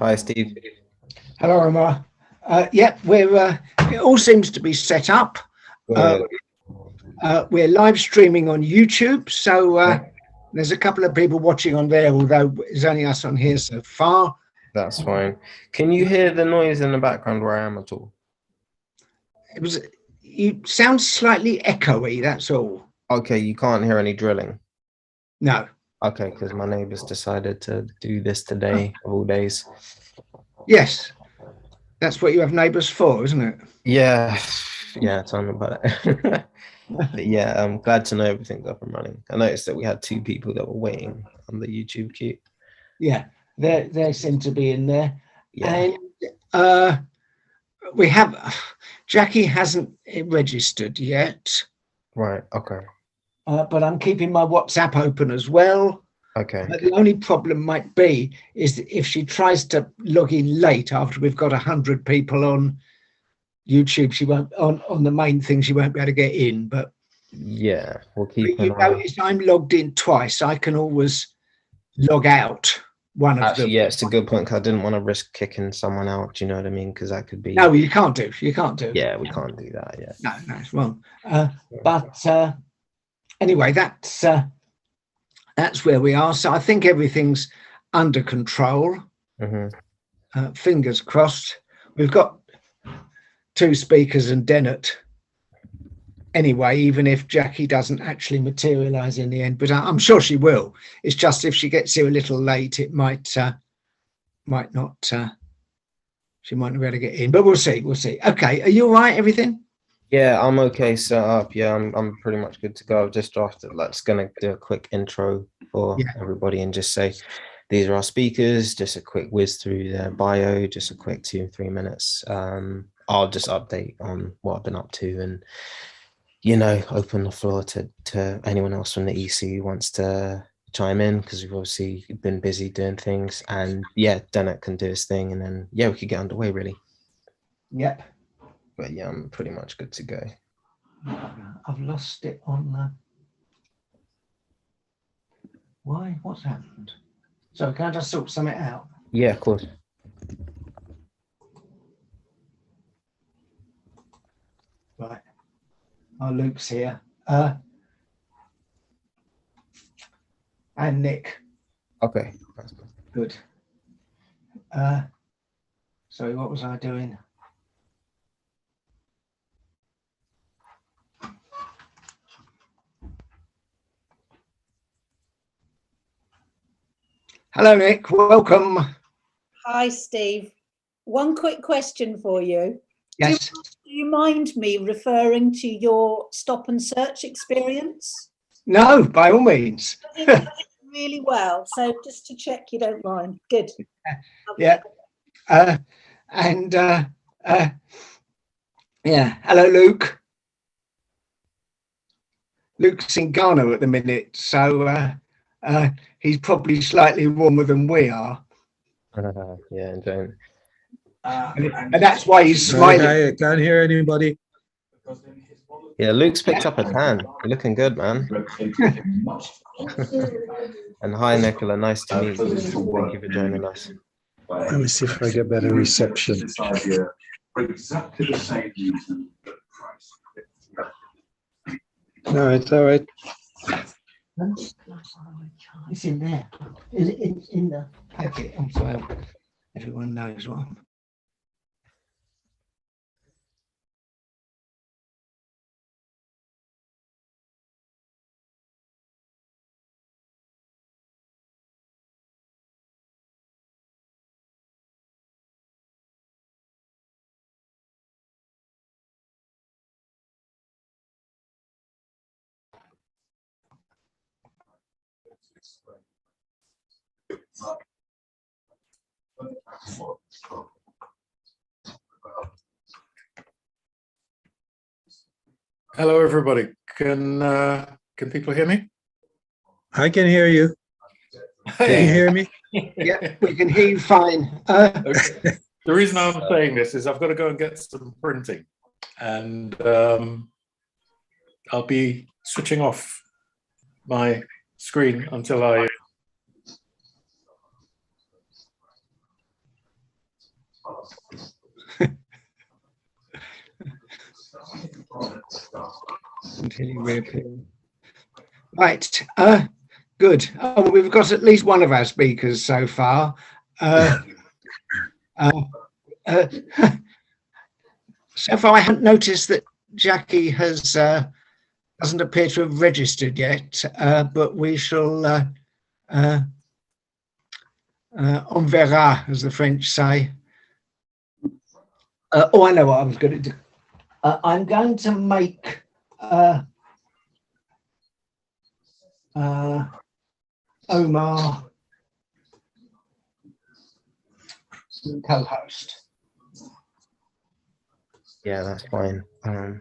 Hi, Steve. Hello, Omar. It all seems to be set up. Good. We're live streaming on YouTube, so there's a couple of people watching on there, although it's only us on here so far. That's fine. Can you hear the noise in the background where I am at all? You sound slightly echoey, that's all. Okay, you can't hear any drilling. No. Okay, because my neighbors decided to do this today of all days. Yes, that's what you have neighbors for, isn't it? Yeah, tell me about it. But yeah, I'm glad to know everything's up and running. I noticed that we had 2 people that were waiting on the YouTube queue. Yeah, they seem to be in there. Yeah. And we have Jackie hasn't registered yet. Right, okay. But I'm keeping my WhatsApp open as well. Okay. The only problem might be is that if she tries to log in late after we've got 100 people on YouTube, she won't on the main thing. She won't be able to get in. But yeah, we'll keep. You notice I'm logged in twice. I can always log out one of them. Yeah, it's a good point because I didn't want to risk kicking someone out. Do you know what I mean? Because that could be. No, you can't do. You can't do. Yeah, we can't do that. Yeah. No, it's wrong. But anyway, that's where we are. So I think everything's under control. Mm-hmm. Fingers crossed. We've got 2 speakers and Dennett anyway, even if Jackie doesn't actually materialize in the end, but I'm sure she will. It's just if she gets here a little late, it might not, she might not be able to get in, but we'll see. Okay, are you all right, everything? Yeah, I'm okay set up. Yeah, I'm pretty much good to go. I've just drafted, let's gonna do a quick intro for everybody and just say these are our speakers, just a quick whiz through their bio, just a quick 2-3 minutes. I'll just update on what I've been up to and open the floor to anyone else from the EC who wants to chime in, because we've obviously been busy doing things, and Dennett can do his thing, and then we could get underway really. Yep. But yeah, I'm pretty much good to go. I've lost it on why? What's happened? So can I just sort something out? Yeah, of course. Right. Oh, Luke's here. And Nick. Okay. That's good. Sorry, what was I doing? Hello, Nick. Welcome. Hi, Steve. One quick question for you. Yes. Do you mind me referring to your stop and search experience? No, by all means. Really well. So just to check you don't mind. Good. Yeah. Hello, Luke. Luke's in Ghana at the minute, so he's probably slightly warmer than we are. Yeah, enjoying. And that's why he's smiling. I can't hear anybody. Yeah, Luke's picked up a tan. You're looking good, man. And hi, Nicola. Nice to meet you. Thank you for joining us. Let me see if I get better reception. No, it's all right. It's in there. It's in the packet. I'm sorry. Everyone knows what. Hello, everybody. Can people hear me? I can hear you. Can you hear me? Yeah, we can hear you fine. Okay. The reason I'm saying this is I've got to go and get some printing, and I'll be switching off my screen until I Continue reappeal. Right. Good. Oh, well, we've got at least one of our speakers so far. So far, I haven't noticed that Jackie has doesn't appear to have registered yet, but we shall on verra, as the French say. Oh, I know what I was going to do. I'm going to make Omar co-host. Yeah, that's fine. Yeah.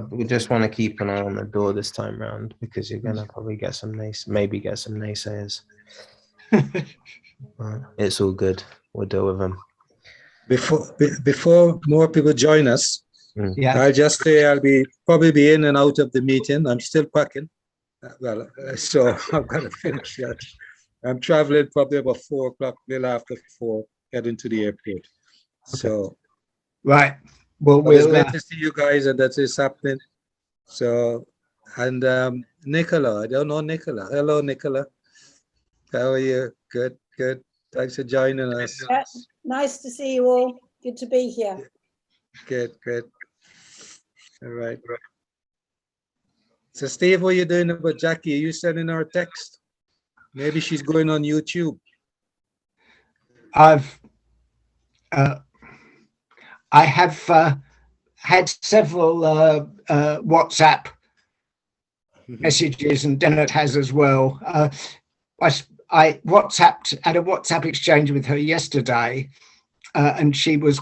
We just want to keep an eye on the door this time round because you're gonna probably get some maybe get some naysayers. It's all good. We'll deal with them. Before more people join us, Yeah. I'll just say I'll probably be in and out of the meeting. I'm still packing. So I've got to finish that. I'm traveling probably about 4 o'clock, little after 4, heading to the airport. So right. Well, it's great to see you guys, and that is happening. So, and Nicola, I don't know Nicola. Hello, Nicola. How are you? Good, good. Thanks for joining us. Yeah, nice to see you all. Good to be here. Good, good. All right. So, Steve, what are you doing about Jackie? Are you sending her a text? Maybe she's going on YouTube. I have had several WhatsApp messages, and Dennett has as well. I WhatsApped, had a WhatsApp exchange with her yesterday, and she was,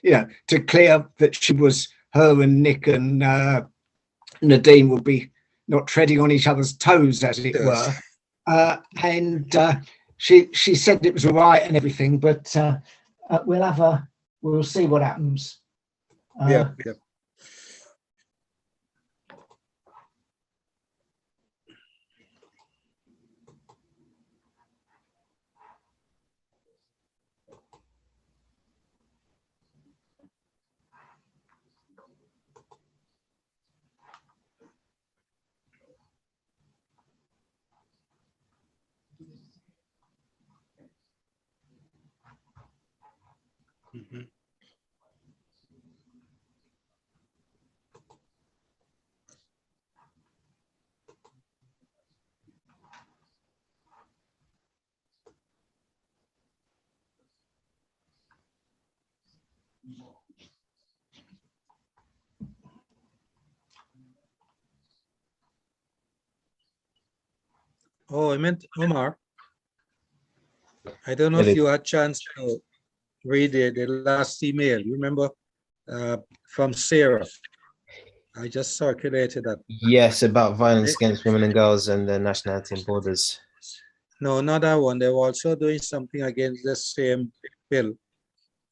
to clear that she was, her and Nick and Nadine would be not treading on each other's toes, as it were. And she said it was all right and everything, but we'll see what happens. Yeah. Oh, I meant Omar. I don't know if you had a chance to read the last email. You remember from Sarah? I just circulated that. Yes, about violence against women and girls and the nationality and borders. No, not that one. They were also doing something against the same bill.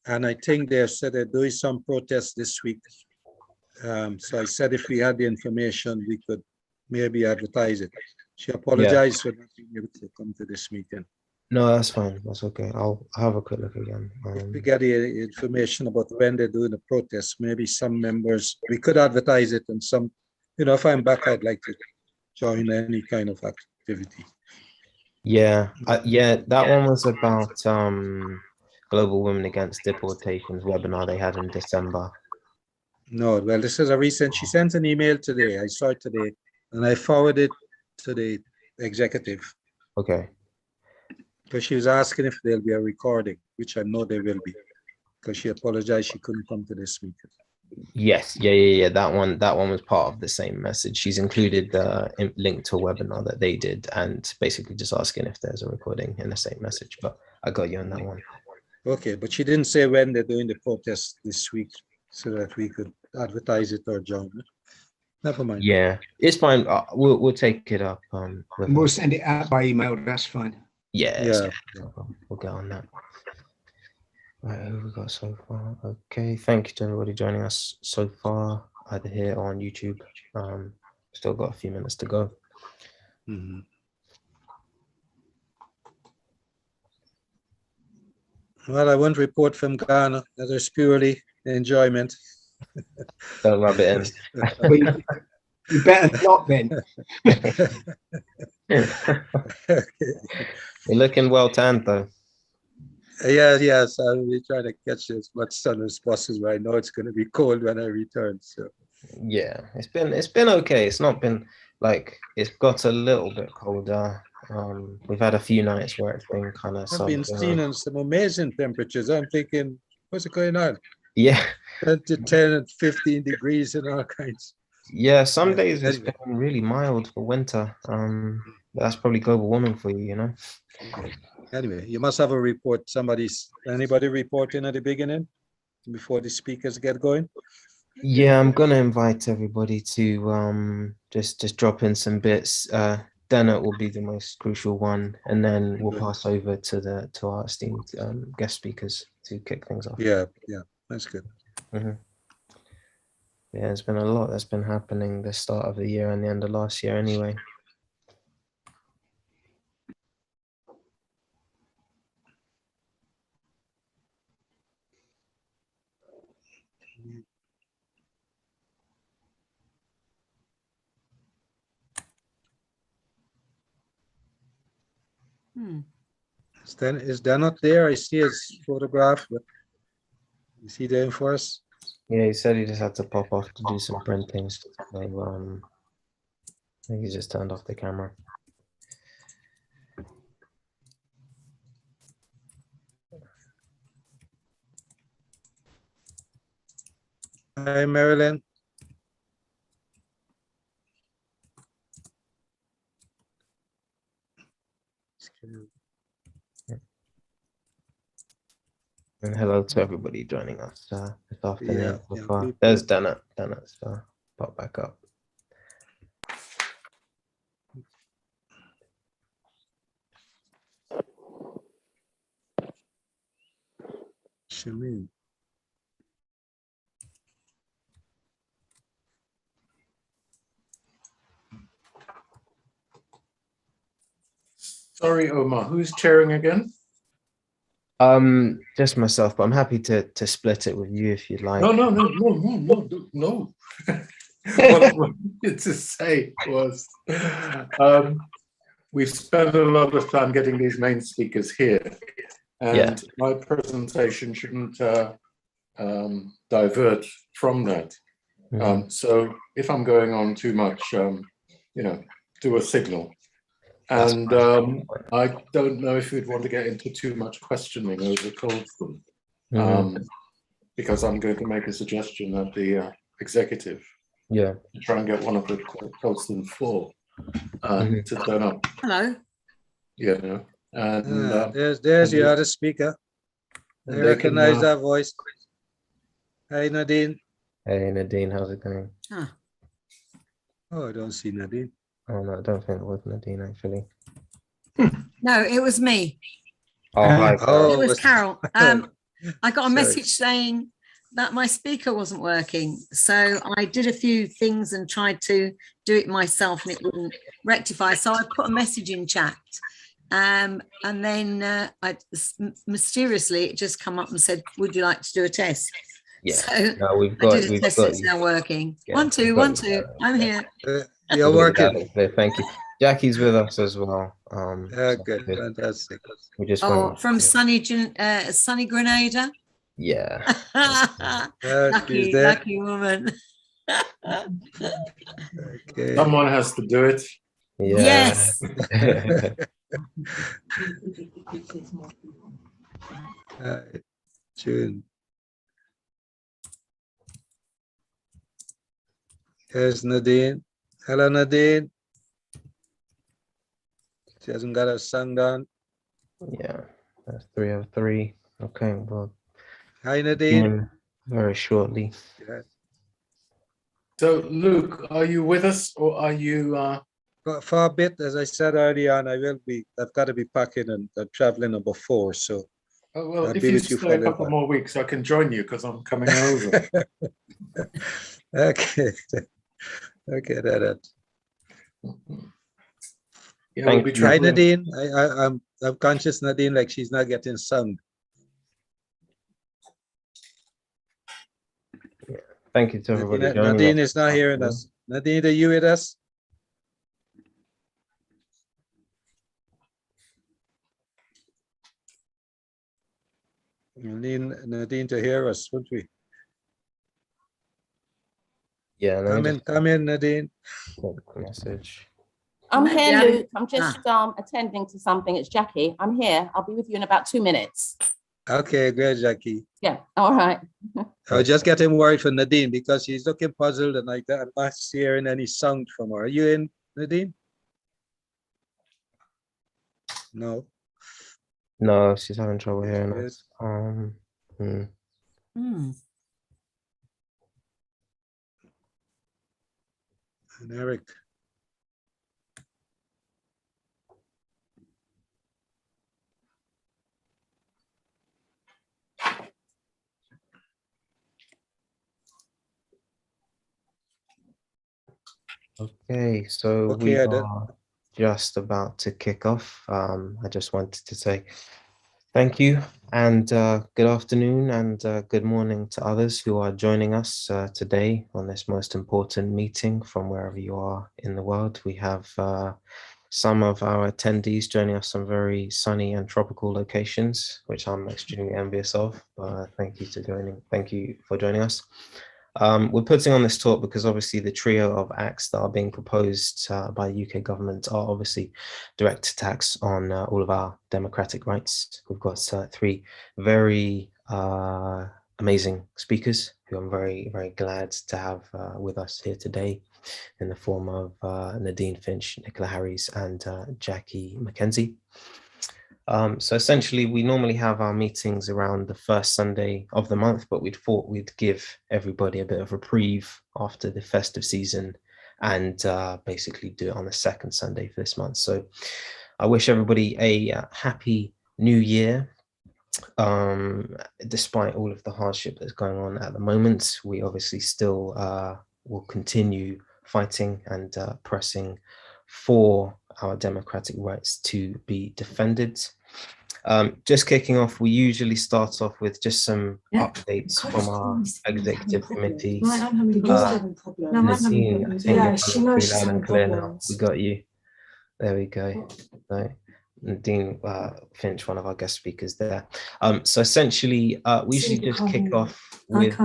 And I think they said they're doing some protests this week. So I said if we had the information, we could maybe advertise it. She apologized for not being able to come to this meeting. No, that's fine. That's okay. I'll have a quick look again. If we get the information about when they're doing the protests, maybe some members, we could advertise it, and some, if I'm back, I'd like to join any kind of activity. Yeah, that one was about Global Women Against Deportations webinar they had in December. No, well, this is a recent, she sent an email today. I saw it today, and I forwarded it to the executive. Okay. Because she was asking if there'll be a recording, which I know there will be, because she apologized she couldn't come to this meeting. Yes, yeah. That one was part of the same message. She's included the link to a webinar that they did, and basically just asking if there's a recording in the same message. But I got you on that one. Okay, but she didn't say when they're doing the protest this week, so that we could advertise it or join it. Never mind. Yeah, it's fine. We'll take it up. We'll send it out by email. That's fine. Yeah. We'll get on that. Right, who we got so far? Okay, thank you to everybody joining us so far, either here or on YouTube. Still got a few minutes to go. Well, I won't report from Ghana. That is purely enjoyment. Don't rub it in. Well, you better not then. You're looking well tanned though. Yes, I'll be trying to catch as much sun as possible. I know it's going to be cold when I return. So yeah, it's been okay. It's not been like, it's got a little bit colder. We've had a few nights where it's been kind of I've been seeing some amazing temperatures. I'm thinking, what's going on? Yeah, 10 to 10 and 15 degrees and all kinds. Yeah, some Yeah, days it's anyway. been really mild for winter. That's probably global warming for you, you know? Anyway, you must have a report. Anybody reporting at the beginning before the speakers get going? Yeah, I'm gonna invite everybody to just drop in some bits. Dennett will be the most crucial one, and then we'll pass over to our esteemed guest speakers to kick things off. Yeah, that's good. Yeah, there's been a lot that's been happening this start of the year and the end of last year anyway. Is Dan not there? I see his photograph, but is he there for us? Yeah, he said he just had to pop off to do some printing. So, I think he just turned off the camera. Hi, Marilyn. And hello to everybody joining us this afternoon. Yeah, There's Dennett, so pop back up. Shamin. Sorry, Omar, who's chairing again? Just myself, but I'm happy to split it with you if you'd like. No. What I wanted to say was, we've spent a lot of time getting these main speakers here, and my presentation shouldn't divert from that. So if I'm going on too much, do a signal. And I don't know if you'd want to get into too much questioning over Colston, because I'm going to make a suggestion at the executive. Yeah. To try and get one of the Colston 4 to turn up. Hello. Yeah. And there's your other speaker. I recognize that voice. Hey, Nadine. Hey, Nadine, how's it going? Oh, I don't see Nadine. Oh, no, I don't think it was Nadine, actually. No, it was me. Oh, hi. It was Carol. I got a message saying that my speaker wasn't working. So I did a few things and tried to do it myself and it wouldn't rectify. So I put a message in chat. And then mysteriously, it just come up and said, would you like to do a test? Yeah, so no, we've got it's now working. Yeah, 1 2 1 2. I'm here. You're working. Thank you. Jackie's with us as well. Good, fantastic. We just from sunny Grenada. Yeah. lucky woman. Okay. Someone has to do it. Yeah. Yes. June. Here's Nadine. Hello, Nadine. She hasn't got her song done. Yeah, that's 3 of 3. Okay, well. Hi, Nadine. Very shortly. Yeah. So, Luke, are you with us or are you? For a bit, as I said earlier on, I've got to be packing and traveling number 4. So, well, if you stay a couple more weeks, I can join you because I'm coming over. Okay. Okay, that. Yeah, we'll be Hi, Nadine. I'm conscious, Nadine, like she's not getting sun. thank you to everybody joining Nadine us. is not hearing us. Nadine, are you with us? Nadine to hear us, wouldn't we? Yeah, come in, Nadine. Message. I'm here, Luke. I'm just attending to something. It's Jackie. I'm here. I'll be with you in about 2 minutes. Okay, great, Jackie. Yeah, all right. I was just getting worried for Nadine because she's looking puzzled and like that. I'm not hearing any sound from her. Are you in, Nadine? No. No, she's having trouble hearing us. And Eric. Okay, so we are just about to kick off. I just wanted to say thank you and good afternoon and good morning to others who are joining us today on this most important meeting from wherever you are in the world. We have some of our attendees joining us from very sunny and tropical locations, which I'm extremely envious of. Thank you for joining us. We're putting on this talk because obviously the trio of acts that are being proposed by the UK government are obviously direct attacks on all of our democratic rights. We've got 3 very amazing speakers who I'm very, very glad to have with us here today in the form of Nadine Finch, Nicola Harries and Jackie McKenzie. So essentially, we normally have our meetings around the first Sunday of the month, but we thought we'd give everybody a bit of reprieve after the festive season and basically do it on the second Sunday for this month. So I wish everybody a happy new year. Despite all of the hardship that's going on at the moment, we obviously still will continue fighting and pressing for our democratic rights to be defended. Just kicking off, we usually start off with just some updates from our executive committee. Nadine, I think you're pretty loud and clear now. We got you. There we go. No. Nadine Finch, one of our guest speakers there. So essentially, we usually just kick off with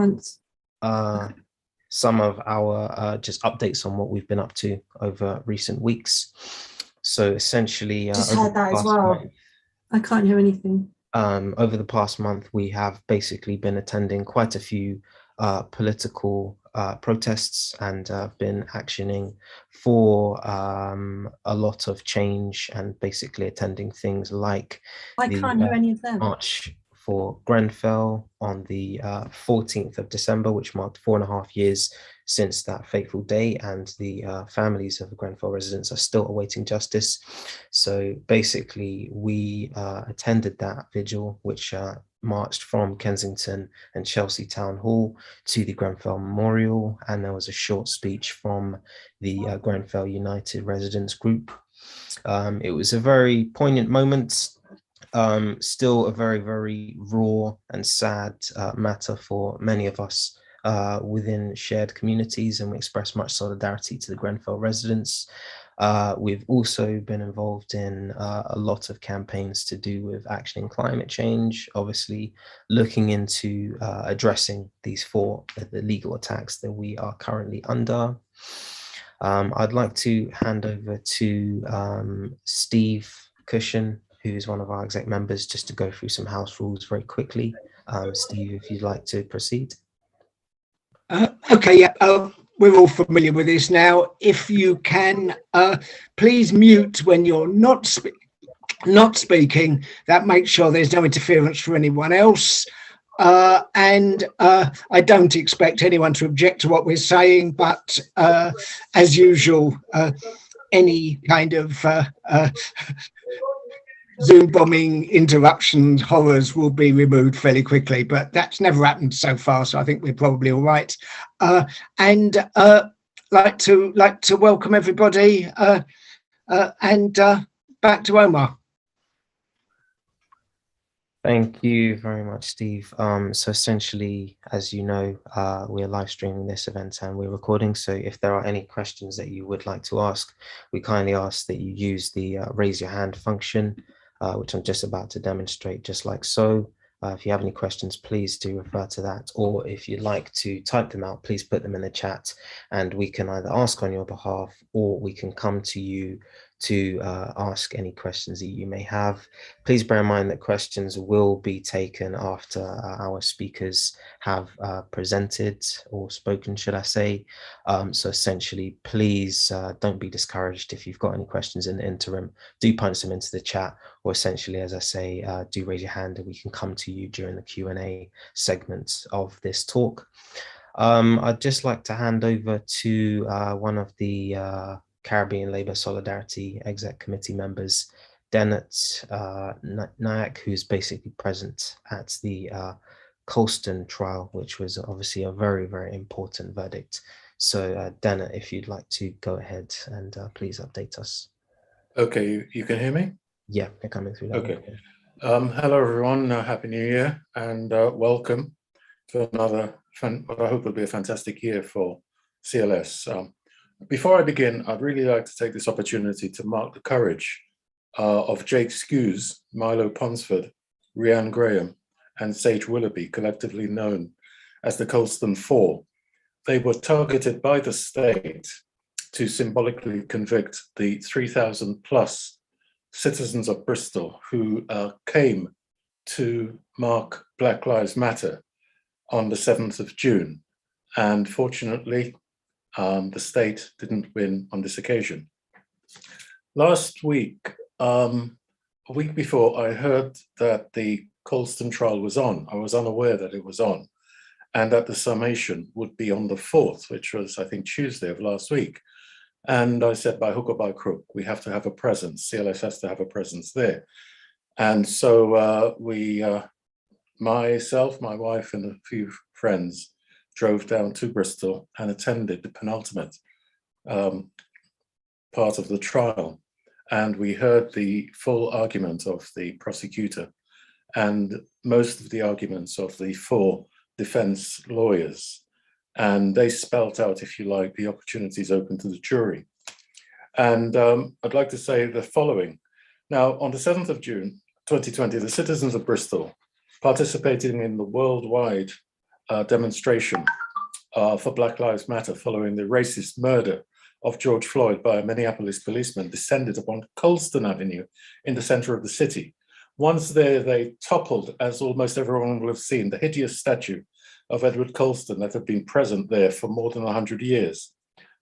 some of our just updates on what we've been up to over recent weeks. So essentially, just heard that as well. I can't hear anything. Over the past month, we have basically been attending quite a few political protests and been actioning for a lot of change and basically attending things like the March for Grenfell on the 14th of December, which marked 4.5 years since that fateful day, and the families of the Grenfell residents are still awaiting justice. So basically, we attended that vigil, which marched from Kensington and Chelsea Town Hall to the Grenfell Memorial, and there was a short speech from the Grenfell United Residents Group. It was a very poignant moment. Still a very, very raw and sad matter for many of us within shared communities, and we express much solidarity to the Grenfell residents. We've also been involved in a lot of campaigns to do with actioning climate change, obviously looking into addressing these 4 the legal attacks that we are currently under. I'd like to hand over to Steve Cushion, who is one of our exec members, just to go through some house rules very quickly. Steve, if you'd like to proceed. Okay, yeah, we're all familiar with this now. If you can, please mute when you're not speaking. That makes sure there's no interference from anyone else. And I don't expect anyone to object to what we're saying, but as usual, any kind of Zoom bombing, interruptions, horrors will be removed fairly quickly, but that's never happened so far, so I think we're probably all right. And like to welcome everybody, and back to Omar. Thank you very much, Steve. So essentially, as you know, we're live streaming this event and we're recording. So if there are any questions that you would like to ask, we kindly ask that you use the raise your hand function, which I'm just about to demonstrate, just like so. If you have any questions, please do refer to that. Or if you'd like to type them out, please put them in the chat and we can either ask on your behalf or we can come to you to ask any questions that you may have. Please bear in mind that questions will be taken after our speakers have presented or spoken, should I say. So essentially, please don't be discouraged if you've got any questions in the interim. Do punch them into the chat, or essentially, as I say, do raise your hand and we can come to you during the Q&A segment of this talk. I'd just like to hand over to one of the Caribbean Labour Solidarity Exec Committee members, Dennett Nayak, who's basically present at the Colston trial, which was obviously a very, very important verdict. So Dennett, if you'd like to go ahead and please update us. Okay, you can hear me? Yeah, they're coming through. Okay. Hello, everyone. Happy New Year and welcome to another, what I hope will be a fantastic year for CLS. Before I begin, I'd really like to take this opportunity to mark the courage of Jake Skews, Milo Ponsford, Rhiann Graham, and Sage Willoughby, collectively known as the Colston Four. They were targeted by the state to symbolically convict the 3,000 plus citizens of Bristol who came to mark Black Lives Matter on the 7th of June. And fortunately, the state didn't win on this occasion. Last week, a week before, I heard that the Colston trial was on. I was unaware that it was on, and that the summation would be on the 4th, which was, I think, Tuesday of last week. And I said, by hook or by crook, we have to have a presence. CLS has to have a presence there. And so myself, my wife, and a few friends drove down to Bristol and attended the penultimate part of the trial. And we heard the full argument of the prosecutor and most of the arguments of the 4 defense lawyers. And they spelt out, if you like, the opportunities open to the jury. And I'd like to say the following. Now, on the 7th of June, 2020, the citizens of Bristol participating in the worldwide demonstration for Black Lives Matter following the racist murder of George Floyd by a Minneapolis policeman descended upon Colston Avenue in the center of the city. Once there, they toppled, as almost everyone will have seen, the hideous statue of Edward Colston that had been present there for more than 100 years.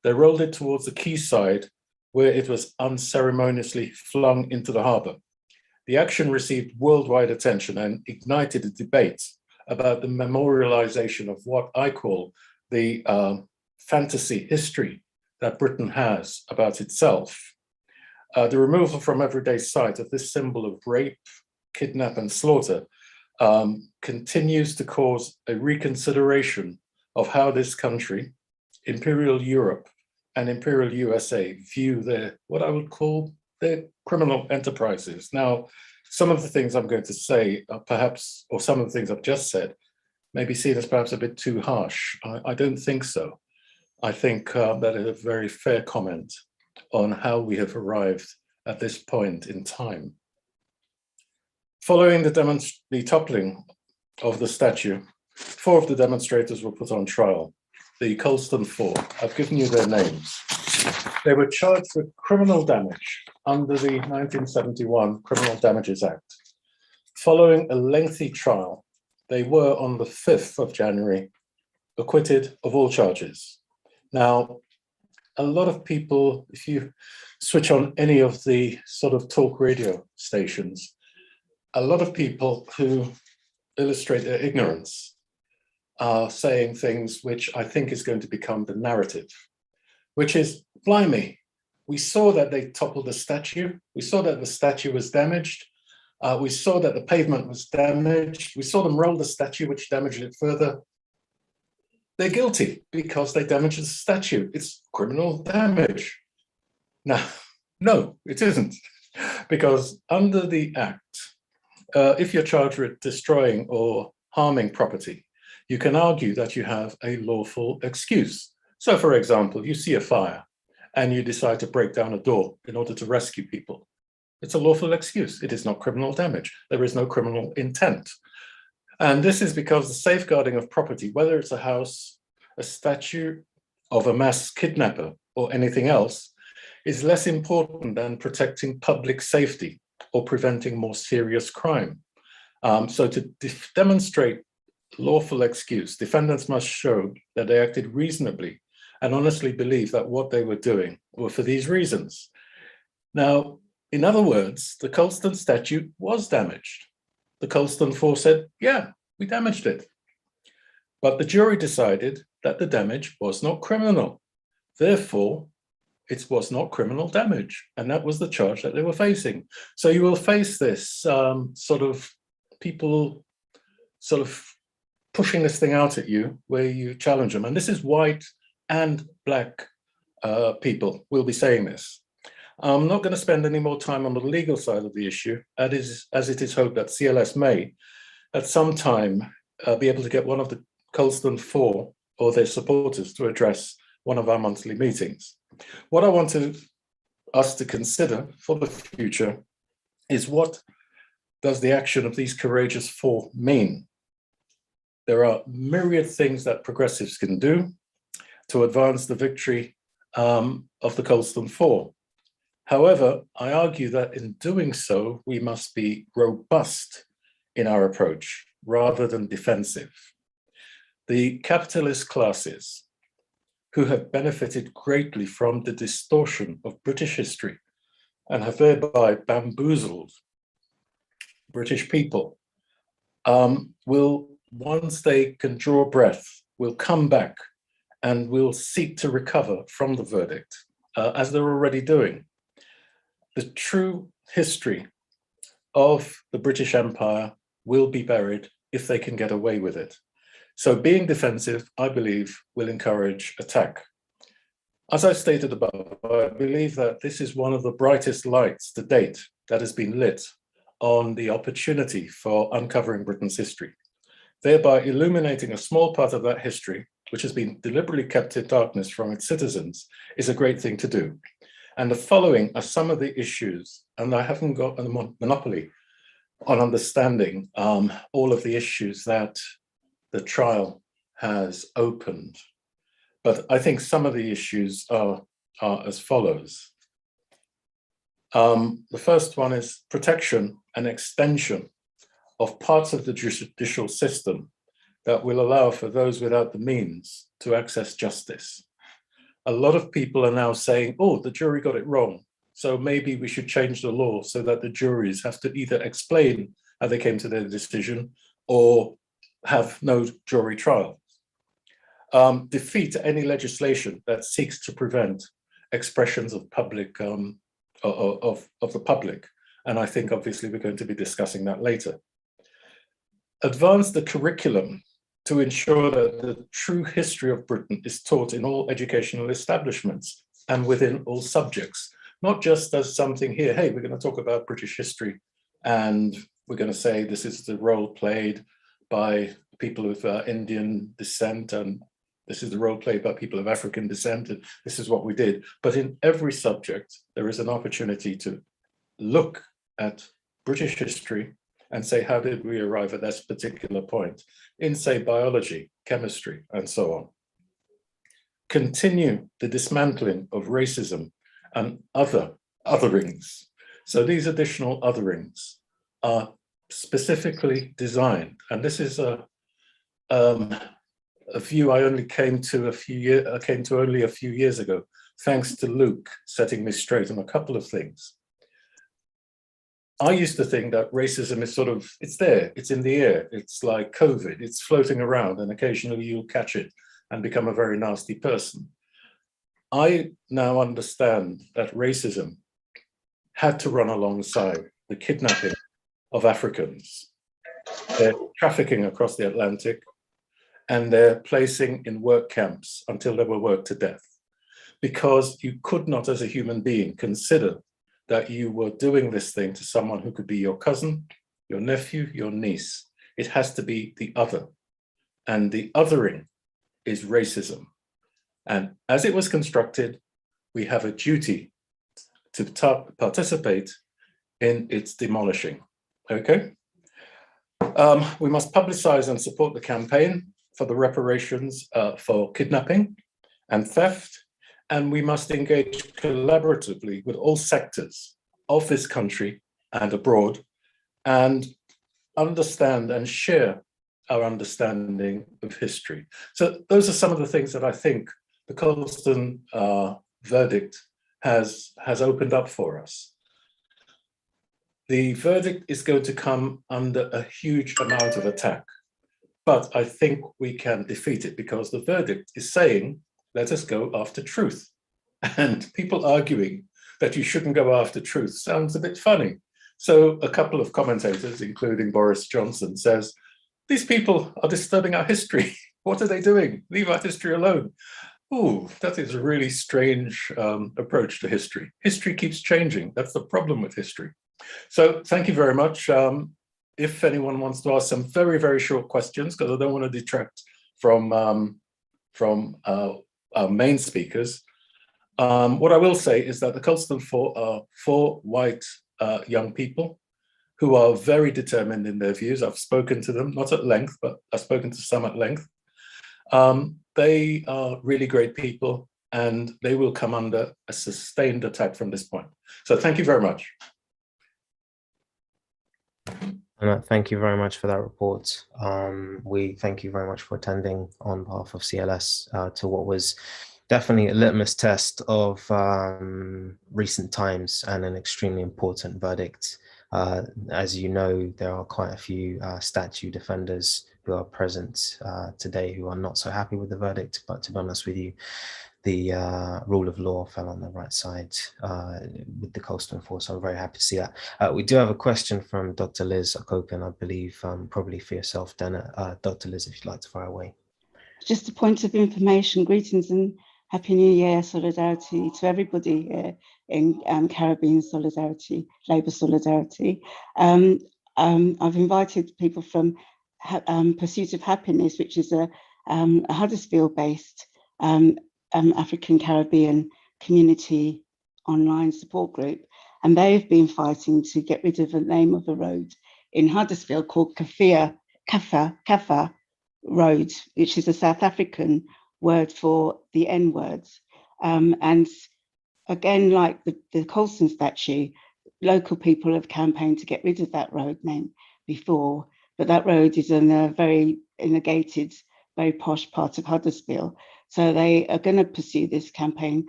They rolled it towards the quayside where it was unceremoniously flung into the harbor. The action received worldwide attention and ignited a debate about the memorialization of what I call the fantasy history that Britain has about itself. The removal from everyday sight of this symbol of rape, kidnap, and slaughter continues to cause a reconsideration of how this country, Imperial Europe, and Imperial USA view their, what I would call their criminal enterprises. Now, some of the things I'm going to say are perhaps, or some of the things I've just said, may be seen as perhaps a bit too harsh. I don't think so. I think that is a very fair comment on how we have arrived at this point in time. Following the toppling of the statue, 4 of the demonstrators were put on trial. The Colston Four, I've given you their names. They were charged with criminal damage under the 1971 Criminal Damages Act. Following a lengthy trial, they were on the 5th of January acquitted of all charges. Now, a lot of people, if you switch on any of the sort of talk radio stations, a lot of people who illustrate their ignorance are saying things which I think is going to become the narrative, which is, blimey, we saw that they toppled the statue. We saw that the statue was damaged. We saw that the pavement was damaged. We saw them roll the statue, which damaged it further. They're guilty because they damaged the statue. It's criminal damage. Now, no, it isn't, because under the Act, if you're charged with destroying or harming property, you can argue that you have a lawful excuse. So for example, you see a fire and you decide to break down a door in order to rescue people. It's a lawful excuse. It is not criminal damage. There is no criminal intent. And this is because the safeguarding of property, whether it's a house, a statue of a mass kidnapper, or anything else, is less important than protecting public safety or preventing more serious crime. So to demonstrate lawful excuse, defendants must show that they acted reasonably and honestly believe that what they were doing were for these reasons. Now, in other words, the Colston statute was damaged. The Colston 4 said, yeah, we damaged it. But the jury decided that the damage was not criminal. Therefore, it was not criminal damage. And that was the charge that they were facing. So you will face this sort of people sort of pushing this thing out at you where you challenge them. And this is white and black people will be saying this. I'm not going to spend any more time on the legal side of the issue, as it is hoped that CLS may, at some time, be able to get one of the Colston 4 or their supporters to address one of our monthly meetings. What I want us to consider for the future is, what does the action of these courageous 4 mean? There are myriad things that progressives can do to advance the victory of the Colston 4. However, I argue that in doing so, we must be robust in our approach rather than defensive. The capitalist classes, who have benefited greatly from the distortion of British history and have thereby bamboozled British people, will, once they can draw breath, will come back and will seek to recover from the verdict, as they're already doing. The true history of the British Empire will be buried if they can get away with it. So being defensive, I believe, will encourage attack. As I stated above, I believe that this is one of the brightest lights to date that has been lit on the opportunity for uncovering Britain's history, thereby illuminating a small part of that history, which has been deliberately kept in darkness from its citizens, is a great thing to do. And the following are some of the issues, and I haven't got a monopoly on understanding all of the issues that the trial has opened. But I think some of the issues are as follows. The first one is protection and extension of parts of the judicial system that will allow for those without the means to access justice. A lot of people are now saying, oh, the jury got it wrong, so maybe we should change the law so that the juries have to either explain how they came to their decision or have no jury trial. Defeat any legislation that seeks to prevent expressions of public of the public, and I think obviously we're going to be discussing that later. Advance the curriculum to ensure that the true history of Britain is taught in all educational establishments and within all subjects, not just as something here, hey, we're going to talk about British history and we're going to say this is the role played by people of Indian descent and this is the role played by people of African descent and this is what we did. But in every subject, there is an opportunity to look at British history and say, how did we arrive at this particular point in, say, biology, chemistry, and so on. Continue the dismantling of racism and otherings. So these additional otherings are specifically designed, and this is a view I only came to only a few years ago, thanks to Luke setting me straight on a couple of things. I used to think that racism is sort of, it's there, it's in the air, it's like COVID, it's floating around and occasionally you'll catch it and become a very nasty person. I now understand that racism had to run alongside the kidnapping of Africans, their trafficking across the Atlantic, and their placing in work camps until they were worked to death. Because you could not, as a human being, consider that you were doing this thing to someone who could be your cousin, your nephew, your niece. It has to be the other. And the othering is racism. And as it was constructed, we have a duty to participate in its demolishing, okay? We must publicize and support the campaign for the reparations for kidnapping and theft, and we must engage collaboratively with all sectors of this country and abroad and understand and share our understanding of history. So those are some of the things that I think the Colston verdict has opened up for us. The verdict is going to come under a huge amount of attack, but I think we can defeat it because the verdict is saying, let us go after truth. And people arguing that you shouldn't go after truth sounds a bit funny. So a couple of commentators, including Boris Johnson, says, these people are disturbing our history. What are they doing? Leave our history alone. Oh, that is a really strange approach to history. History keeps changing. That's the problem with history. So thank you very much. If anyone wants to ask some very, very short questions, because I don't want to detract from our main speakers, what I will say is that the Colston Four are four white young people who are very determined in their views. I've spoken to them, not at length, but I've spoken to some at length. They are really great people and they will come under a sustained attack from this point. So thank you very much. Thank you very much for that report. We thank you very much for attending on behalf of CLS to what was definitely a litmus test of recent times and an extremely important verdict. As you know, there are quite a few statute defenders who are present today who are not so happy with the verdict, but to be honest with you, the rule of law fell on the right side with the Colston Four, so I'm very happy to see that. We do have a question from Dr. Liz Okokan, I believe, probably for yourself, Dana. Dr. Liz, if you'd like to fire away. Just a point of information, greetings and Happy New Year, solidarity to everybody here in Caribbean Solidarity, Labour Solidarity. I've invited people from Pursuit of Happiness, which is a Huddersfield-based African Caribbean community online support group, and they've been fighting to get rid of the name of a road in Huddersfield called Kafa Road, which is a South African word for the N words. And again, like the Colston statue, local people have campaigned to get rid of that road name before, but that road is in a very gated, very posh part of Huddersfield. So they are going to pursue this campaign,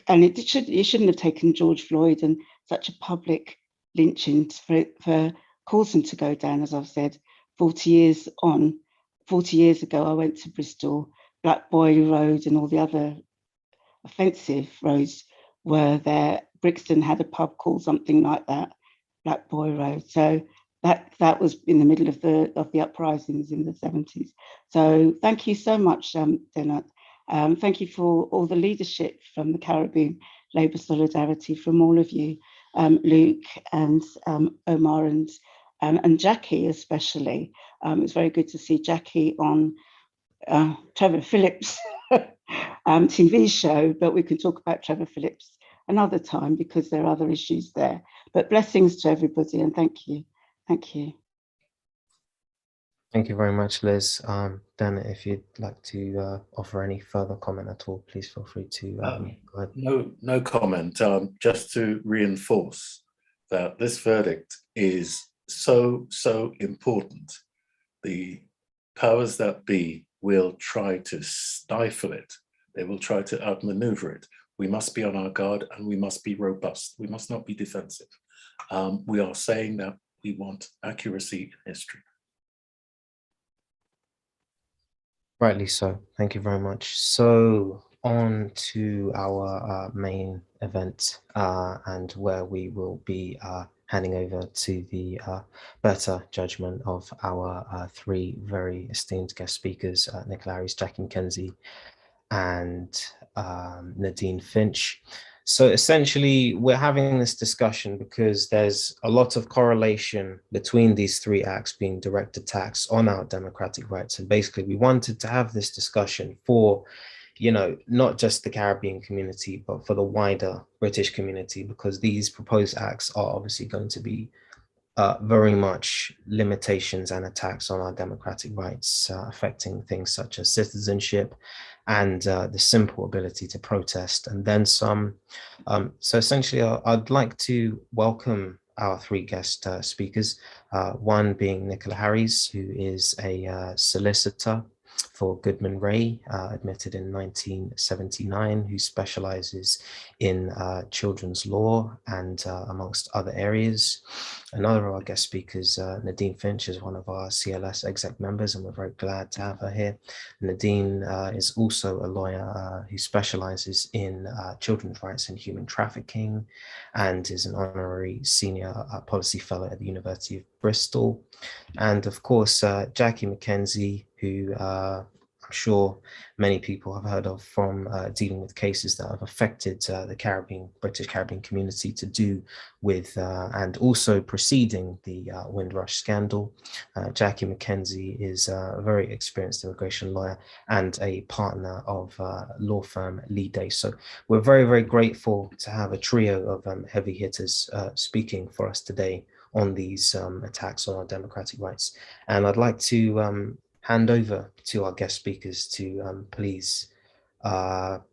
and it shouldn't have taken George Floyd and such a public lynching for Colston to go down. As I've said, 40 years ago, I went to Bristol. Black Boy Road and all the other offensive roads were there. Brixton had a pub called something like that, Black Boy Road. So that was in the middle of the uprisings in the 70s. So thank you so much, Denat. Thank you for all the leadership from the Caribbean Labour Solidarity, from all of you, Luke and Omar and Jackie especially. It's very good to see Jackie on Trevor Phillips' TV show, but we can talk about Trevor Phillips another time because there are other issues there. But blessings to everybody and thank you. Thank you. Thank you very much, Liz. Dan, if you'd like to offer any further comment at all, please feel free to go ahead. No comment, just to reinforce that this verdict is so important. The powers that be will try to stifle it. They will try to outmaneuver it. We must be on our guard and we must be robust. We must not be defensive. We are saying that we want accuracy in history. Rightly so. Thank you very much. So on to our main event and where we will be handing over to the better judgment of our three very esteemed guest speakers, Nicola Harries, Jacqueline McKenzie, and Nadine Finch. So essentially, we're having this discussion because there's a lot of correlation between these three acts being direct attacks on our democratic rights. And basically, we wanted to have this discussion for, you know, not just the Caribbean community, but for the wider British community, because these proposed acts are obviously going to be very much limitations and attacks on our democratic rights, affecting things such as citizenship and the simple ability to protest, and then some. So essentially, I'd like to welcome our three guest speakers, one being Nicola Harries, who is a solicitor for Goodman Ray, admitted in 1979, who specializes in children's law and amongst other areas. Another of our guest speakers, Nadine Finch, is one of our CLS exec members, and we're very glad to have her here. Nadine is also a lawyer who specializes in children's rights and human trafficking, and is an honorary senior policy fellow at the University of Bristol. And of course, Jackie McKenzie, who I'm sure many people have heard of from dealing with cases that have affected the British Caribbean community, to do with and also preceding the Windrush scandal. Jackie McKenzie is a very experienced immigration lawyer and a partner of law firm Lee Day. So we're very, very grateful to have a trio of heavy hitters speaking for us today on these attacks on our democratic rights. And I'd like to hand over to our guest speakers to please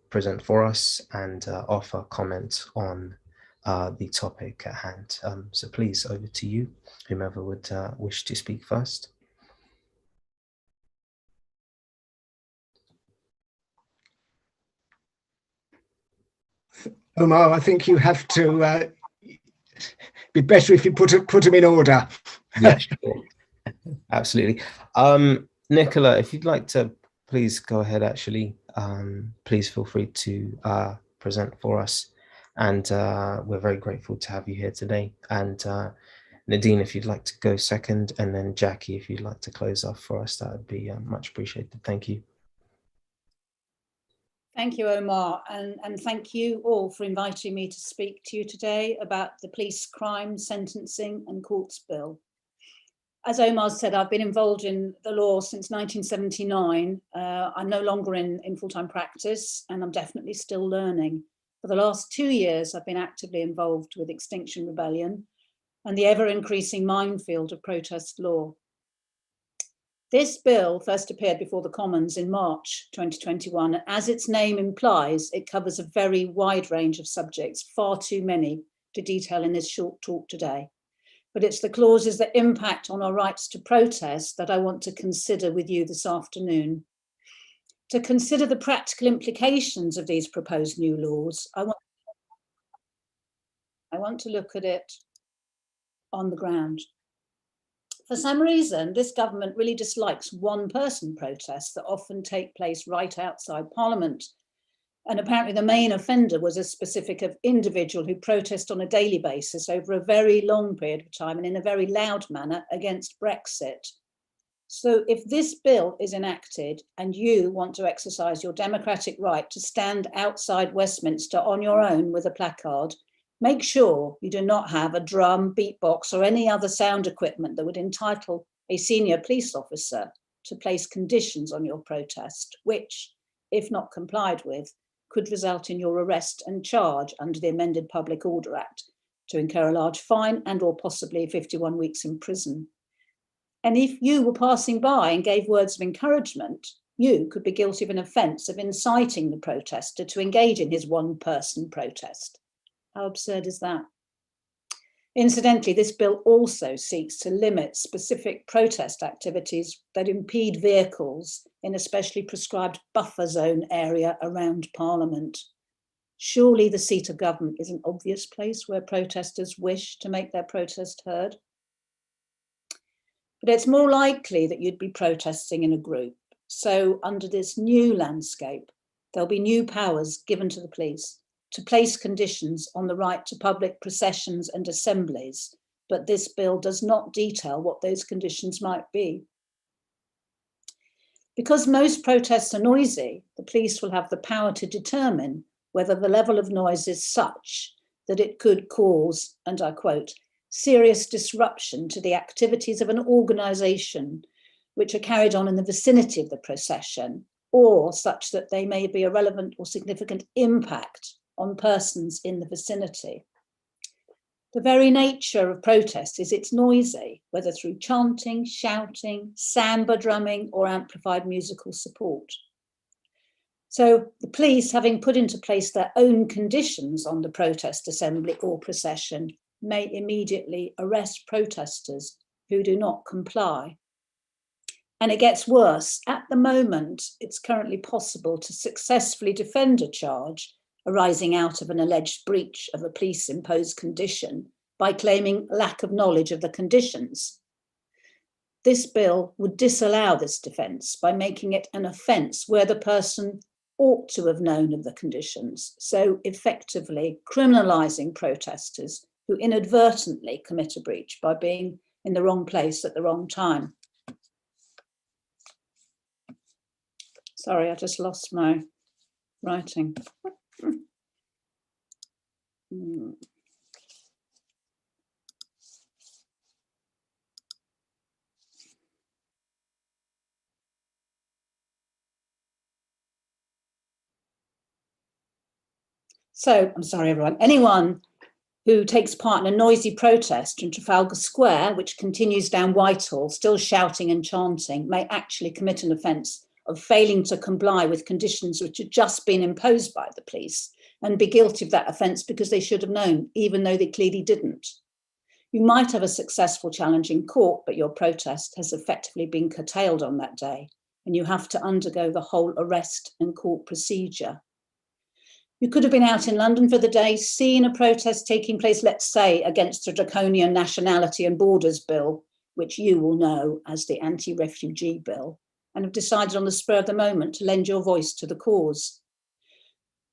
present for us and offer comment on the topic at hand. So please, over to you, whomever would wish to speak first. Omar, I think you have to be better if you put them in order. Yeah, sure. Absolutely. Nicola, if you'd like to please go ahead, actually, please feel free to present for us. And we're very grateful to have you here today. And Nadine, if you'd like to go second, and then Jackie, if you'd like to close off for us, that would be much appreciated. Thank you. Thank you, Omar, and thank you all for inviting me to speak to you today about the Police Crime Sentencing and Courts Bill. As Omar said, I've been involved in the law since 1979. I'm no longer in full-time practice, and I'm definitely still learning. For the last 2 years, I've been actively involved with Extinction Rebellion and the ever-increasing minefield of protest law. This bill first appeared before the Commons in March 2021. And as its name implies, it covers a very wide range of subjects, far too many to detail in this short talk today. But it's the clauses that impact on our rights to protest that I want to consider with you this afternoon. To consider the practical implications of these proposed new laws, I want to look at it on the ground. For some reason, this government really dislikes one-person protests that often take place right outside Parliament. And apparently the main offender was a specific individual who protested on a daily basis over a very long period of time and in a very loud manner against Brexit. So if this bill is enacted and you want to exercise your democratic right to stand outside Westminster on your own with a placard, make sure you do not have a drum, beatbox, or any other sound equipment that would entitle a senior police officer to place conditions on your protest, which, if not complied with, could result in your arrest and charge under the amended Public Order Act to incur a large fine and or possibly 51 weeks in prison. And if you were passing by and gave words of encouragement, you could be guilty of an offence of inciting the protester to engage in his one-person protest. How absurd is that? Incidentally, this bill also seeks to limit specific protest activities that impede vehicles in a specially prescribed buffer zone area around Parliament. Surely the seat of government is an obvious place where protesters wish to make their protest heard. But it's more likely that you'd be protesting in a group. So under this new landscape, there'll be new powers given to the police to place conditions on the right to public processions and assemblies, but this bill does not detail what those conditions might be. Because most protests are noisy, the police will have the power to determine whether the level of noise is such that it could cause, and I quote, serious disruption to the activities of an organisation which are carried on in the vicinity of the procession, or such that they may be a relevant or significant impact on persons in the vicinity. The very nature of protest is it's noisy, whether through chanting, shouting, samba drumming, or amplified musical support. So the police, having put into place their own conditions on the protest assembly or procession, may immediately arrest protesters who do not comply. And it gets worse. At the moment, it's currently possible to successfully defend a charge arising out of an alleged breach of a police-imposed condition by claiming lack of knowledge of the conditions. This bill would disallow this defence by making it an offence where the person ought to have known of the conditions, so effectively criminalising protesters who inadvertently commit a breach by being in the wrong place at the wrong time. Sorry, I just lost my writing. So, I'm sorry, everyone. Anyone who takes part in a noisy protest in Trafalgar Square, which continues down Whitehall, still shouting and chanting, may actually commit an offence of failing to comply with conditions which had just been imposed by the police and be guilty of that offence because they should have known, even though they clearly didn't. You might have a successful challenge in court, but your protest has effectively been curtailed on that day, and you have to undergo the whole arrest and court procedure. You could have been out in London for the day, seen a protest taking place, let's say, against the draconian Nationality and Borders Bill, which you will know as the anti-refugee bill, and have decided on the spur of the moment to lend your voice to the cause.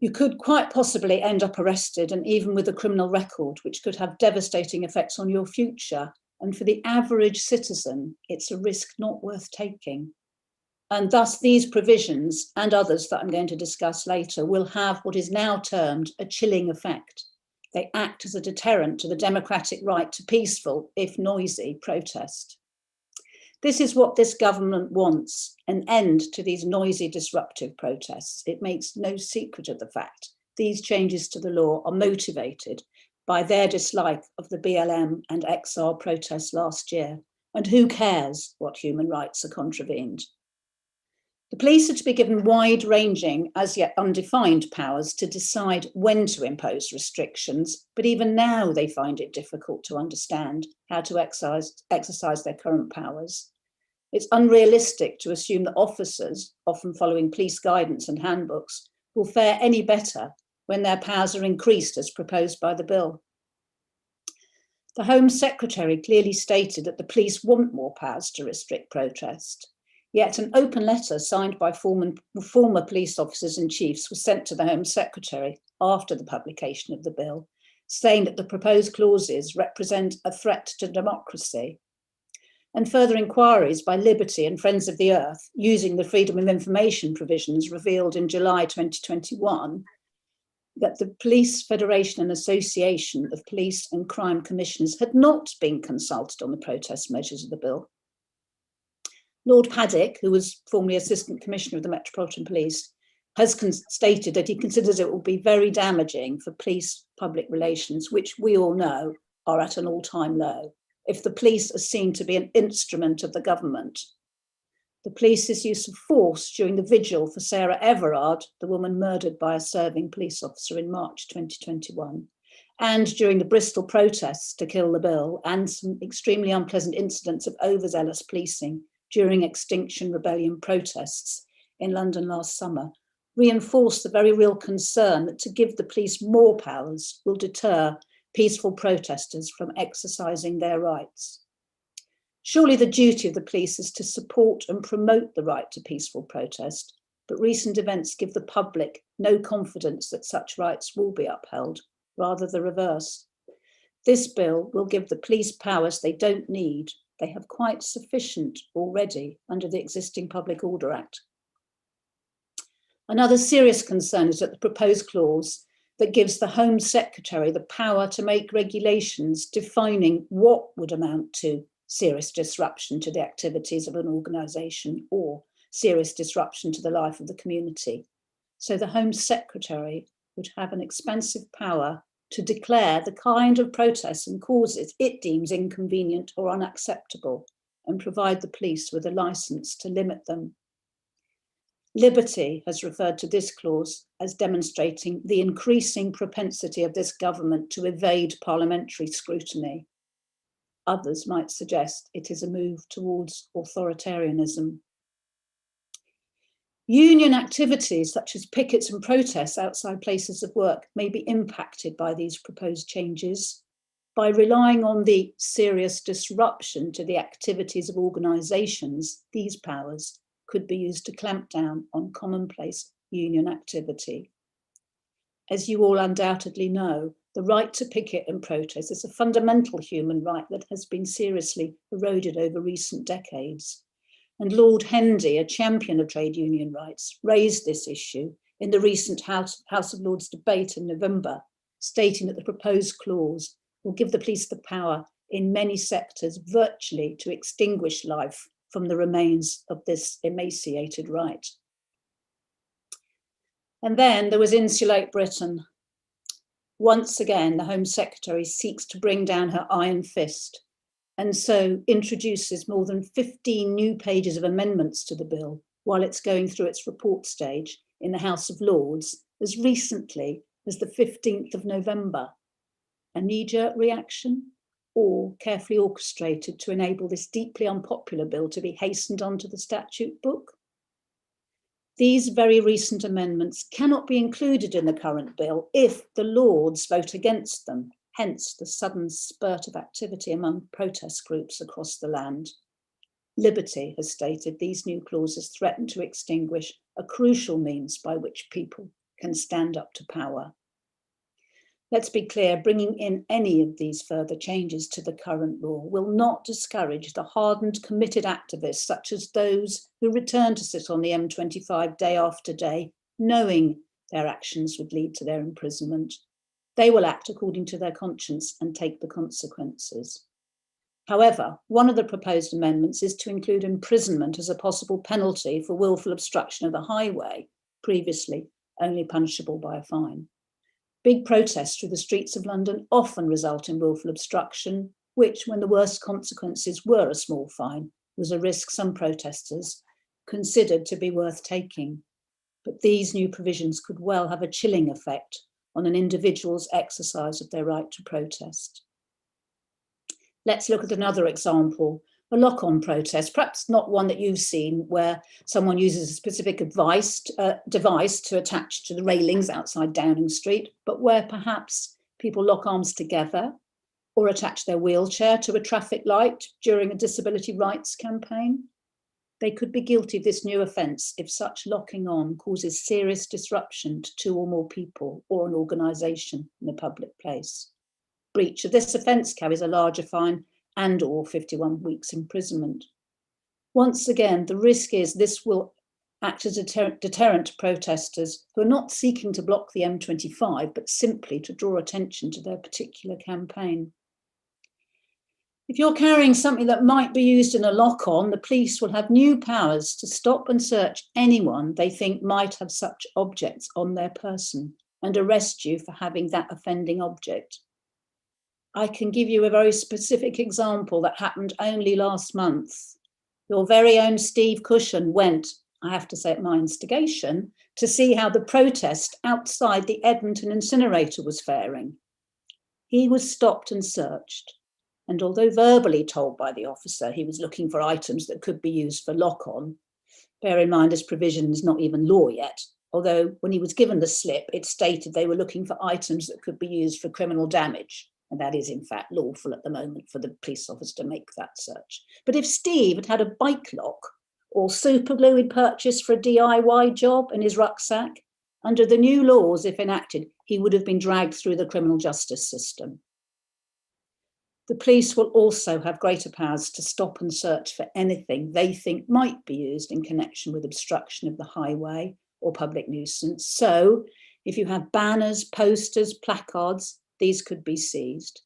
You could quite possibly end up arrested and even with a criminal record, which could have devastating effects on your future. And for the average citizen, it's a risk not worth taking. And thus these provisions and others that I'm going to discuss later will have what is now termed a chilling effect. They act as a deterrent to the democratic right to peaceful, if noisy, protest. This is what this government wants, an end to these noisy, disruptive protests. It makes no secret of the fact these changes to the law are motivated by their dislike of the BLM and XR protests last year. And who cares what human rights are contravened? The police are to be given wide-ranging, as yet undefined powers to decide when to impose restrictions, but even now they find it difficult to understand how to exercise their current powers. It's unrealistic to assume that officers, often following police guidance and handbooks, will fare any better when their powers are increased as proposed by the bill. The Home Secretary clearly stated that the police want more powers to restrict protest. Yet an open letter signed by former police officers and chiefs was sent to the Home Secretary after the publication of the bill, saying that the proposed clauses represent a threat to democracy. And further inquiries by Liberty and Friends of the Earth, using the Freedom of Information provisions revealed in July 2021, that the Police Federation and Association of Police and Crime Commissioners had not been consulted on the protest measures of the bill. Lord Paddock, who was formerly Assistant Commissioner of the Metropolitan Police, has stated that he considers it will be very damaging for police public relations, which we all know are at an all-time low, if the police are seen to be an instrument of the government. The police's use of force during the vigil for Sarah Everard, the woman murdered by a serving police officer in March 2021, and during the Bristol protests to kill the bill, and some extremely unpleasant incidents of overzealous policing during Extinction Rebellion protests in London last summer, reinforce the very real concern that to give the police more powers will deter peaceful protesters from exercising their rights. Surely the duty of the police is to support and promote the right to peaceful protest, but recent events give the public no confidence that such rights will be upheld, rather the reverse. This bill will give the police powers they don't need. They have quite sufficient already under the existing Public Order Act. Another serious concern is that the proposed clause that gives the Home Secretary the power to make regulations defining what would amount to serious disruption to the activities of an organisation or serious disruption to the life of the community. So the Home Secretary would have an expansive power to declare the kind of protests and causes it deems inconvenient or unacceptable and provide the police with a licence to limit them. Liberty has referred to this clause as demonstrating the increasing propensity of this government to evade parliamentary scrutiny. Others might suggest it is a move towards authoritarianism. Union activities such as pickets and protests outside places of work may be impacted by these proposed changes. By relying on the serious disruption to the activities of organisations, these powers could be used to clamp down on commonplace union activity. As you all undoubtedly know, the right to picket and protest is a fundamental human right that has been seriously eroded over recent decades. And Lord Hendy, a champion of trade union rights, raised this issue in the recent House of Lords debate in November, stating that the proposed clause will give the police the power in many sectors virtually to extinguish life from the remains of this emaciated right. And then there was Insulate Britain. Once again, the Home Secretary seeks to bring down her iron fist and so introduces more than 15 new pages of amendments to the bill while it's going through its report stage in the House of Lords as recently as the 15th of November. A knee-jerk reaction, or carefully orchestrated to enable this deeply unpopular bill to be hastened onto the statute book? These very recent amendments cannot be included in the current bill if the Lords vote against them, hence the sudden spurt of activity among protest groups across the land. Liberty has stated these new clauses threaten to extinguish a crucial means by which people can stand up to power. Let's be clear, bringing in any of these further changes to the current law will not discourage the hardened, committed activists such as those who return to sit on the M25 day after day, knowing their actions would lead to their imprisonment. They will act according to their conscience and take the consequences. However, one of the proposed amendments is to include imprisonment as a possible penalty for willful obstruction of the highway, previously only punishable by a fine. Big protests through the streets of London often result in willful obstruction, which, when the worst consequences were a small fine, was a risk some protesters considered to be worth taking. But these new provisions could well have a chilling effect on an individual's exercise of their right to protest. Let's look at another example, a lock-on protest, perhaps not one that you've seen, where someone uses a specific device to attach to the railings outside Downing Street, but where perhaps people lock arms together or attach their wheelchair to a traffic light during a disability rights campaign. They could be guilty of this new offence if such locking on causes serious disruption to two or more people or an organisation in a public place. Breach of this offence carries a larger fine and or 51 weeks imprisonment. Once again, the risk is this will act as a deterrent to protesters who are not seeking to block the M25, but simply to draw attention to their particular campaign. If you're carrying something that might be used in a lock-on, the police will have new powers to stop and search anyone they think might have such objects on their person and arrest you for having that offending object. I can give you a very specific example that happened only last month. Your very own Steve Cushion went, I have to say at my instigation, to see how the protest outside the Edmonton incinerator was faring. He was stopped and searched. And although verbally told by the officer he was looking for items that could be used for lock-on, bear in mind this provision is not even law yet, although when he was given the slip, it stated they were looking for items that could be used for criminal damage. And that is in fact lawful at the moment for the police officer to make that search. But if Steve had had a bike lock or super glue he'd purchased for a DIY job in his rucksack, under the new laws, if enacted, he would have been dragged through the criminal justice system. The police will also have greater powers to stop and search for anything they think might be used in connection with obstruction of the highway or public nuisance. So if you have banners, posters, placards, these could be seized.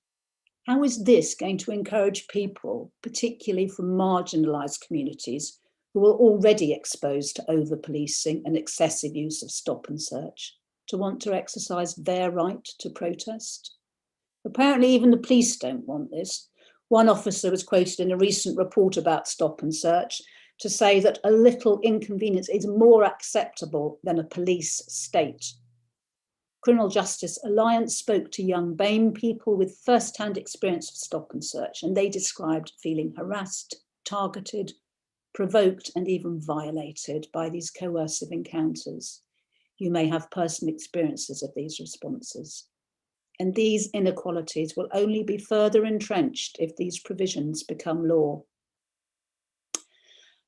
How is this going to encourage people, particularly from marginalised communities, who are already exposed to over-policing and excessive use of stop and search, to want to exercise their right to protest? Apparently even the police don't want this. One officer was quoted in a recent report about stop and search to say that a little inconvenience is more acceptable than a police state. Criminal Justice Alliance spoke to young BAME people with first-hand experience of stop and search, and they described feeling harassed, targeted, provoked, and even violated by these coercive encounters. You may have personal experiences of these responses. And these inequalities will only be further entrenched if these provisions become law.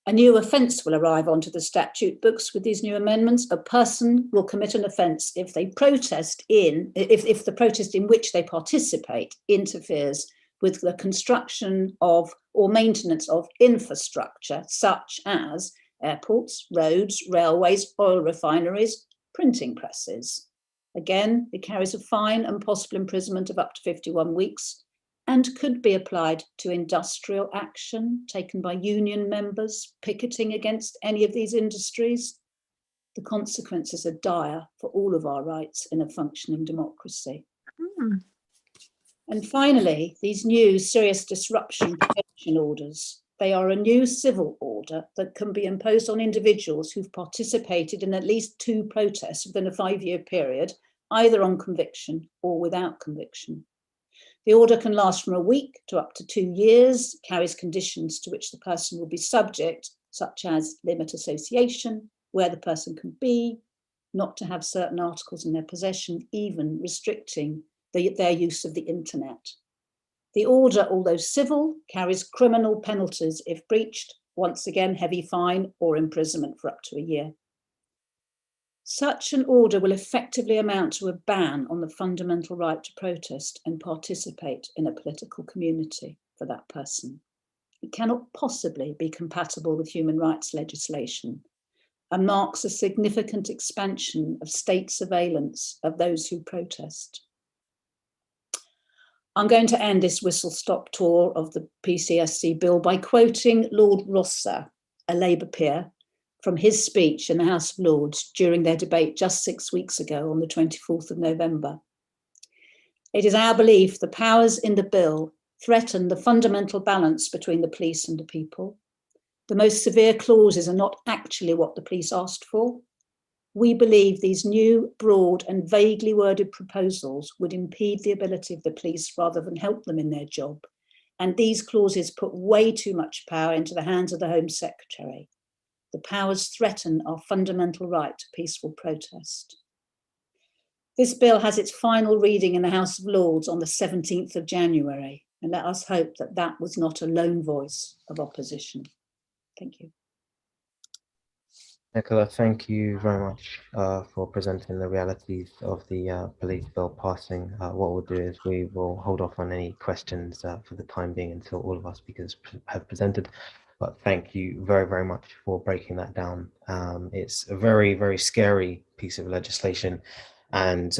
A new offence will arrive onto the statute books with these new amendments. A person will commit an offence if they protest if the protest in which they participate interferes with the construction of or maintenance of infrastructure such as airports, roads, railways, oil refineries, printing presses. Again, it carries a fine and possible imprisonment of up to 51 weeks and could be applied to industrial action taken by union members picketing against any of these industries. The consequences are dire for all of our rights in a functioning democracy. And finally, these new serious disruption prevention orders. They are a new civil order that can be imposed on individuals who've participated in at least 2 protests within a 5-year period, either on conviction or without conviction. The order can last from a week to up to 2 years, carries conditions to which the person will be subject, such as limit association, where the person can be, not to have certain articles in their possession, even restricting their use of the internet. The order, although civil, carries criminal penalties if breached, once again heavy fine or imprisonment for up to a year. Such an order will effectively amount to a ban on the fundamental right to protest and participate in a political community for that person. It cannot possibly be compatible with human rights legislation and marks a significant expansion of state surveillance of those who protest. I'm going to end this whistle-stop tour of the PCSC bill by quoting Lord Rosser, a Labour peer, from his speech in the House of Lords during their debate just 6 weeks ago on the 24th of November. It is our belief the powers in the bill threaten the fundamental balance between the police and the people. The most severe clauses are not actually what the police asked for. We believe these new, broad and vaguely worded proposals would impede the ability of the police rather than help them in their job. And these clauses put way too much power into the hands of the Home Secretary. The powers threaten our fundamental right to peaceful protest. This bill has its final reading in the House of Lords on the 17th of January, and let us hope that that was not a lone voice of opposition. Thank you. Nicola, thank you very much for presenting the realities of the police bill passing. What we'll do is we will hold off on any questions for the time being until all of our speakers have presented. But thank you very, very much for breaking that down. It's a very, very scary piece of legislation, and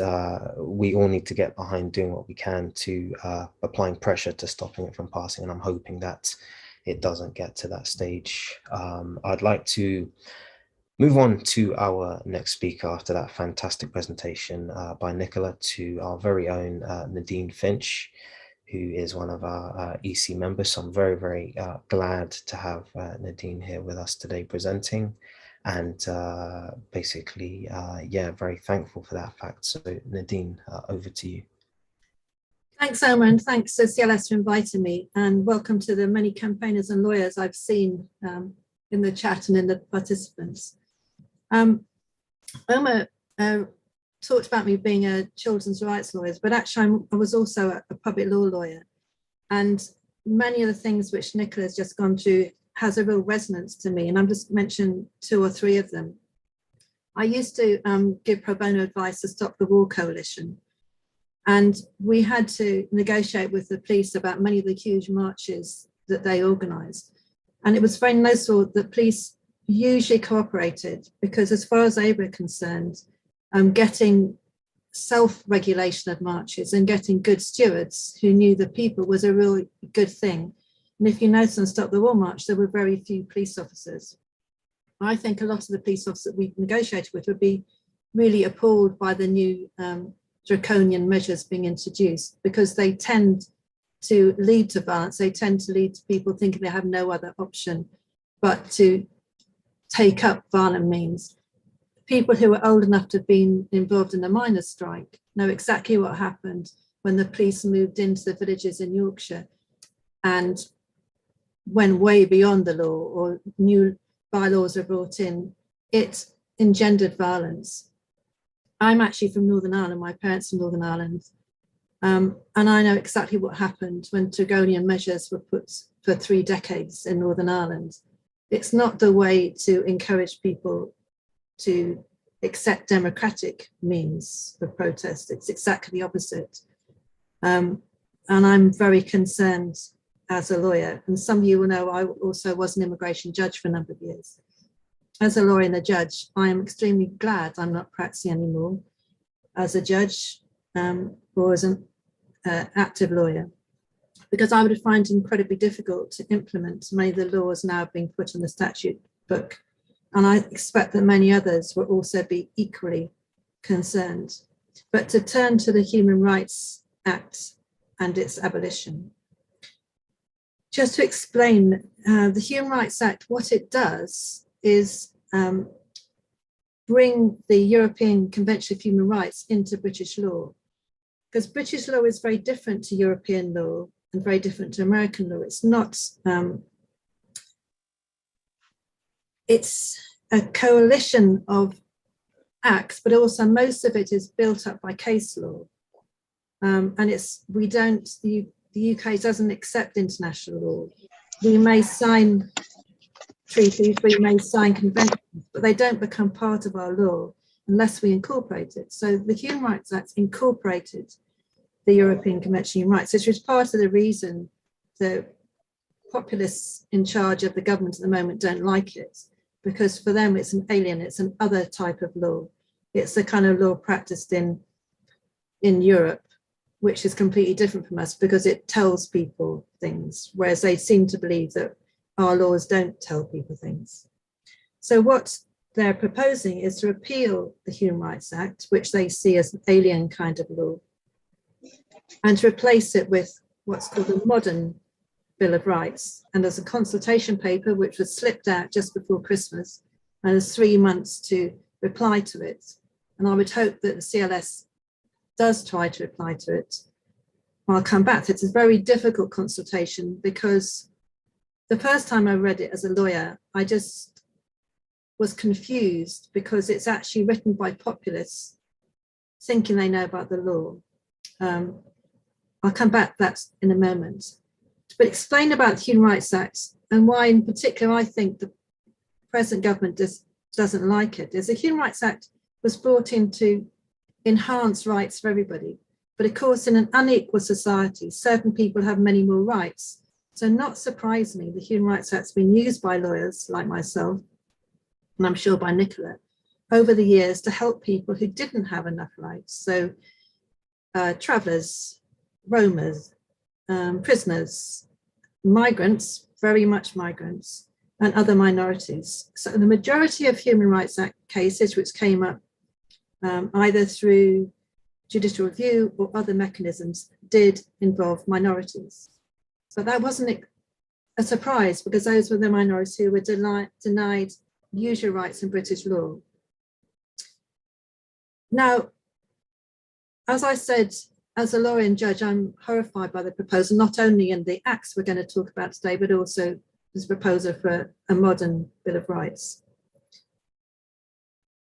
we all need to get behind doing what we can to applying pressure to stopping it from passing. And I'm hoping that it doesn't get to that stage. I'd like to move on to our next speaker after that fantastic presentation by Nicola, to our very own Nadine Finch, who is one of our EC members. So I'm very, very glad to have Nadine here with us today presenting, and basically, yeah, very thankful for that fact. So Nadine, over to you. Thanks, Elmer, and thanks to CLS for inviting me, and welcome to the many campaigners and lawyers I've seen in the chat and in the participants. Elmer talked about me being a children's rights lawyer, but actually I was also a public law lawyer, and many of the things which Nicola has just gone through has a real resonance to me, and I'm just mentioning 2 or 3 of them. I used to give pro bono advice to Stop the War Coalition, and we had to negotiate with the police about many of the huge marches that they organised, and it was very noticeable that police usually cooperated, because as far as they were concerned, getting self-regulation of marches and getting good stewards who knew the people was a really good thing. And if you notice on Stop the War March, there were very few police officers. I think a lot of the police officers that we negotiated with would be really appalled by the new draconian measures being introduced, because they tend to lead to violence. They tend to lead to people thinking they have no other option but to take up violent means. People who are old enough to have been involved in the miners' strike know exactly what happened when the police moved into the villages in Yorkshire and went way beyond the law, or new bylaws were brought in. It engendered violence. I'm actually from Northern Ireland, my parents from Northern Ireland, and I know exactly what happened when draconian measures were put for 3 decades in Northern Ireland. It's not the way to encourage people to accept democratic means of protest. It's exactly the opposite. And I'm very concerned as a lawyer, and some of you will know I also was an immigration judge for a number of years. As a lawyer and a judge, I am extremely glad I'm not practicing anymore as a judge or as an active lawyer, because I would find it incredibly difficult to implement many of the laws now being put in the statute book. And I expect that many others will also be equally concerned. But to turn to the Human Rights Act and its abolition, just to explain, the Human Rights Act, what it does is bring the European Convention of Human Rights into British law, because British law is very different to European law and very different to American law. It's not, it's a coalition of acts, but also most of it is built up by case law. And the UK doesn't accept international law. We may sign treaties, we may sign conventions, but they don't become part of our law unless we incorporate it. So the Human Rights Act incorporated the European Convention on Human Rights, which was part of the reason the populists in charge of the government at the moment don't like it, because for them it's an alien, it's an other type of law. It's the kind of law practiced in Europe, which is completely different from us because it tells people things, whereas they seem to believe that our laws don't tell people things. So what they're proposing is to repeal the Human Rights Act, which they see as an alien kind of law, and to replace it with what's called a modern Bill of Rights. And there's a consultation paper which was slipped out just before Christmas, and there's 3 months to reply to it. And I would hope that the CLS does try to reply to it. I'll come back to it. It's a very difficult consultation, because the first time I read it as a lawyer, I just was confused, because it's actually written by populists thinking they know about the law. I'll come back to that in a moment. But explain about the Human Rights Act and why in particular I think the present government doesn't like it. Is the Human Rights Act was brought in to enhance rights for everybody. But of course, in an unequal society, certain people have many more rights. So not surprisingly, the Human Rights Act's been used by lawyers like myself, and I'm sure by Nicola, over the years to help people who didn't have enough rights. So travellers, roamers, prisoners, migrants, very much migrants, and other minorities. So the majority of Human Rights Act cases which came up either through judicial review or other mechanisms did involve minorities. So that wasn't a surprise, because those were the minorities who were denied usual rights in British law. Now, as I said, as a lawyer and judge, I'm horrified by the proposal, not only in the acts we're going to talk about today, but also this proposal for a modern Bill of Rights.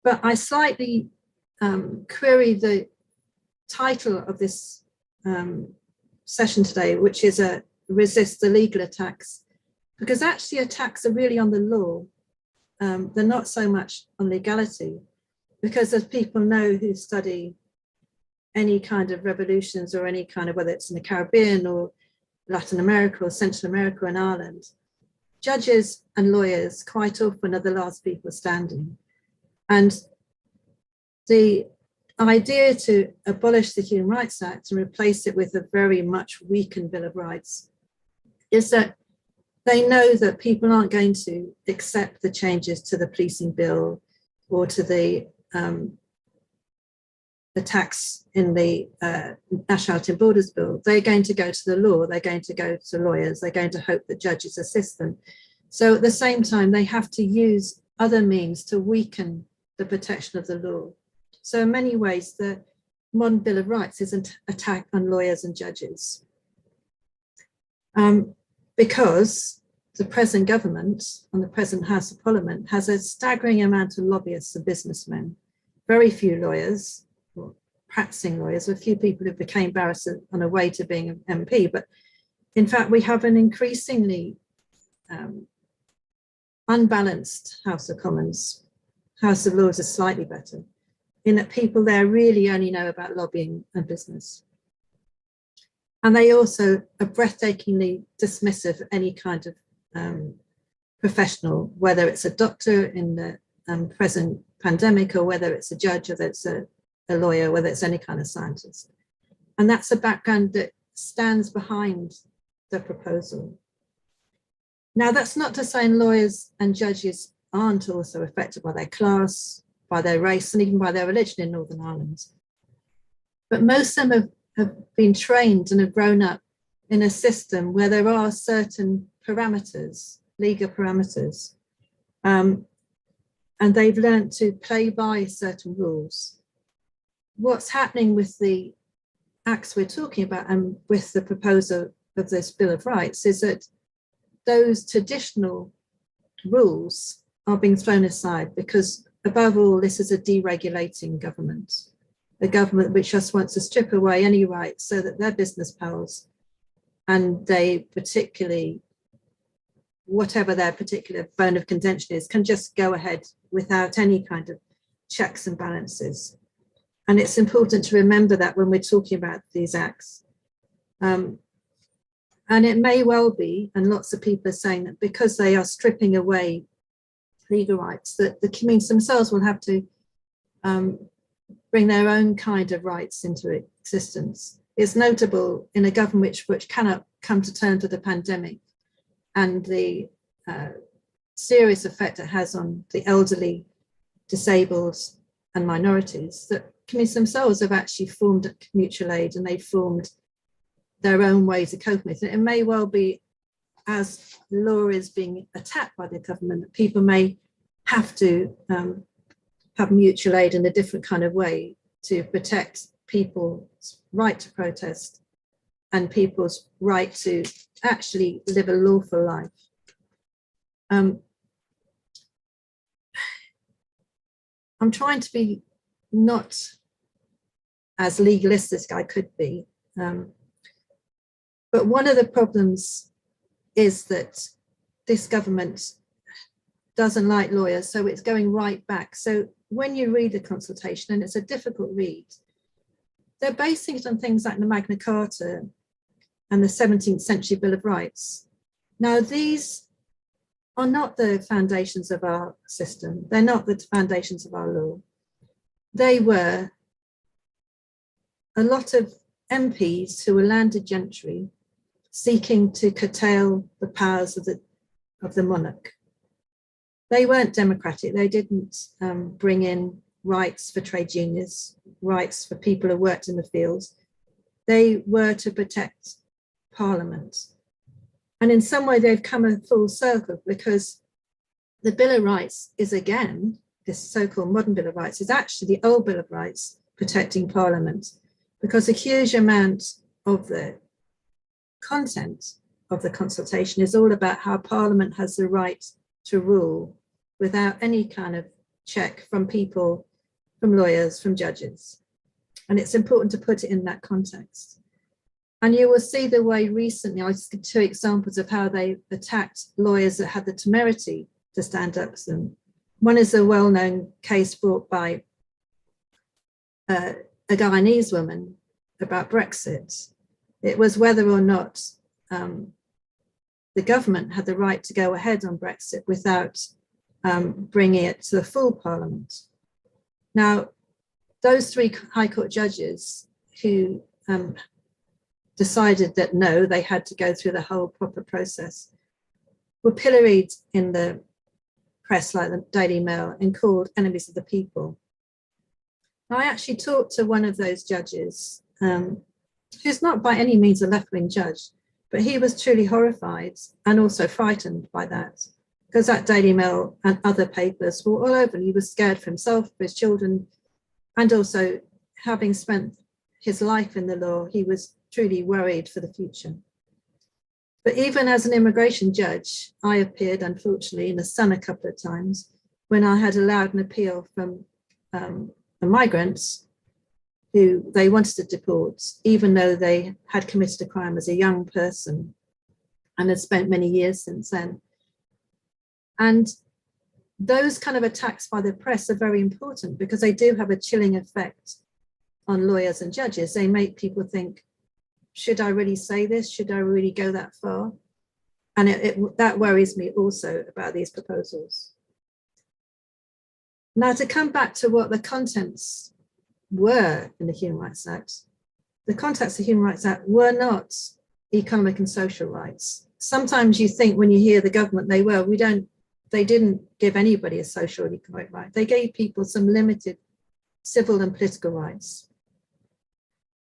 But I slightly query the title of this session today, which is Resist the Legal Attacks, because actually attacks are really on the law. They're not so much on legality, because as people know who study any kind of revolutions or any kind of, whether it's in the Caribbean or Latin America or Central America and Ireland, judges and lawyers quite often are the last people standing. And the idea to abolish the Human Rights Act and replace it with a very much weakened Bill of Rights is that they know that people aren't going to accept the changes to the policing bill or to the tax in the Nationality and Borders bill. They're going to go to the law, they're going to go to lawyers, they're going to hope that judges assist them. So at the same time, they have to use other means to weaken the protection of the law. So in many ways, the modern Bill of Rights is an attack on lawyers and judges. Because the present government and the present House of Parliament has a staggering amount of lobbyists and businessmen, very few lawyers, or practicing lawyers, a few people who became barristers on a way to being an MP, but in fact, we have an increasingly unbalanced House of Commons. House of Lords is slightly better, in that people there really only know about lobbying and business. And they also are breathtakingly dismissive of any kind of professional, whether it's a doctor in the present pandemic, or whether it's a judge, or whether it's a lawyer, whether it's any kind of scientist. And that's a background that stands behind the proposal. Now, that's not to say lawyers and judges aren't also affected by their class, by their race, and even by their religion in Northern Ireland. But most of them have been trained and have grown up in a system where there are certain parameters, legal parameters, and they've learned to play by certain rules. What's happening with the acts we're talking about and with the proposal of this Bill of Rights is that those traditional rules are being thrown aside, because above all, this is a deregulating government, a government which just wants to strip away any rights so that their business pals, and they particularly, whatever their particular bone of contention is, can just go ahead without any kind of checks and balances. And it's important to remember that when we're talking about these acts. And it may well be, and lots of people are saying that because they are stripping away legal rights, that the communities themselves will have to bring their own kind of rights into existence. It's notable in a government which cannot come to terms with the pandemic and the serious effect it has on the elderly, disabled and minorities, that communities themselves have actually formed mutual aid, and they've formed their own ways of coping with it. It may well be, as law is being attacked by the government, that people may have to have mutual aid in a different kind of way to protect people's right to protest and people's right to actually live a lawful life. I'm trying to be not as legalist as I could be, but one of the problems is that this government doesn't like lawyers, so it's going right back. So when you read the consultation, and it's a difficult read, they're basing it on things like the Magna Carta and the 17th century Bill of Rights. Now, these are not the foundations of our system. They're not the foundations of our law. They were a lot of MPs who were landed gentry seeking to curtail the powers of the monarch. They weren't democratic. They didn't bring in rights for trade unions, rights for people who worked in the fields. They were to protect Parliament. And in some way, they've come a full circle, because the Bill of Rights is, again, this so-called modern Bill of Rights is actually the old Bill of Rights protecting Parliament, because a huge amount of the content of the consultation is all about how Parliament has the right to rule without any kind of check from people, from lawyers, from judges. And it's important to put it in that context. And you will see the way recently, I just give 2 examples of how they attacked lawyers that had the temerity to stand up to them. One is a well-known case brought by a Guyanese woman about Brexit. It was whether or not the government had the right to go ahead on Brexit without bringing it to the full Parliament. Now, those three High Court judges who decided that no, they had to go through the whole proper process were pilloried in the press like the Daily Mail and called enemies of the people. Now, I actually talked to one of those judges, who's not by any means a left-wing judge, but he was truly horrified and also frightened by that, because that Daily Mail and other papers were all over. He was scared for himself, for his children, and also having spent his life in the law, he was truly worried for the future. But even as an immigration judge, I appeared, unfortunately, in the sun a couple of times when I had allowed an appeal from the migrants who they wanted to deport, even though they had committed a crime as a young person and had spent many years since then. And those kind of attacks by the press are very important because they do have a chilling effect on lawyers and judges. They make people think, should I really say this? Should I really go that far? And that worries me also about these proposals. Now, to come back to what the contents were in the Human Rights Act, the contents of the Human Rights Act were not economic and social rights. Sometimes you think when you hear the government, they didn't give anybody a social or economic right. They gave people some limited civil and political rights.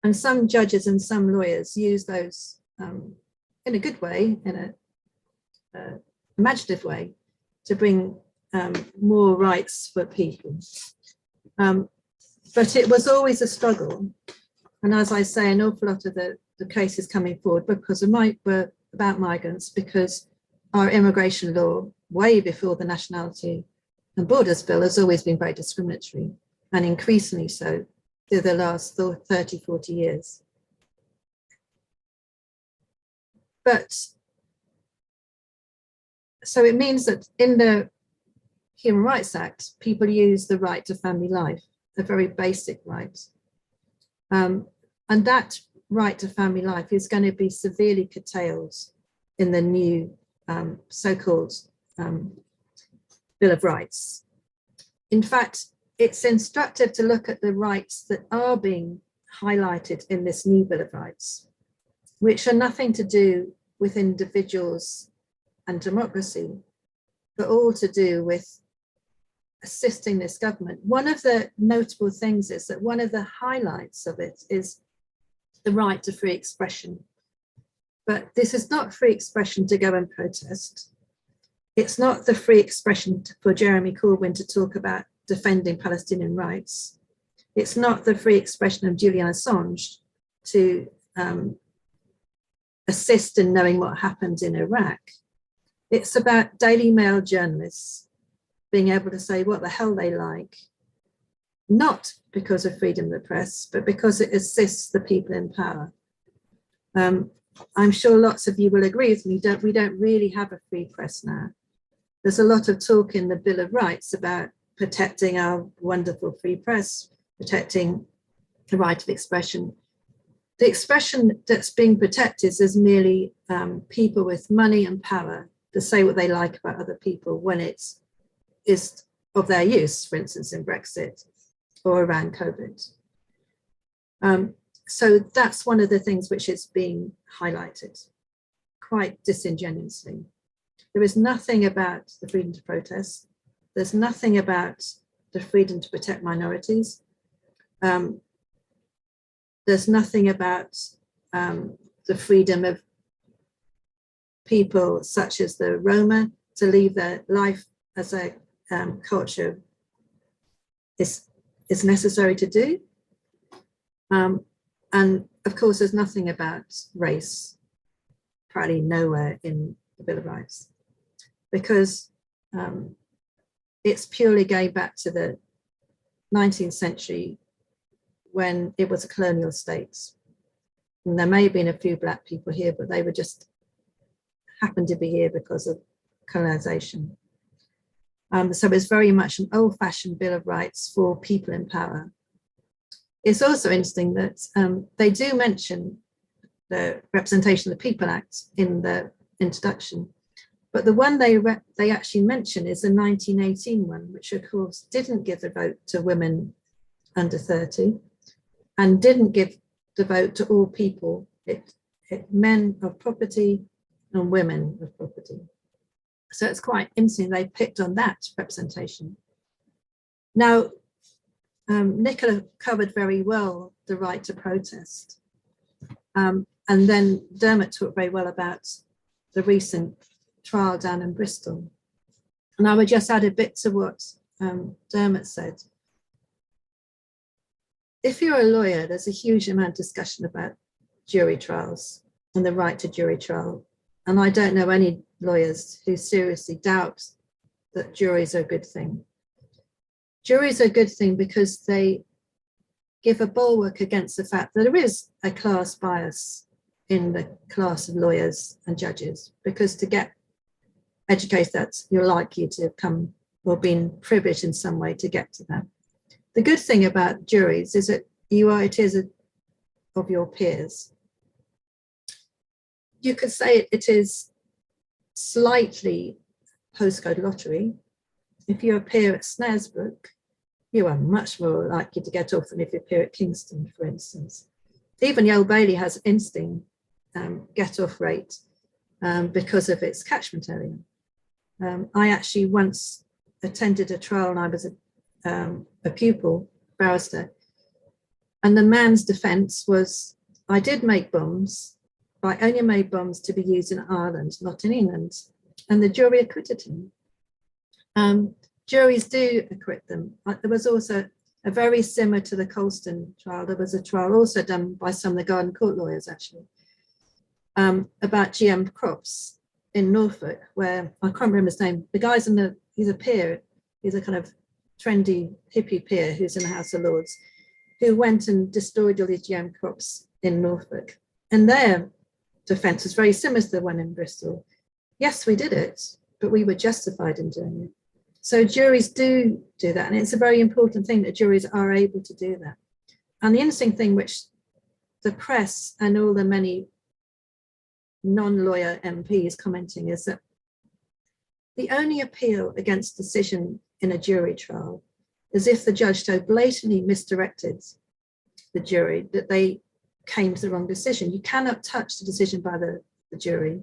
And some judges and some lawyers use those in a good way, in a imaginative way, to bring more rights for people. But it was always a struggle. And as I say, an awful lot of the cases coming forward were about migrants, because our immigration law, way before the Nationality and Borders Bill, has always been very discriminatory, and increasingly so through the last 30, 40 years. But so it means that in the Human Rights Act, people use the right to family life, a very basic right. And that right to family life is going to be severely curtailed in the new so-called Bill of Rights. In fact, it's instructive to look at the rights that are being highlighted in this new Bill of Rights, which are nothing to do with individuals and democracy, but all to do with assisting this government. One of the notable things is that one of the highlights of it is the right to free expression. But this is not free expression to go and protest. It's not the free expression for Jeremy Corbyn to talk about defending Palestinian rights. It's not the free expression of Julian Assange to assist in knowing what happened in Iraq. It's about Daily Mail journalists being able to say what the hell they like, not because of freedom of the press, but because it assists the people in power. I'm sure lots of you will agree with me, we don't really have a free press now. There's a lot of talk in the Bill of Rights about protecting our wonderful free press, protecting the right of expression. The expression that's being protected is merely people with money and power to say what they like about other people when it is of their use, for instance, in Brexit or around COVID. So that's one of the things which is being highlighted quite disingenuously. There is nothing about the freedom to protest. There's nothing about the freedom to protect minorities. There's nothing about the freedom of people such as the Roma to leave their life as a culture is necessary to do. And of course, there's nothing about race, probably nowhere in the Bill of Rights, because it's purely going back to the 19th century when it was a colonial state. And there may have been a few Black people here, but they were just happened to be here because of colonization. So it's very much an old-fashioned Bill of Rights for people in power. It's also interesting that they do mention the Representation of the People Act in the introduction. But the one they actually mention is the 1918 one, which of course didn't give the vote to women under 30 and didn't give the vote to all people. It men of property and women of property. So it's quite interesting they picked on that representation. Now, Nicola covered very well the right to protest. And then Dermot talked very well about the recent trial down in Bristol. And I would just add a bit to what Dermot said. If you're a lawyer, there's a huge amount of discussion about jury trials and the right to jury trial. And I don't know any lawyers who seriously doubt that juries are a good thing. Juries are a good thing because they give a bulwark against the fact that there is a class bias in the class of lawyers and judges, because to get educated, that you're likely to have come or been privileged in some way to get to that. The good thing about juries is that it is of your peers. You could say it is slightly postcode lottery. If you appear at Snaresbrook, you are much more likely to get off than if you appear at Kingston, for instance. Even the Old Bailey has instinct get-off rate because of its catchment area. I actually once attended a trial and I was a pupil barrister, and the man's defence was, I did make bombs, but I only made bombs to be used in Ireland, not in England. And the jury acquitted him. Juries do acquit them. There was also a very similar to the Colston trial. There was a trial also done by some of the Garden Court lawyers, actually, about GM crops in Norfolk, where I can't remember his name. The guy's he's a peer, he's a kind of trendy hippie peer who's in the House of Lords, who went and destroyed all these GM crops in Norfolk. And their defence was very similar to the one in Bristol. Yes, we did it, but we were justified in doing it. So juries do that, and it's a very important thing that juries are able to do that. And the interesting thing, which the press and all the many non-lawyer MPs commenting, is that the only appeal against decision in a jury trial is if the judge so blatantly misdirected the jury that they came to the wrong decision. You cannot touch the decision by the jury.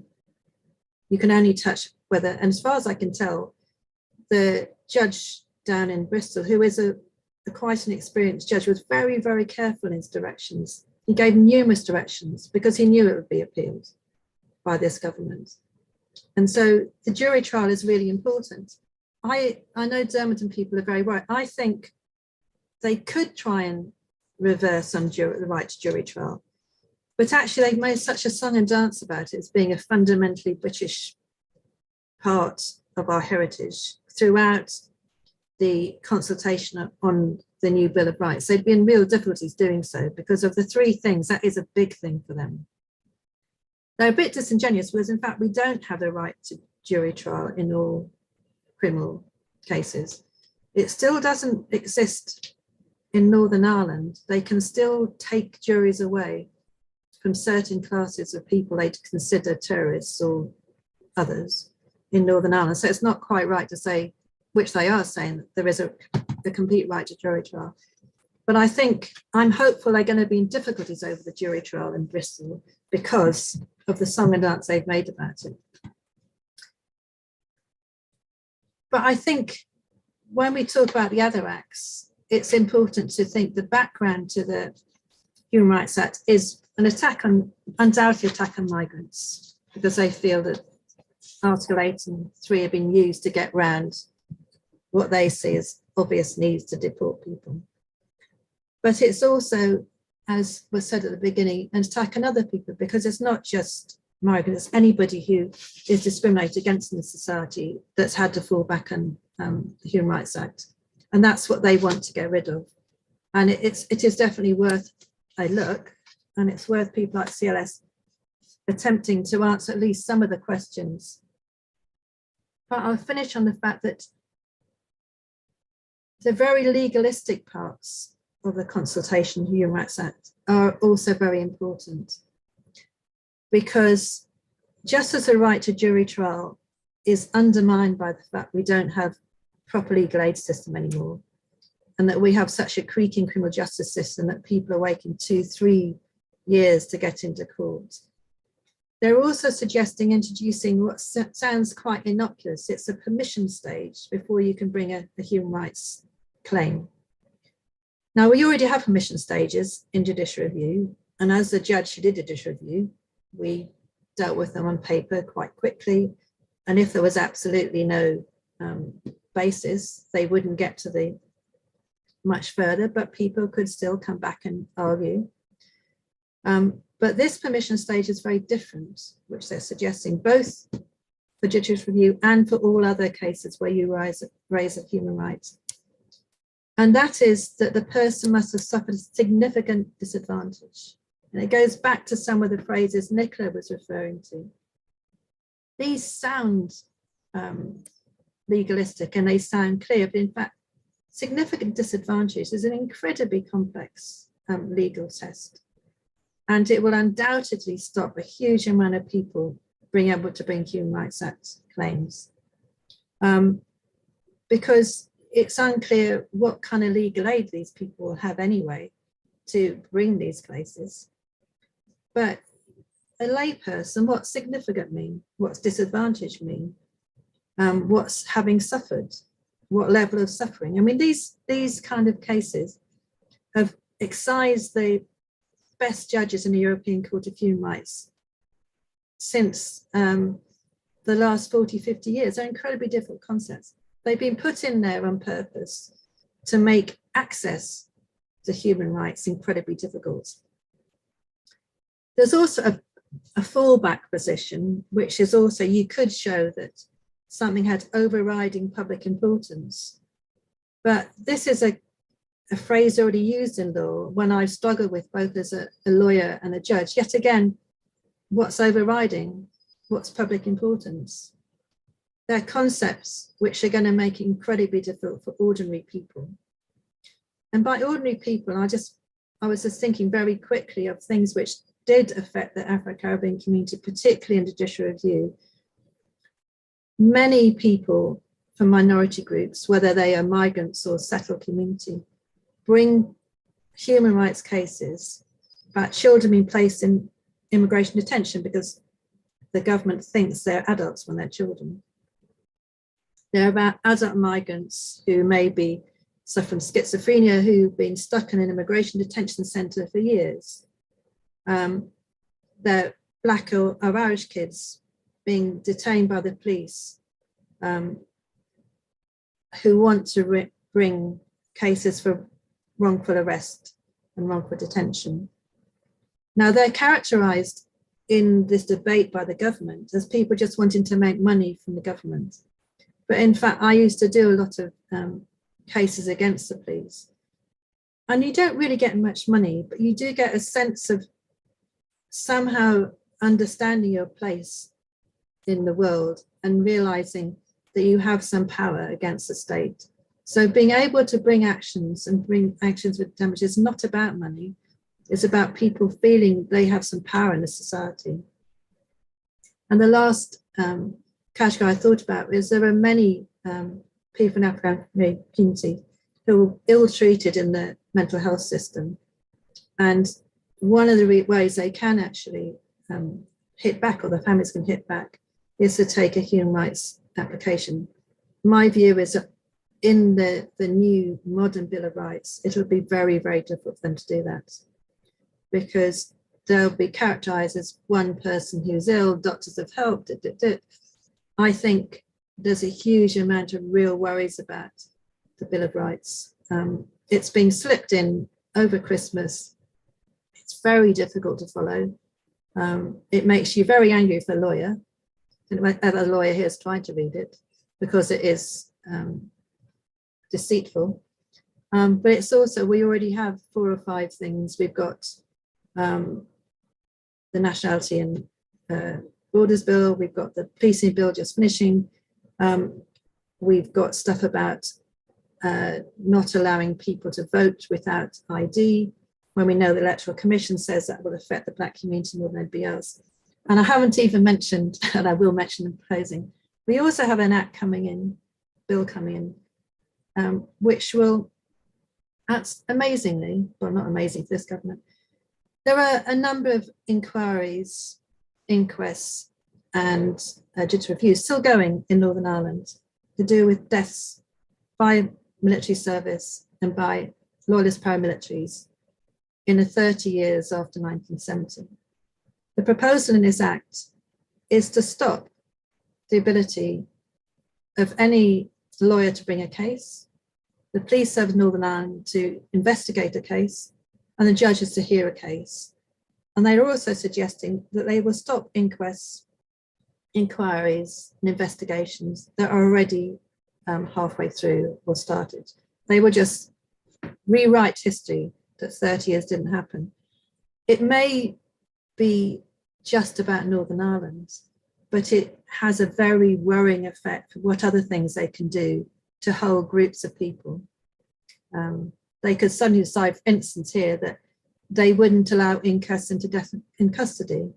You can only touch whether, and as far as I can tell, the judge down in Bristol, who is a quite an experienced judge, was very, very careful in his directions. He gave numerous directions because he knew it would be appealed by this government. And so the jury trial is really important. I know Dermot and people are very right. I think they could try and reverse the right to jury trial, but actually they've made such a song and dance about it as being a fundamentally British part of our heritage throughout the consultation on the new Bill of Rights. They've been real difficulties doing so because of the three things. That is a big thing for them. They're a bit disingenuous because in fact we don't have a right to jury trial in all criminal cases. It still doesn't exist in Northern Ireland. They can still take juries away from certain classes of people they consider terrorists or others in Northern Ireland. So it's not quite right to say, which they are saying, that there is a complete right to jury trial. But I think I'm hopeful they're going to be in difficulties over the jury trial in Bristol because of the song and dance they've made about it. But I think when we talk about the other acts, it's important to think the background to the Human Rights Act is an undoubtedly attack on migrants, because they feel that Article 8 and 3 have been used to get round what they see as obvious needs to deport people. But it's also, as was said at the beginning, an attack on other people, because it's not just migrants, it's anybody who is discriminated against in the society that's had to fall back on the Human Rights Act. And that's what they want to get rid of. And it is definitely worth a look, and it's worth people like CLS attempting to answer at least some of the questions. But I'll finish on the fact that the very legalistic parts of the consultation Human Rights Act are also very important, because just as the right to jury trial is undermined by the fact we don't have proper legal aid system anymore, and that we have such a creaking criminal justice system that people are waiting 2-3 years to get into court. They're also suggesting introducing what sounds quite innocuous. It's a permission stage before you can bring a human rights claim. Now, we already have permission stages in judicial review, and as the judge who did judicial review, we dealt with them on paper quite quickly. And if there was absolutely no basis, they wouldn't get to the much further, but people could still come back and argue. But this permission stage is very different, which they're suggesting both for judicial review and for all other cases where you raise a human rights. And that is that the person must have suffered a significant disadvantage. And it goes back to some of the phrases Nicola was referring to. These sound legalistic and they sound clear, but in fact, significant disadvantage is an incredibly complex legal test. And it will undoubtedly stop a huge amount of people being able to bring Human Rights Act claims. Because it's unclear what kind of legal aid these people will have anyway to bring these cases. But a layperson, what's significant mean? What's disadvantage mean? What's having suffered? What level of suffering? I mean, these kind of cases have excised the best judges in the European Court of Human Rights since the last 40, 50 years. They're incredibly difficult concepts. They've been put in there on purpose to make access to human rights incredibly difficult. There's also a fallback position, which is also, you could show that something had overriding public importance. But this is a phrase already used in law when I've struggled with both as a lawyer and a judge. Yet again, what's overriding? What's public importance? They're concepts which are going to make it incredibly difficult for ordinary people. And by ordinary people, I was just thinking very quickly of things which did affect the Afro-Caribbean community, particularly in judicial review. Many people from minority groups, whether they are migrants or settled community, bring human rights cases about children being placed in immigration detention because the government thinks they're adults when they're children. They're about adult migrants who may suffer from schizophrenia, who've been stuck in an immigration detention centre for years. They're Black or Irish kids being detained by the police who want to bring cases for wrongful arrest and wrongful detention. Now, they're characterised in this debate by the government as people just wanting to make money from the government. But in fact, I used to do a lot of cases against the police. And you don't really get much money, but you do get a sense of somehow understanding your place in the world and realising that you have some power against the state. So being able to bring actions and bring actions with damage is not about money. It's about people feeling they have some power in the society. And the last category I thought about is there are many people in the Afghan community who are ill-treated in the mental health system. And one of the ways they can actually hit back, or the families can hit back, is to take a human rights application. My view is that in the new modern Bill of Rights, it'll be very, very difficult for them to do that because they'll be characterized as one person who's ill, doctors have helped. I think there's a huge amount of real worries about the Bill of Rights. It's being slipped in over Christmas. It's very difficult to follow. It makes you very angry for a lawyer. And a lawyer here is trying to read it because it is deceitful. But it's also, we already have 4 or 5 things. We've got the Nationality and Borders Bill. We've got the Policing Bill just finishing. We've got stuff about not allowing people to vote without ID, when we know the Electoral Commission says that will affect the Black community more than anybody else. And I haven't even mentioned, and I will mention in closing, we also have an act coming in, bill coming in, which will, amazingly, well, not amazing for this government, there are a number of inquiries, inquests, and judicial reviews still going in Northern Ireland to do with deaths by military service and by loyalist paramilitaries in the 30 years after 1970. The proposal in this act is to stop the ability of any lawyer to bring a case, the police service in Northern Ireland to investigate a case, and the judges to hear a case. And they are also suggesting that they will stop inquests, inquiries, and investigations that are already halfway through or started. They will just rewrite history that 30 years didn't happen. It may be just about Northern Ireland, but it has a very worrying effect for what other things they can do to hold groups of people. They could suddenly decide, for instance, here that they wouldn't allow inquests into death in custody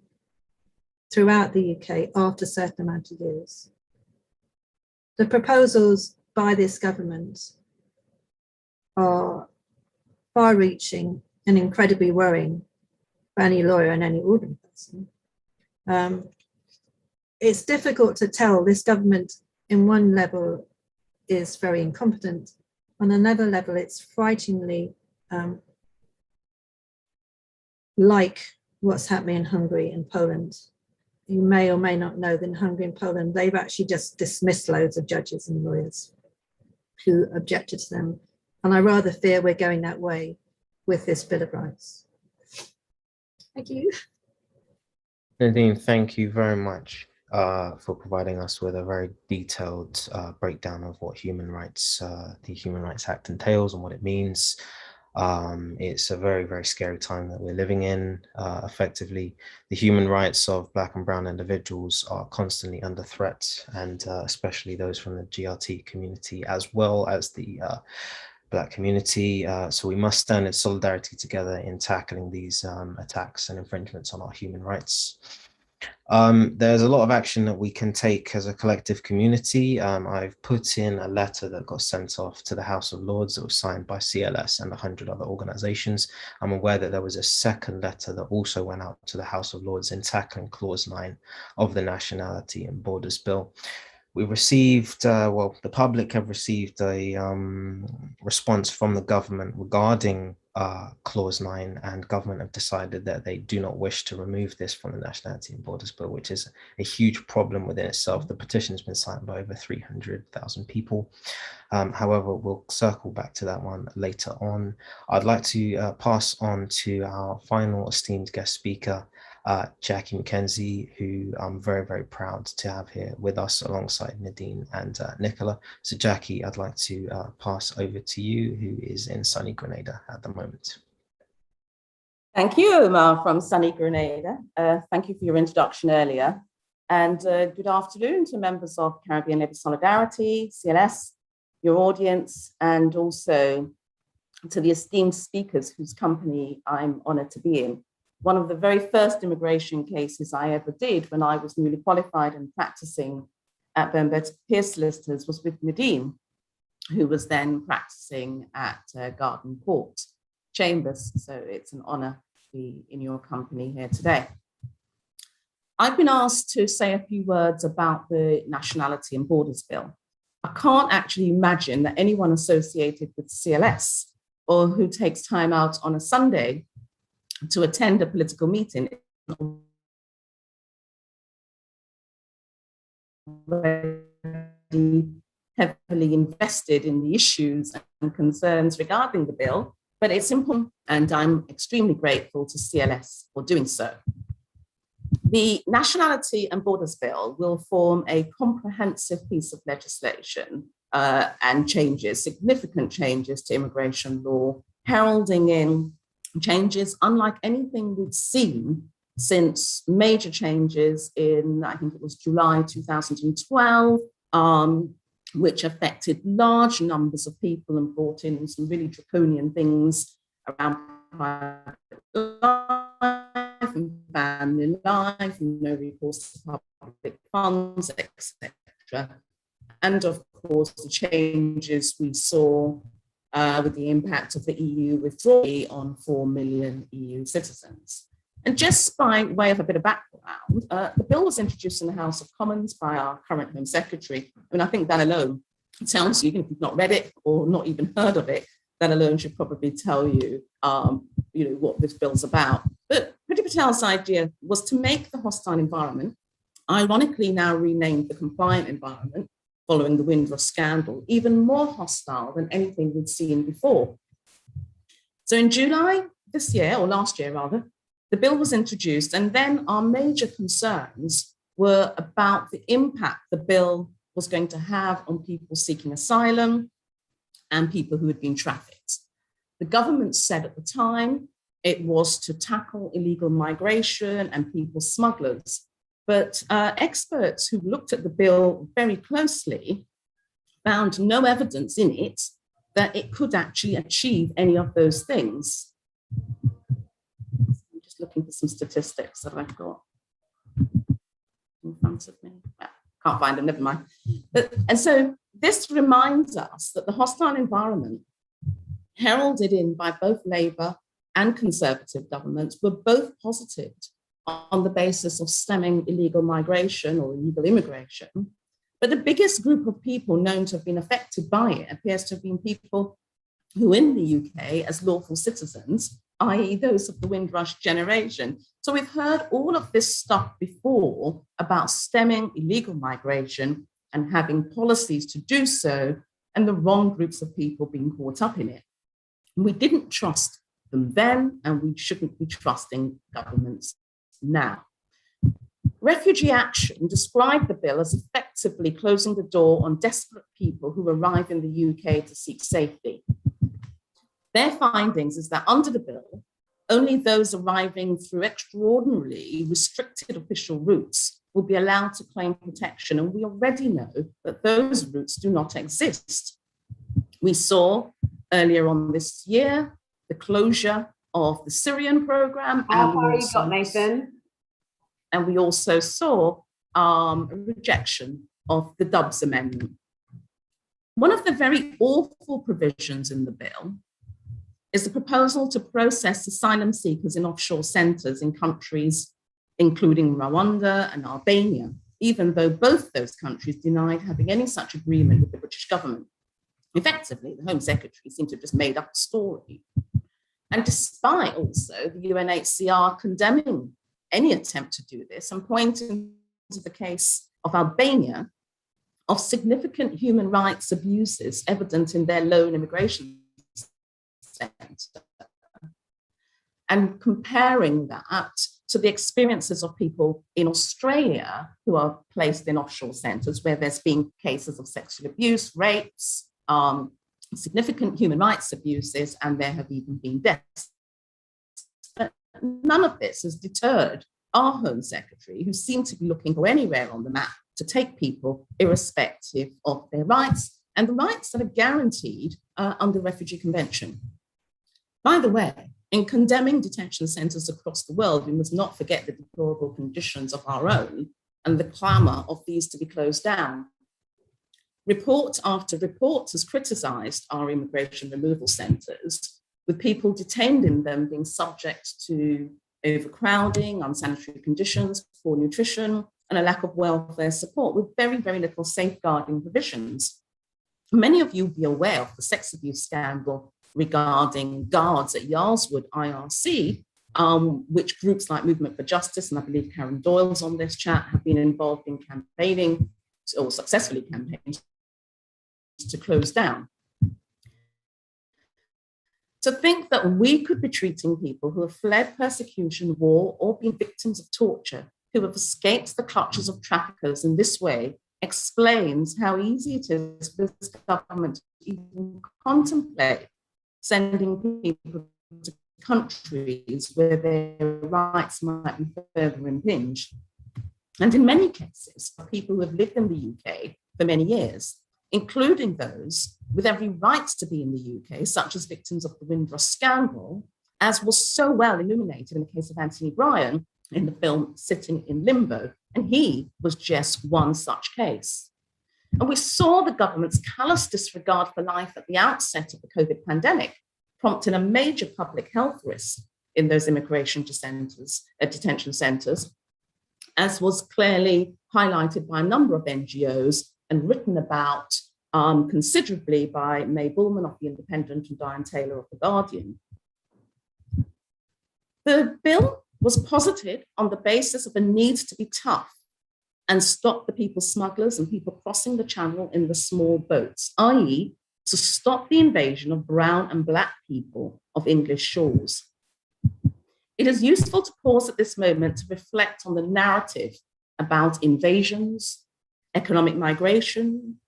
throughout the UK after a certain amount of years. The proposals by this government are far-reaching and incredibly worrying for any lawyer and any ordinary person. It's difficult to tell. This government, in one level, is very incompetent. On another level, it's frighteningly like what's happening in Hungary and Poland. You may or may not know that in Hungary and Poland, they've actually just dismissed loads of judges and lawyers who objected to them. And I rather fear we're going that way with this Bill of Rights. Thank you. Nadine, thank you very much for providing us with a very detailed breakdown of what human rights, the Human Rights Act entails and what it means. It's a very, very scary time that we're living in. Effectively, the human rights of Black and brown individuals are constantly under threat, and especially those from the GRT community, as well as the Black community. So we must stand in solidarity together in tackling these attacks and infringements on our human rights. There's a lot of action that we can take as a collective community. I've put in a letter that got sent off to the House of Lords that was signed by CLS and 100 other organizations. I'm aware that there was a second letter that also went out to the House of Lords in tackling Clause 9 of the Nationality and Borders Bill. We received, well, the public have received a response from the government regarding Clause 9, and government have decided that they do not wish to remove this from the Nationality and Borders Bill, which is a huge problem within itself. The petition has been signed by over 300,000 people. However, we'll circle back to that one later on. I'd like to pass on to our final esteemed guest speaker, Jackie McKenzie, who I'm very, very proud to have here with us alongside Nadine and Nicola. So Jackie, I'd like to pass over to you, who is in sunny Grenada at the moment. Thank you, Omar, from sunny Grenada. Thank you for your introduction earlier. And good afternoon to members of Caribbean Labour Solidarity, CLS, your audience, and also to the esteemed speakers whose company I'm honoured to be in. One of the very first immigration cases I ever did when I was newly qualified and practicing at Bernbet Pearce Solicitors was with Nadine, who was then practicing at Garden Court Chambers. So it's an honour to be in your company here today. I've been asked to say a few words about the Nationality and Borders Bill. I can't actually imagine that anyone associated with CLS or who takes time out on a Sunday to attend a political meeting heavily invested in the issues and concerns regarding the bill, but it's important, and I'm extremely grateful to CLS for doing so. The Nationality and Borders Bill will form a comprehensive piece of legislation and changes, significant changes to immigration law, heralding in changes unlike anything we've seen since major changes in, I think it was July 2012, which affected large numbers of people and brought in some really draconian things around private life and family life, no recourse to public funds, etc. And of course, the changes we saw with the impact of the EU withdrawal on 4 million EU citizens. And just by way of a bit of background, the bill was introduced in the House of Commons by our current Home Secretary. I mean, I think that alone tells you, even if you've not read it or not even heard of it, that alone should probably tell you, what this bill's about. But Priti Patel's idea was to make the hostile environment, ironically now renamed the compliant environment, following the Windrush scandal, even more hostile than anything we'd seen before. So in July this year, or last year rather, the bill was introduced, and then our major concerns were about the impact the bill was going to have on people seeking asylum and people who had been trafficked. The government said at the time it was to tackle illegal migration and people smugglers. But experts who looked at the bill very closely found no evidence in it that it could actually achieve any of those things. I'm just looking for some statistics that I've got in front of me. Well, can't find them, never mind. And so this reminds us that the hostile environment heralded in by both Labour and Conservative governments were both posited on the basis of stemming illegal migration or illegal immigration. But the biggest group of people known to have been affected by it appears to have been people who in the UK as lawful citizens, i.e. those of the Windrush generation. So we've heard all of this stuff before about stemming illegal migration and having policies to do so, and the wrong groups of people being caught up in it. And we didn't trust them then, and we shouldn't be trusting governments now. Refugee Action described the bill as effectively closing the door on desperate people who arrive in the UK to seek safety. Their findings is that under the bill, only those arriving through extraordinarily restricted official routes will be allowed to claim protection. And we already know that those routes do not exist. We saw earlier on this year the closure of the Syrian program. How far you got, Nathan? And we also saw a rejection of the Dubs Amendment. One of the very awful provisions in the bill is the proposal to process asylum seekers in offshore centres in countries including Rwanda and Albania, even though both those countries denied having any such agreement with the British government. Effectively, the Home Secretary seemed to have just made up a story. And despite also the UNHCR condemning any attempt to do this and pointing to the case of Albania of significant human rights abuses evident in their lone immigration center, and comparing that to the experiences of people in Australia who are placed in offshore centres where there's been cases of sexual abuse, rapes, significant human rights abuses, and there have even been deaths. But none of this has deterred our Home Secretary, who seemed to be looking for anywhere on the map to take people irrespective of their rights and the rights that are guaranteed under the Refugee Convention. By the way, in condemning detention centres across the world, we must not forget the deplorable conditions of our own and the clamour of these to be closed down. Report after report has criticised our immigration removal centres, with people detained in them being subject to overcrowding, unsanitary conditions, poor nutrition, and a lack of welfare support, with very, very little safeguarding provisions. Many of you will be aware of the sex abuse scandal regarding guards at Yarlswood IRC, which groups like Movement for Justice, and I believe Karen Doyle's on this chat, have been involved in campaigning, or successfully campaigning, to close down. To think that we could be treating people who have fled persecution, war, or been victims of torture, who have escaped the clutches of traffickers in this way, explains how easy it is for this government to even contemplate sending people to countries where their rights might be further impinged. And in many cases, people who have lived in the UK for many years, including those with every right to be in the UK, such as victims of the Windrush scandal, as was so well illuminated in the case of Anthony Bryan, in the film Sitting in Limbo, and he was just one such case. And we saw the government's callous disregard for life at the outset of the COVID pandemic, prompting a major public health risk in those immigration detention centres, as was clearly highlighted by a number of NGOs and written about considerably by May Bullman of The Independent and Diane Taylor of The Guardian. The bill was posited on the basis of a need to be tough and stop the people smugglers and people crossing the channel in the small boats, i.e. to stop the invasion of brown and black people of English shores. It is useful to pause at this moment to reflect on the narrative about invasions, economic migration,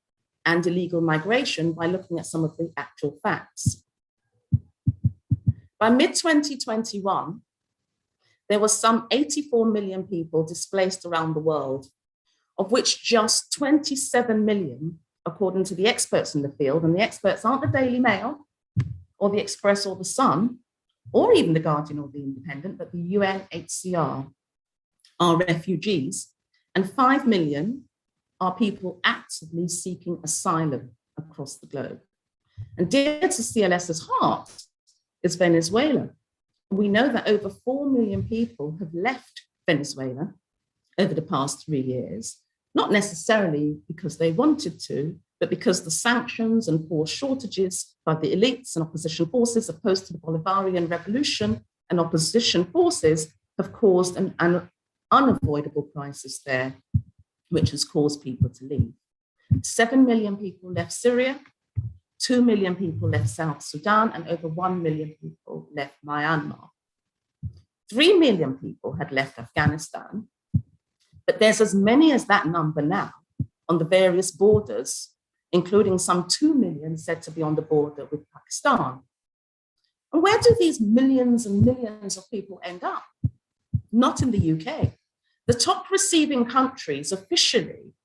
and illegal migration by looking at some of the actual facts. By mid-2021, there were some 84 million people displaced around the world, of which just 27 million, according to the experts in the field, and the experts aren't the Daily Mail or the Express or the Sun, or even the Guardian or the Independent, but the UNHCR, are refugees, and 5 million are people actively seeking asylum across the globe. And dear to CLS's heart is Venezuela. We know that over 4 million people have left Venezuela over the past 3 years, not necessarily because they wanted to, but because the sanctions and forced shortages by the elites and opposition forces opposed to the Bolivarian revolution and opposition forces have caused an unavoidable crisis there, which has caused people to leave. 7 million people left Syria, 2 million people left South Sudan, and over 1 million people left Myanmar. 3 million people had left Afghanistan, but there's as many as that number now on the various borders, including some 2 million said to be on the border with Pakistan. And where do these millions and millions of people end up? Not in the UK. The top receiving countries officially,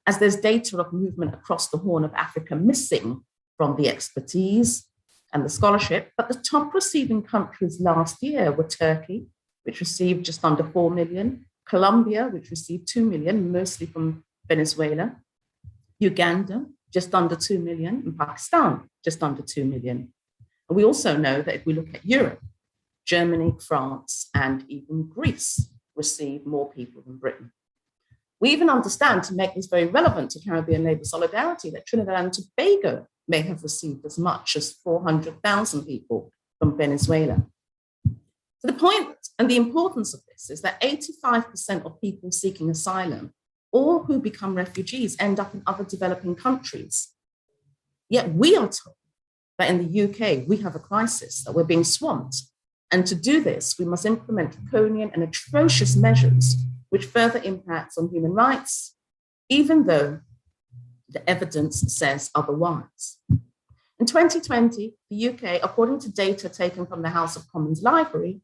as there's data of movement across the Horn of Africa missing from the expertise and the scholarship, but the top receiving countries last year were Turkey, which received just under 4 million, Colombia, which received 2 million, mostly from Venezuela, Uganda, just under 2 million, and Pakistan, just under 2 million. And we also know that if we look at Europe, Germany, France, and even Greece receive more people than Britain. We even understand, to make this very relevant to Caribbean Labour Solidarity, that Trinidad and Tobago may have received as much as 400,000 people from Venezuela. So the point and the importance of this is that 85% of people seeking asylum or who become refugees end up in other developing countries. Yet we are told that in the UK, we have a crisis, that we're being swamped. And to do this, we must implement draconian and atrocious measures which further impacts on human rights, even though the evidence says otherwise. In 2020, the UK, according to data taken from the House of Commons Library,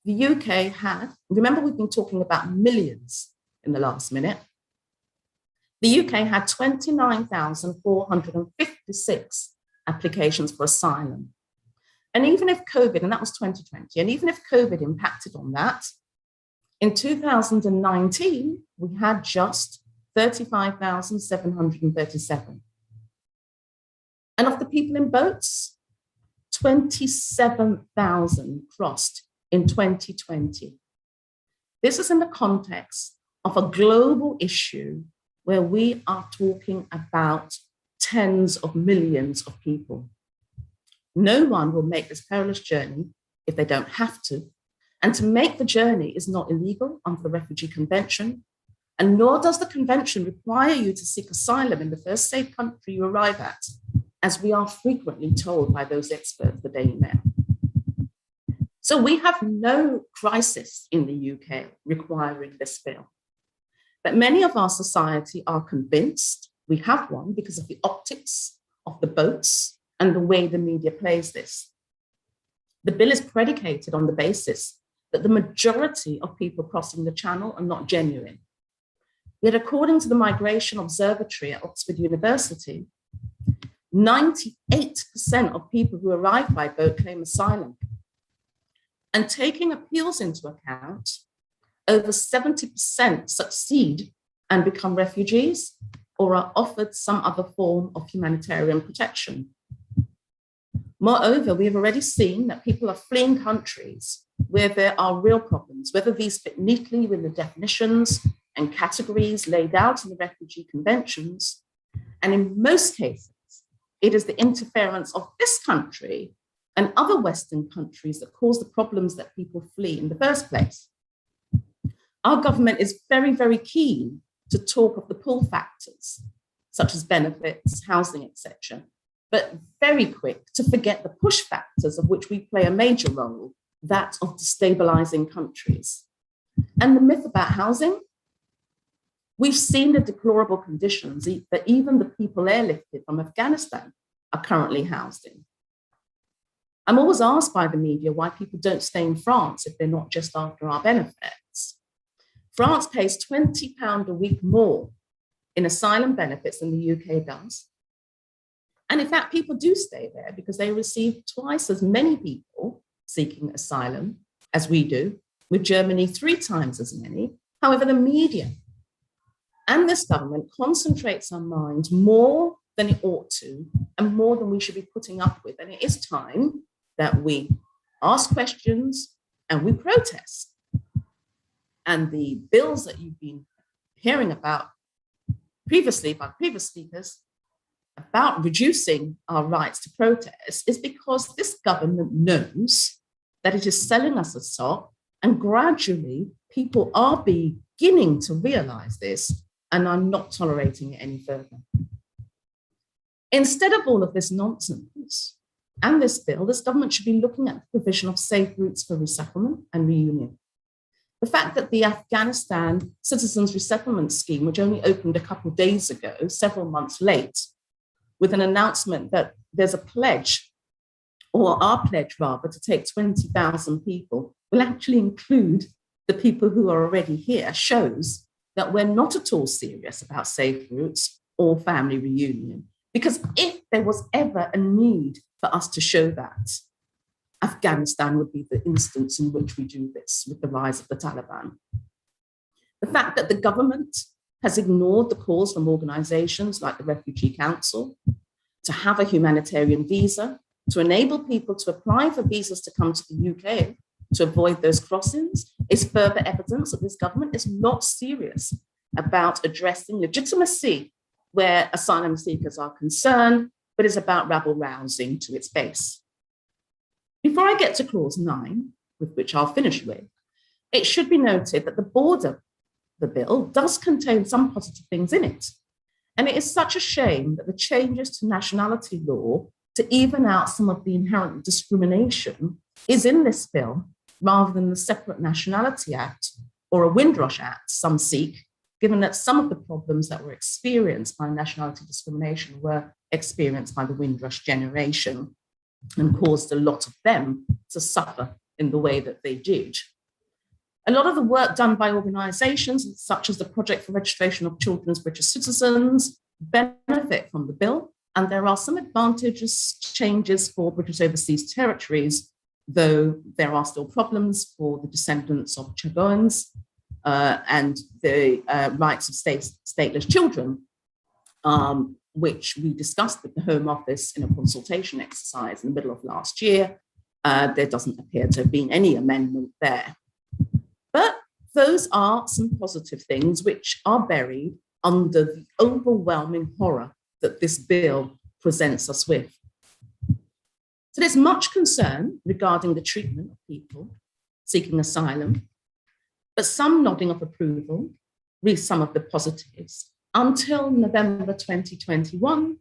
the UK had, remember we've been talking about millions in the last minute, the UK had 29,456 applications for asylum. And even if COVID, and that was 2020, and even if COVID impacted on that, in 2019, we had just 35,737. And of the people in boats, 27,000 crossed in 2020. This is in the context of a global issue where we are talking about tens of millions of people. No one will make this perilous journey if they don't have to. And to make the journey is not illegal under the Refugee Convention, and nor does the convention require you to seek asylum in the first safe country you arrive at, as we are frequently told by those experts, the Daily Mail. So we have no crisis in the UK requiring this bill. But many of our society are convinced we have one because of the optics of the boats and the way the media plays this. The bill is predicated on the basis that the majority of people crossing the channel are not genuine. Yet according to the Migration Observatory at Oxford University, 98% of people who arrive by boat claim asylum. And taking appeals into account, over 70% succeed and become refugees or are offered some other form of humanitarian protection. Moreover, we have already seen that people are fleeing countries where there are real problems, whether these fit neatly with the definitions and categories laid out in the refugee conventions. And in most cases, it is the interference of this country and other Western countries that cause the problems that people flee in the first place. Our government is very, very keen to talk of the pull factors, such as benefits, housing, etc., but very quick to forget the push factors of which we play a major role, that of destabilizing countries. And the myth about housing, we've seen the deplorable conditions that even the people airlifted from Afghanistan are currently housed in. I'm always asked by the media why people don't stay in France if they're not just after our benefits. France pays £20 a week more in asylum benefits than the UK does. And in fact, people do stay there because they receive twice as many people seeking asylum as we do, with Germany 3 times as many. However, the media and this government concentrates our minds more than it ought to and more than we should be putting up with. And it is time that we ask questions and we protest. And the bills that you've been hearing about previously by previous speakers about reducing our rights to protest is because this government knows that it is selling us a sop, and gradually people are beginning to realize this and are not tolerating it any further. Instead of all of this nonsense and this bill, this government should be looking at the provision of safe routes for resettlement and reunion. The fact that the Afghanistan Citizens Resettlement Scheme, which only opened a couple of days ago, several months late, with an announcement that there's a pledge, or our pledge rather, to take 20,000 people, will actually include the people who are already here, shows that we're not at all serious about safe routes or family reunion. Because if there was ever a need for us to show that, Afghanistan would be the instance in which we do this with the rise of the Taliban. The fact that the government has ignored the calls from organizations like the Refugee Council to have a humanitarian visa, to enable people to apply for visas to come to the UK to avoid those crossings, is further evidence that this government is not serious about addressing legitimacy where asylum seekers are concerned, but is about rabble-rousing to its base. Before I get to clause 9, with which I'll finish with, it should be noted that the border, the bill, does contain some positive things in it. And it is such a shame that the changes to nationality law to even out some of the inherent discrimination is in this bill, rather than the separate Nationality Act or a Windrush Act, some seek, given that some of the problems that were experienced by nationality discrimination were experienced by the Windrush generation and caused a lot of them to suffer in the way that they did. A lot of the work done by organisations such as the Project for Registration of Children's British Citizens benefit from the bill, and there are some advantageous changes for British Overseas Territories, though there are still problems for the descendants of Chagoans and the rights of stateless children, which we discussed with the Home Office in a consultation exercise in the middle of last year. There doesn't appear to have been any amendment there. But those are some positive things which are buried under the overwhelming horror that this bill presents us with. So there's much concern regarding the treatment of people seeking asylum, but some nodding of approval read some of the positives until November 2021,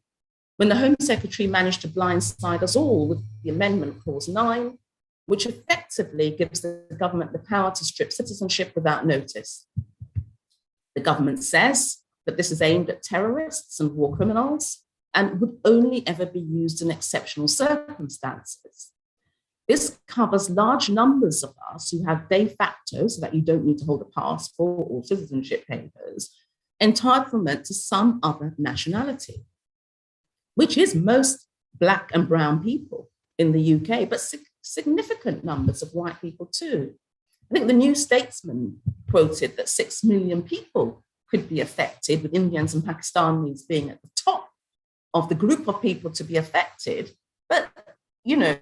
when the Home Secretary managed to blindside us all with the amendment clause 9, which effectively gives the government the power to strip citizenship without notice. The government says that this is aimed at terrorists and war criminals and would only ever be used in exceptional circumstances. This covers large numbers of us who have de facto, so that you don't need to hold a passport or citizenship papers, entitlement to some other nationality, which is most Black and brown people in the UK, but significant numbers of white people too. I think the New Statesman quoted that 6 million people could be affected, with Indians and Pakistanis being at the top of the group of people to be affected. But, you know,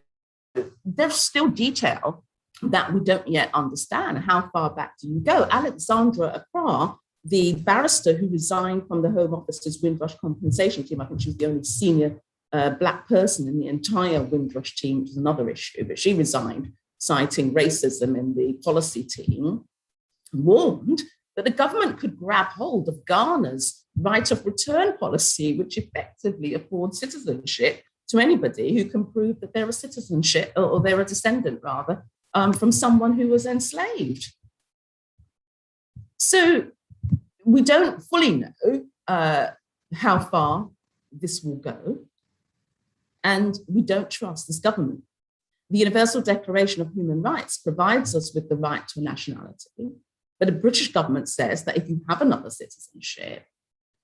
there's still detail that we don't yet understand. How far back do you go? Alexandra Akra, the barrister who resigned from the Home Office's Windrush compensation team, I think she was the only senior Black person in the entire Windrush team, which is another issue, but she resigned, citing racism in the policy team, warned that the government could grab hold of Ghana's right of return policy, which effectively affords citizenship to anybody who can prove that they're a citizenship, or they're a descendant rather, from someone who was enslaved. So we don't fully know how far this will go, and we don't trust this government. The Universal Declaration of Human Rights provides us with the right to a nationality, but the British government says that if you have another citizenship,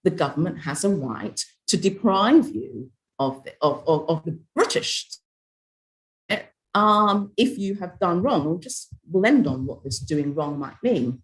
the government has a right to deprive you of the British if you have done wrong. We'll end on what this doing wrong might mean.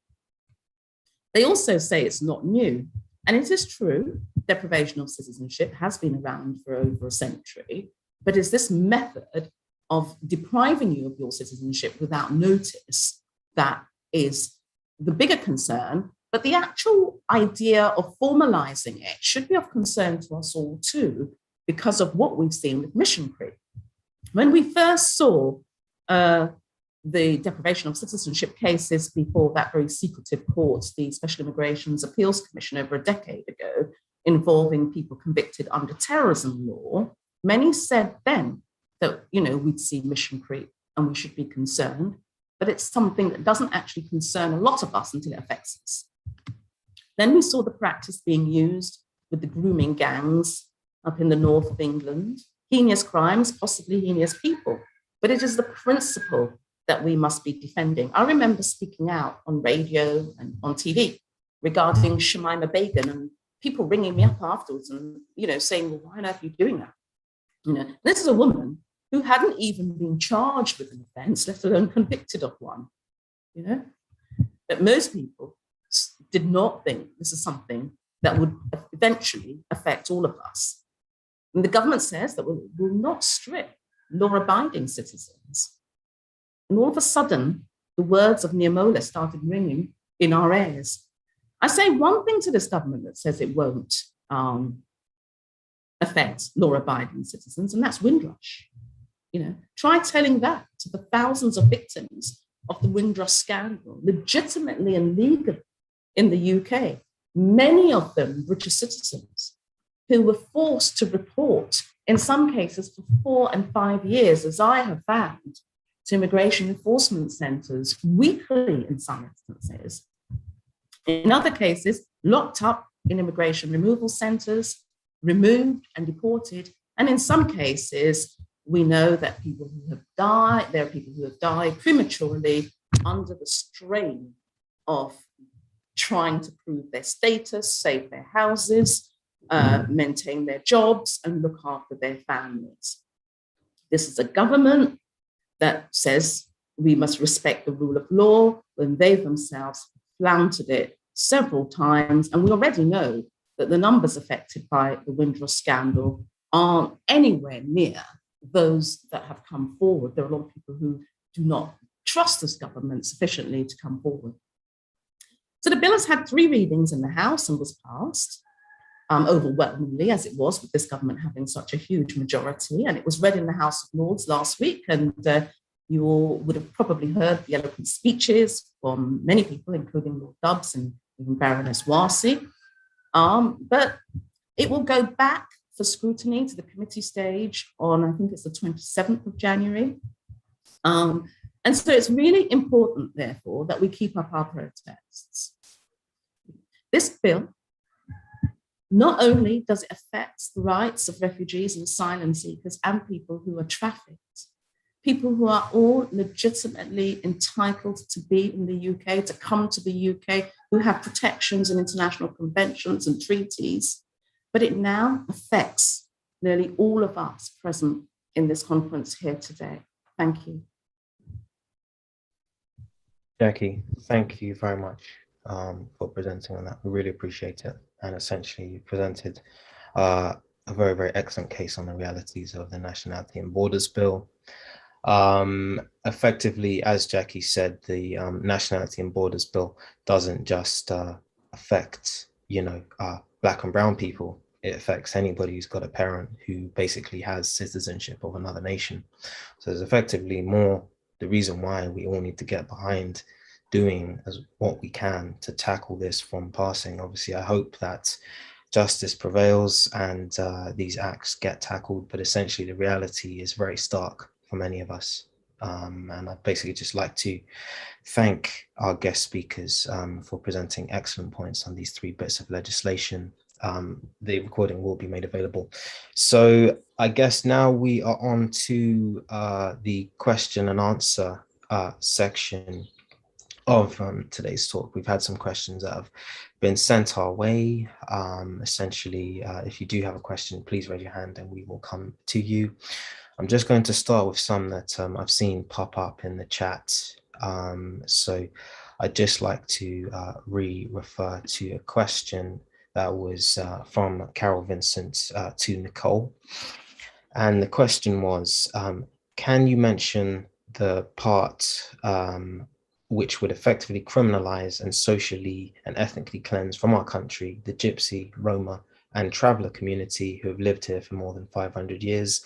They also say it's not new, and it is true, deprivation of citizenship has been around for over a century, but it's this method of depriving you of your citizenship without notice that is the bigger concern. But the actual idea of formalizing it should be of concern to us all too, because of what we've seen with mission creep. When we first saw the deprivation of citizenship cases before that very secretive court, the Special Immigrations Appeals Commission, over a decade ago, involving people convicted under terrorism law, many said then that, you know, we'd see mission creep and we should be concerned, but it's something that doesn't actually concern a lot of us until it affects us. Then we saw the practice being used with the grooming gangs up in the north of England, heinous crimes, possibly heinous people, but it is the principle that we must be defending. I remember speaking out on radio and on TV regarding Shamima Begum, and people ringing me up afterwards and, you know, saying, well, why on earth are you doing that? You know, this is a woman who hadn't even been charged with an offence, let alone convicted of one, you know? But most people did not think this is something that would eventually affect all of us. And the government says that we'll not strip law-abiding citizens. And all of a sudden, the words of Niamola started ringing in our ears. I say one thing to this government that says it won't affect law-abiding citizens, and that's Windrush. You know, try telling that to the thousands of victims of the Windrush scandal, legitimately and legally in the UK. Many of them British citizens who were forced to report, in some cases for 4 and 5 years, as I have found, to immigration enforcement centres weekly in some instances. In other cases, locked up in immigration removal centres, removed and deported. And in some cases, we know that people who have died, there are people who have died prematurely under the strain of trying to prove their status, save their houses, maintain their jobs, and look after their families. This is a government that says we must respect the rule of law when they themselves flouted it several times. And we already know that the numbers affected by the Windrush scandal aren't anywhere near those that have come forward. There are a lot of people who do not trust this government sufficiently to come forward. So the bill has had 3 readings in the House and was passed overwhelmingly, as it was, with this government having such a huge majority. And it was read in the House of Lords last week, and you all would have probably heard the eloquent speeches from many people, including Lord Dubs and even Baroness Warsi. But it will go back for scrutiny to the committee stage on, I think it's the 27th of January. And so it's really important, therefore, that we keep up our protests. This bill, not only does it affect the rights of refugees and asylum seekers and people who are trafficked, people who are all legitimately entitled to be in the UK, to come to the UK, who have protections in international conventions and treaties, but it now affects nearly all of us present in this conference here today. Thank you. Jackie, thank you very much for presenting on that. We really appreciate it. And essentially, you presented a very, very excellent case on the realities of the Nationality and Borders Bill. Effectively, as Jackie said, the Nationality and Borders Bill doesn't just affect, Black and brown people. It affects anybody who's got a parent who basically has citizenship of another nation. So there's effectively more the reason why we all need to get behind doing what we can to tackle this from passing. Obviously, I hope that justice prevails and these acts get tackled, but essentially the reality is very stark for many of us. And I'd basically just like to thank our guest speakers for presenting excellent points on these 3 bits of legislation. The recording will be made available. So I guess now we are on to the question and answer section of today's talk. We've had some questions that have been sent our way. Essentially, if you do have a question, please raise your hand and we will come to you. I'm just going to start with some that I've seen pop up in the chat. So I'd just like to refer to a question that was from Carol Vincent to Nicole. And the question was, can you mention the part which would effectively criminalize and socially and ethnically cleanse from our country the Gypsy, Roma, and traveller community who have lived here for more than 500 years?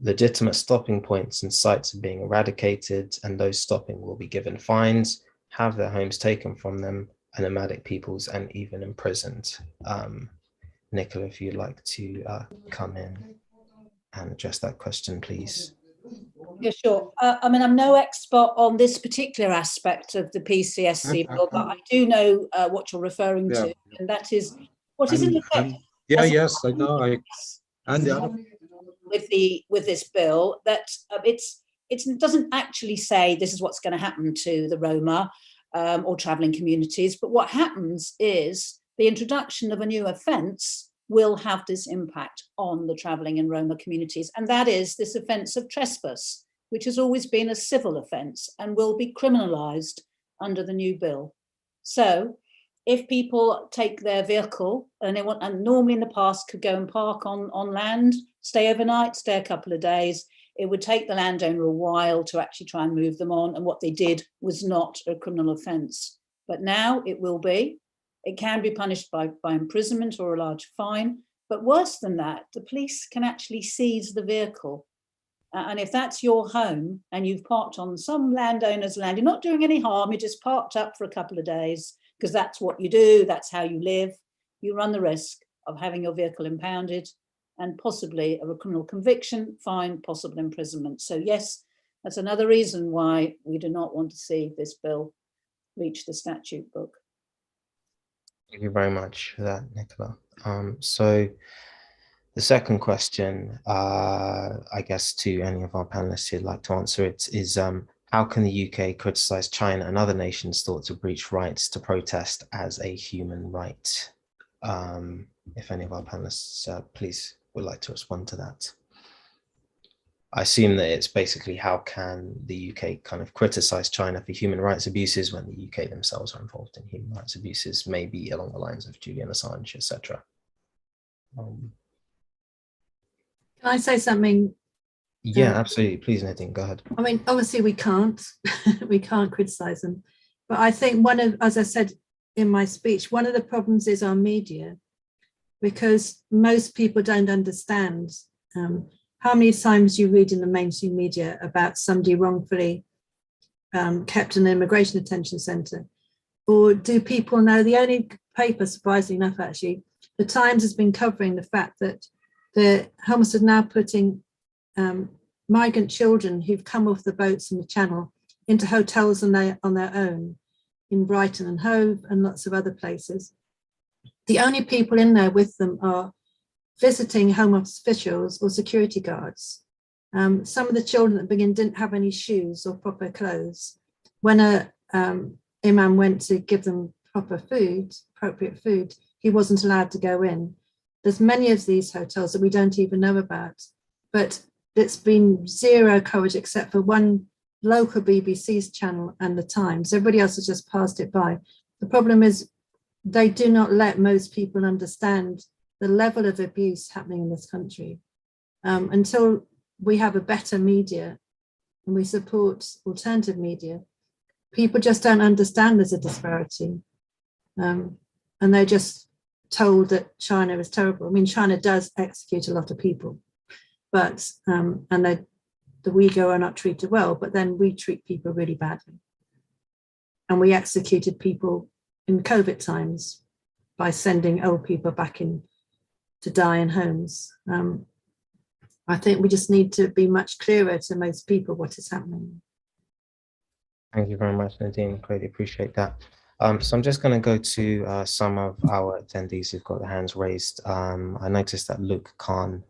Legitimate stopping points and sites are being eradicated, and those stopping will be given fines, have their homes taken from them, and nomadic peoples and even imprisoned. Nicola, if you'd like to come in and address that question, please. Yeah, sure. I mean, I'm no expert on this particular aspect of the PCSC bill, but I do know what you're referring to, and that is what is in effect. Yes, I know. With this bill, that it doesn't actually say this is what's going to happen to the Roma or travelling communities, but what happens is the introduction of a new offence will have this impact on the travelling and Roma communities, and that is this offence of trespass, which has always been a civil offence and will be criminalised under the new bill. So if people take their vehicle and normally in the past could go and park on land, stay overnight, stay a couple of days, it would take the landowner a while to actually try and move them on, and what they did was not a criminal offence. But now it will be. It can be punished by imprisonment or a large fine, but worse than that, the police can actually seize the vehicle. And if that's your home and you've parked on some landowner's land, you're not doing any harm, you just parked up for a couple of days, because that's what you do, that's how you live, you run the risk of having your vehicle impounded and possibly of a criminal conviction, fine, possible imprisonment. So yes, that's another reason why we do not want to see this bill reach the statute book. Thank you very much for that, Nicola. So the second question, I guess to any of our panelists who'd like to answer it, is how can the UK criticise China and other nations thought to breach rights to protest as a human right? If any of our panelists, please, would like to respond to that. I assume that it's basically how can the UK kind of criticise China for human rights abuses when the UK themselves are involved in human rights abuses, maybe along the lines of Julian Assange, etc. Can I say something? Yeah, absolutely. Please, Nadine, go ahead. I mean, obviously we can't criticise them, but I think as I said in my speech, one of the problems is our media, because most people don't understand how many times you read in the mainstream media about somebody wrongfully kept in an immigration detention centre, or do people know? The only paper, surprisingly enough, actually, the Times has been covering the fact that the Home Office is now putting migrant children who've come off the boats in the Channel into hotels on their own in Brighton and Hove and lots of other places. The only people in there with them are visiting Home Office officials or security guards. Some of the children at the beginning didn't have any shoes or proper clothes. When a imam went to give them appropriate food, he wasn't allowed to go in. There's many of these hotels that we don't even know about, but it's been zero coverage except for one local BBC's channel and the Times. Everybody else has just passed it by. The problem is they do not let most people understand the level of abuse happening in this country. Until we have a better media and we support alternative media, people just don't understand there's a disparity. And they're just told that China is terrible. I mean, China does execute a lot of people, but and the Uyghur are not treated well, but then we treat people really badly. And we executed people in COVID times by sending old people back in to die in homes. I think we just need to be much clearer to most people what is happening. Thank you very much, Nadine. Greatly appreciate that. So I'm just going to go to some of our attendees who've got their hands raised. I noticed that Luke Khan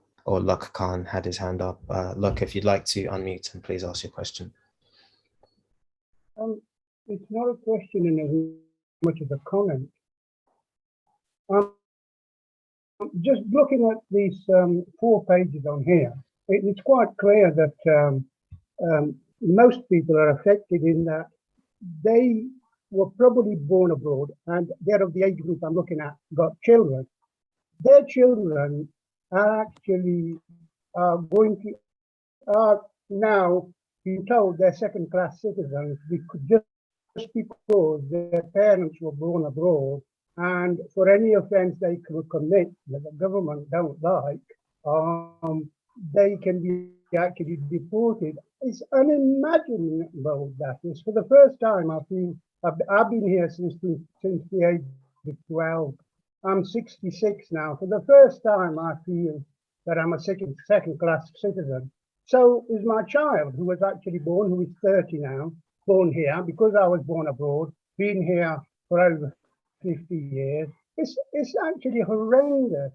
had his hand up. Luke, if you'd like to unmute and please ask your question. It's not a question in as much as a comment. Just looking at these 4 pages on here, it's quite clear that most people are affected in that they were probably born abroad and they're of the age group I'm looking at, got children. Their children are actually are now being told they're second-class citizens just because their parents were born abroad, and for any offence they could commit that the government don't like, they can be actually deported. It's unimaginable that is. For the first time, I feel I've been here since the age of 12. I'm 66 now. For the first time, I feel that I'm a second-class citizen. So is my child, who was actually born, who is 30 now, born here, because I was born abroad, been here for over 50 years. It's actually horrendous.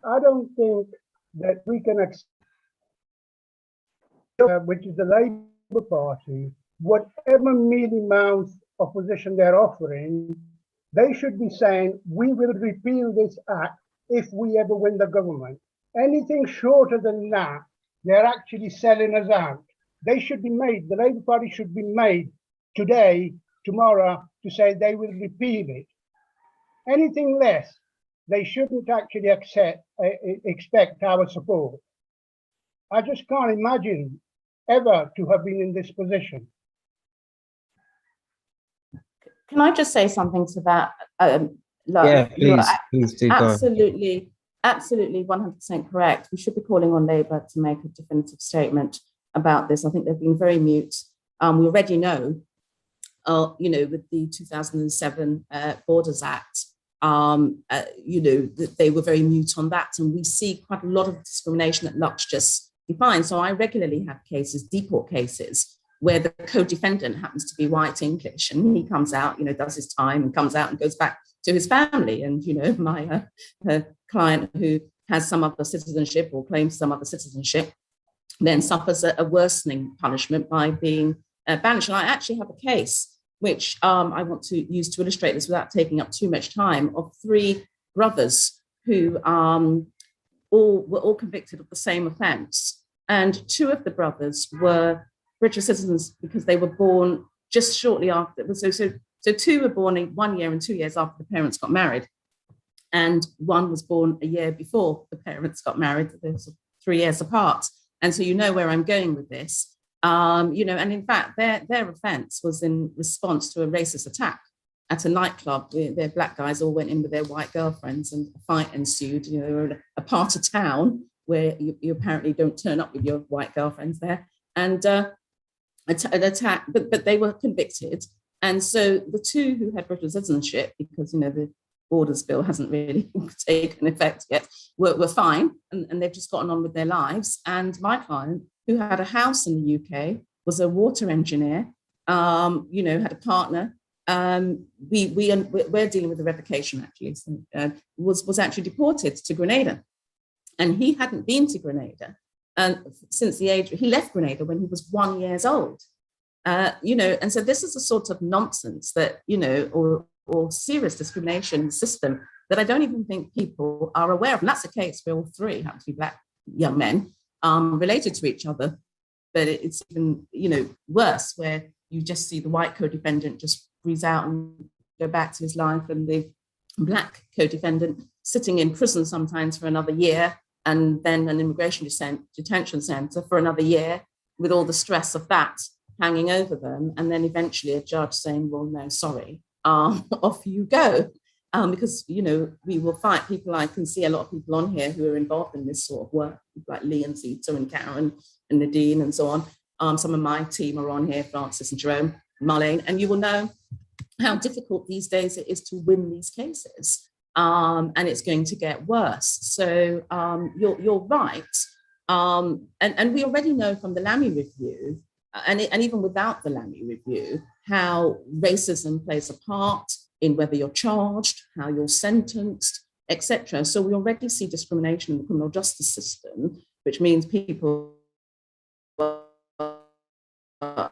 I don't think that we can accept, which is the Labour Party, whatever mealy-mouthed opposition they're offering, they should be saying, we will repeal this act if we ever win the government. Anything shorter than that, they're actually selling us out. They should be made, the Labour Party should be made today, tomorrow, to say they will repeal it. Anything less, they shouldn't actually expect our support. I just can't imagine ever to have been in this position. Can I just say something to that? Yeah, please do. Absolutely 100% correct. We should be calling on Labour to make a definitive statement about this. I think they've been very mute. We already know, with the 2007 Borders Act, that they were very mute on that. And we see quite a lot of discrimination that Lux just defined. So I regularly have deport cases, where the co-defendant happens to be white English, and he comes out, does his time and comes out and goes back to his family. And, my client who has some other citizenship or claims some other citizenship then suffers a worsening punishment by being banished. And I actually have a case which I want to use to illustrate this without taking up too much time, of 3 brothers who were all convicted of the same offence. And 2 of the brothers were British citizens because they were born just shortly after. So 2 were born 1 year and 2 years after the parents got married. And 1 was born a year before the parents got married. They were 3 years apart. And so where I'm going with this. And in fact, their offence was in response to a racist attack at a nightclub. Their black guys all went in with their white girlfriends, and a fight ensued. They were in a part of town where you apparently don't turn up with your white girlfriends there. And an attack, but they were convicted. And so the 2 who had British citizenship, because the Borders Bill hasn't really taken effect yet, were fine, and they've just gotten on with their lives. And my client, who had a house in the UK, was a water engineer, had a partner. We're dealing with a revocation, actually, so, was actually deported to Grenada. And he hadn't been to Grenada since the age, he left Grenada when he was 1 year old. And so this is a sort of nonsense that, or serious discrimination system that I don't even think people are aware of. And that's the case where all 3 happen to be black young men related to each other. but it's even, you know, worse, where you just see the white co-defendant just breathe out and go back to his life, and the black co-defendant sitting in prison sometimes for another year, and then an immigration detention centre for another year, with all the stress of that hanging over them, and then eventually a judge saying, well, no, sorry, off you go. Because, you know, we will fight people. I can see a lot of people on here who are involved in this sort of work, like Lee and Zita and Karen and Nadine and so on. Some of my team are on here, Francis and Jerome, Marlene, and you will know how difficult these days it is to win these cases. And it's going to get worse. So you're right. And we already know from the Lammy Review, and even without the Lammy Review, how racism plays a part in whether you're charged, how you're sentenced, etc. So we already see discrimination in the criminal justice system, which means people are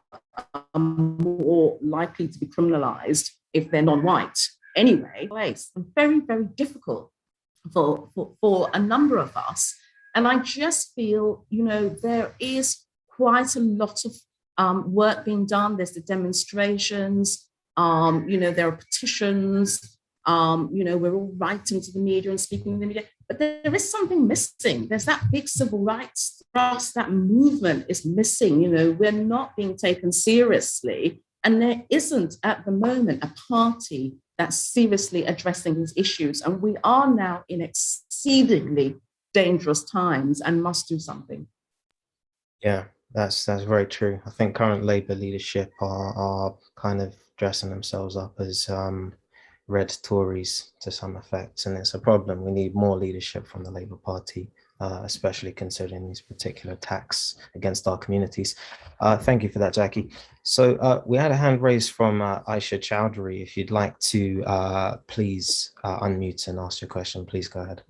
more likely to be criminalized if they're non-white. Anyway, it's very, very difficult for a number of us. And I just feel, you know, there is quite a lot of work being done. There's the demonstrations, you know, there are petitions, you know, we're all writing to the media and speaking to the media, but there is something missing. There's that big civil rights thrust, that movement is missing. You know, we're not being taken seriously, and there isn't at the moment a party that's seriously addressing these issues. And we are now in exceedingly dangerous times and must do something. Yeah, that's very true. I think current Labour leadership are kind of dressing themselves up as red Tories to some effect, and it's a problem. We need more leadership from the Labour Party, especially considering these particular attacks against our communities. Thank you for that, Jackie. So we had a hand raised from Aisha Chowdhury. If you'd like to please unmute and ask your question, please go ahead.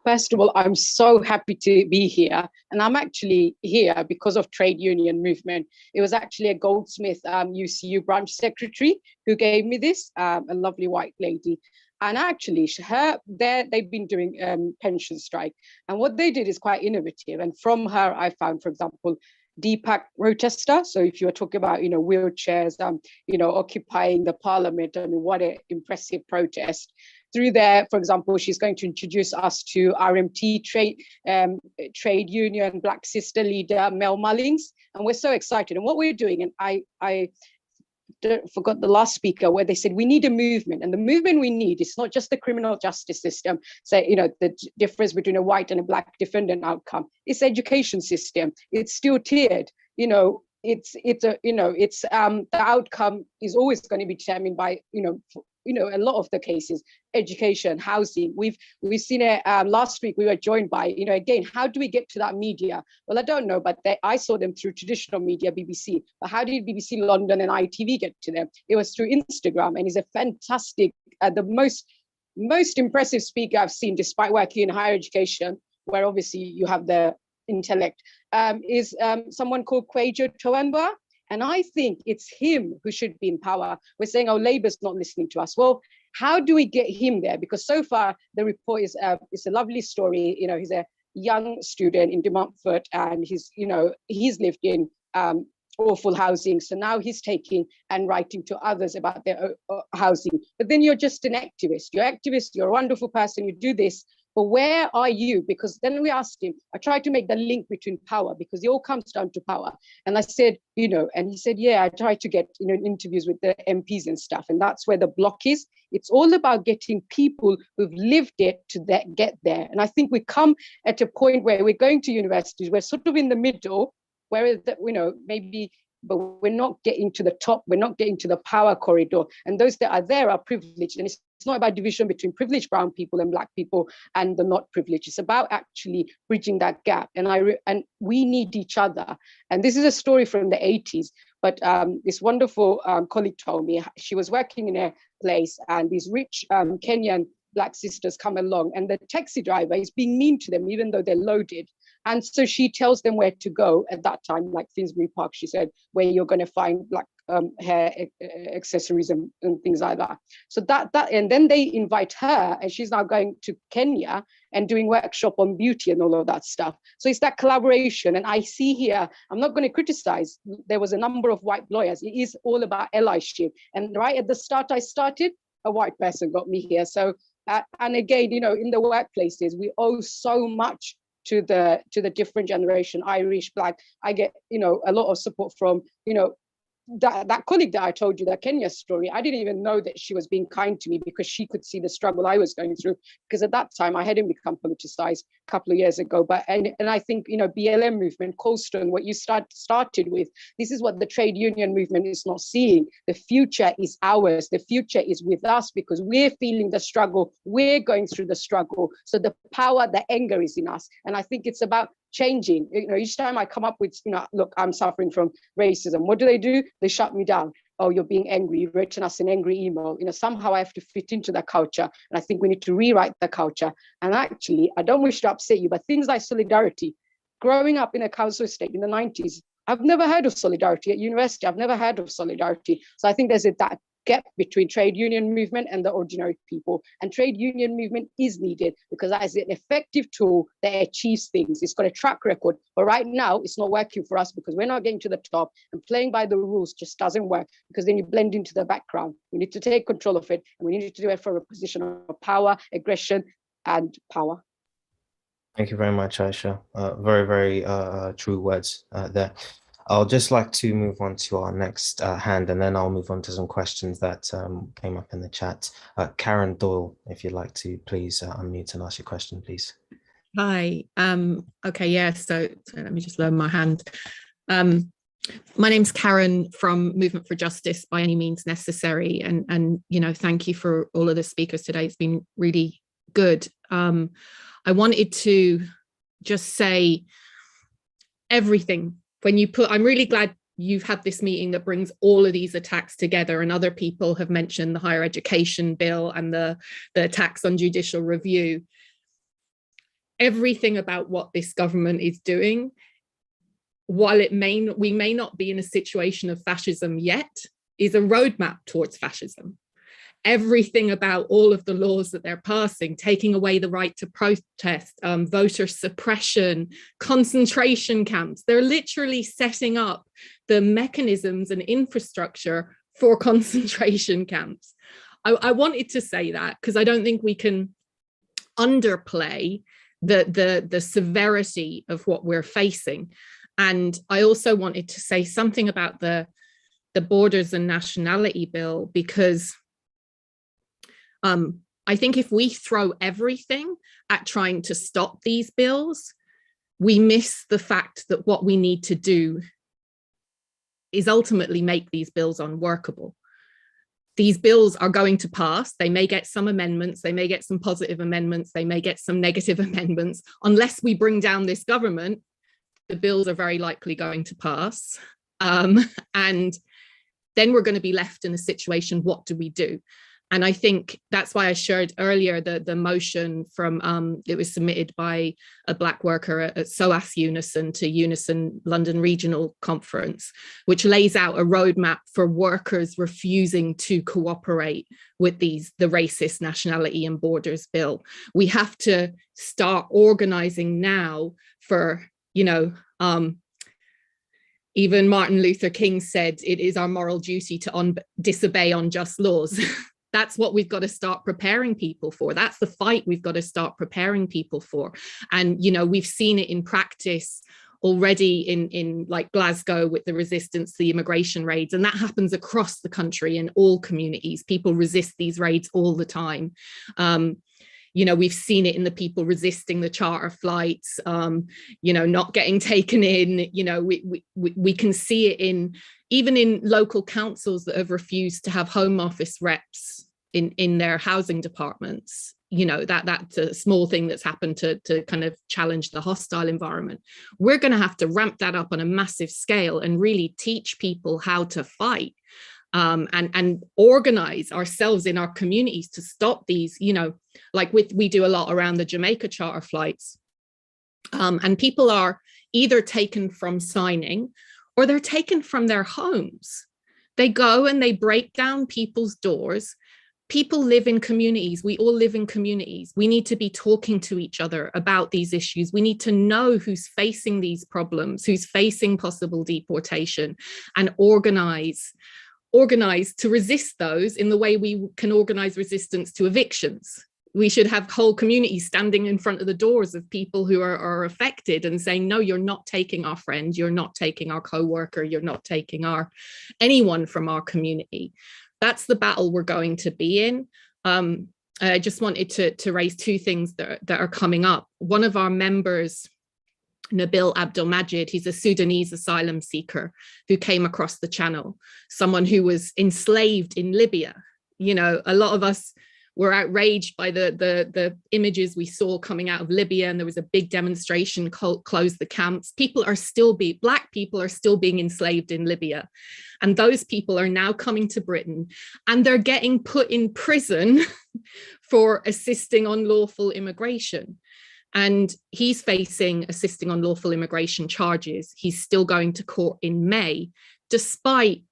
First of all, I'm so happy to be here. And I'm actually here because of trade union movement. It was actually a Goldsmith UCU branch secretary who gave me this, a lovely white lady. And actually, they've been doing pension strike. And what they did is quite innovative. And from her, I found, for example, Deepak protester. So if you're talking about, you know, wheelchairs, you know, occupying the parliament, I mean, what an impressive protest. Through there, for example, she's going to introduce us to RMT trade union Black sister leader Mel Mullings, and we're so excited. And what we're doing, and I forgot the last speaker where they said we need a movement, and the movement we need is not just the criminal justice system. So you know the difference between a white and a black defendant outcome. It's education system. It's still tiered. You know, the outcome is always going to be determined by a lot of the cases, education, housing. We've seen it last week. We were joined by, again, how do we get to that media? Well, I don't know, but I saw them through traditional media, BBC. But how did BBC London and ITV get to them? It was through Instagram, and he's a fantastic, the most impressive speaker I've seen, despite working in higher education, where obviously you have the intellect, is someone called Kwejo Toemba. And I think it's him who should be in power. We're saying, oh, Labour's not listening to us. Well, how do we get him there? Because so far the report is a lovely story. He's a young student in De Montfort, and he's lived in awful housing. So now he's taking and writing to others about their housing. But then you're just an activist. You're a wonderful person. You do this. But where are you? Because then we asked him, I tried to make the link between power, because it all comes down to power. And I said, and he said, yeah, I tried to get, interviews with the MPs and stuff. And that's where the block is. It's all about getting people who've lived it to get there. And I think we come at a point where we're going to universities, we're sort of in the middle, where, maybe, but we're not getting to the top. We're not getting to the power corridor. And those that are there are privileged. And it's not about division between privileged brown people and black people and the not privileged. It's about actually bridging that gap. And we need each other. And this is a story from the 80s. But this wonderful colleague told me she was working in a place, and these rich Kenyan black sisters come along, and the taxi driver is being mean to them, even though they're loaded. And so she tells them where to go at that time, like Finsbury Park, she said, where you're going to find black hair accessories and things like that. So and then they invite her, and she's now going to Kenya and doing workshop on beauty and all of that stuff. So it's that collaboration. And I see here, I'm not going to criticize, there was a number of white lawyers. It is all about allyship. And right at the start, I started, a white person got me here. So, and again, you know, in the workplaces, we owe so much to the different generation, Irish, Black. I get, you know, a lot of support from, you know, that colleague that I told you, that Kenya story. I didn't even know that she was being kind to me because she could see the struggle I was going through, because at that time I hadn't become politicized a couple of years ago. But and I think, you know, BLM movement, Colston, what you started with, this is what the trade union movement is not seeing. The future is ours. The future is with us, because we're feeling the struggle. We're going through the struggle. So the power, the anger is in us. And I think it's about changing. You know, each time I come up with, you know, look, I'm suffering from racism. What do? They shut me down. Oh, you're being angry. You've written us an angry email. You know, somehow I have to fit into the culture. And I think we need to rewrite the culture. And actually, I don't wish to upset you, but things like solidarity, growing up in a council estate in the 90s, I've never heard of solidarity at university. I've never heard of solidarity. So I think there's that gap between trade union movement and the ordinary people. And trade union movement is needed because that is an effective tool that achieves things. It's got a track record, but right now it's not working for us because we're not getting to the top, and playing by the rules just doesn't work, because then you blend into the background. We need to take control of it, and we need to do it from a position of power, aggression, and power. Thank you very much, Aisha. Very, very true words there. I'll just like to move on to our next hand, and then I'll move on to some questions that came up in the chat. Karen Doyle, if you'd like to please unmute and ask your question, please. Hi. Okay, yeah, so let me just lower my hand. My name's Karen from Movement for Justice by Any Means Necessary. And you know, thank you for all of the speakers today. It's been really good. I wanted to just say everything. I'm really glad you've had this meeting that brings all of these attacks together, and other people have mentioned the higher education bill and the attacks on judicial review. Everything about what this government is doing, while we may not be in a situation of fascism yet, is a roadmap towards fascism. Everything about all of the laws that they're passing, taking away the right to protest, voter suppression, concentration camps, they're literally setting up the mechanisms and infrastructure for concentration camps. I wanted to say that because I don't think we can underplay the severity of what we're facing. And I also wanted to say something about the Borders and Nationality bill, because I think if we throw everything at trying to stop these bills, we miss the fact that what we need to do is ultimately make these bills unworkable. These bills are going to pass. They may get some amendments. They may get some positive amendments. They may get some negative amendments. Unless we bring down this government, the bills are very likely going to pass. And then we're going to be left in a situation, what do we do? And I think that's why I shared earlier the motion from, it was submitted by a Black worker at SOAS Unison to Unison London Regional Conference, which lays out a roadmap for workers refusing to cooperate with the racist Nationality and Borders bill. We have to start organizing now for, you know, even Martin Luther King said, it is our moral duty to disobey unjust laws. That's what we've got to start preparing people for. That's the fight we've got to start preparing people for. And, you know, we've seen it in practice already in like Glasgow with the resistance to the immigration raids. And that happens across the country in all communities. People resist these raids all the time. You know, we've seen it in the people resisting the charter flights, you know, not getting taken in. You know, we can see it even in local councils that have refused to have Home Office reps in their housing departments. You know, that's a small thing that's happened to kind of challenge the hostile environment. We're going to have to ramp that up on a massive scale and really teach people how to fight. And organize ourselves in our communities to stop these, you know, like we do a lot around the Jamaica charter flights. And people are either taken from signing or they're taken from their homes. They go and they break down people's doors. People live in communities. We all live in communities. We need to be talking to each other about these issues. We need to know who's facing these problems, who's facing possible deportation, and organize to resist those in the way we can organize resistance to evictions. We should have whole communities standing in front of the doors of people who are affected and saying, no, you're not taking our friend, you're not taking our co-worker, you're not taking anyone from our community. That's the battle we're going to be in. I just wanted to raise two things that are coming up. One of our members, Nabil Abdelmajid, he's a Sudanese asylum seeker who came across the channel, someone who was enslaved in Libya. You know, a lot of us were outraged by the images we saw coming out of Libya, and there was a big demonstration, close the camps. Black people are still being enslaved in Libya. And those people are now coming to Britain, and they're getting put in prison for assisting on lawful immigration. And he's facing assisting on lawful immigration charges. He's still going to court in May, despite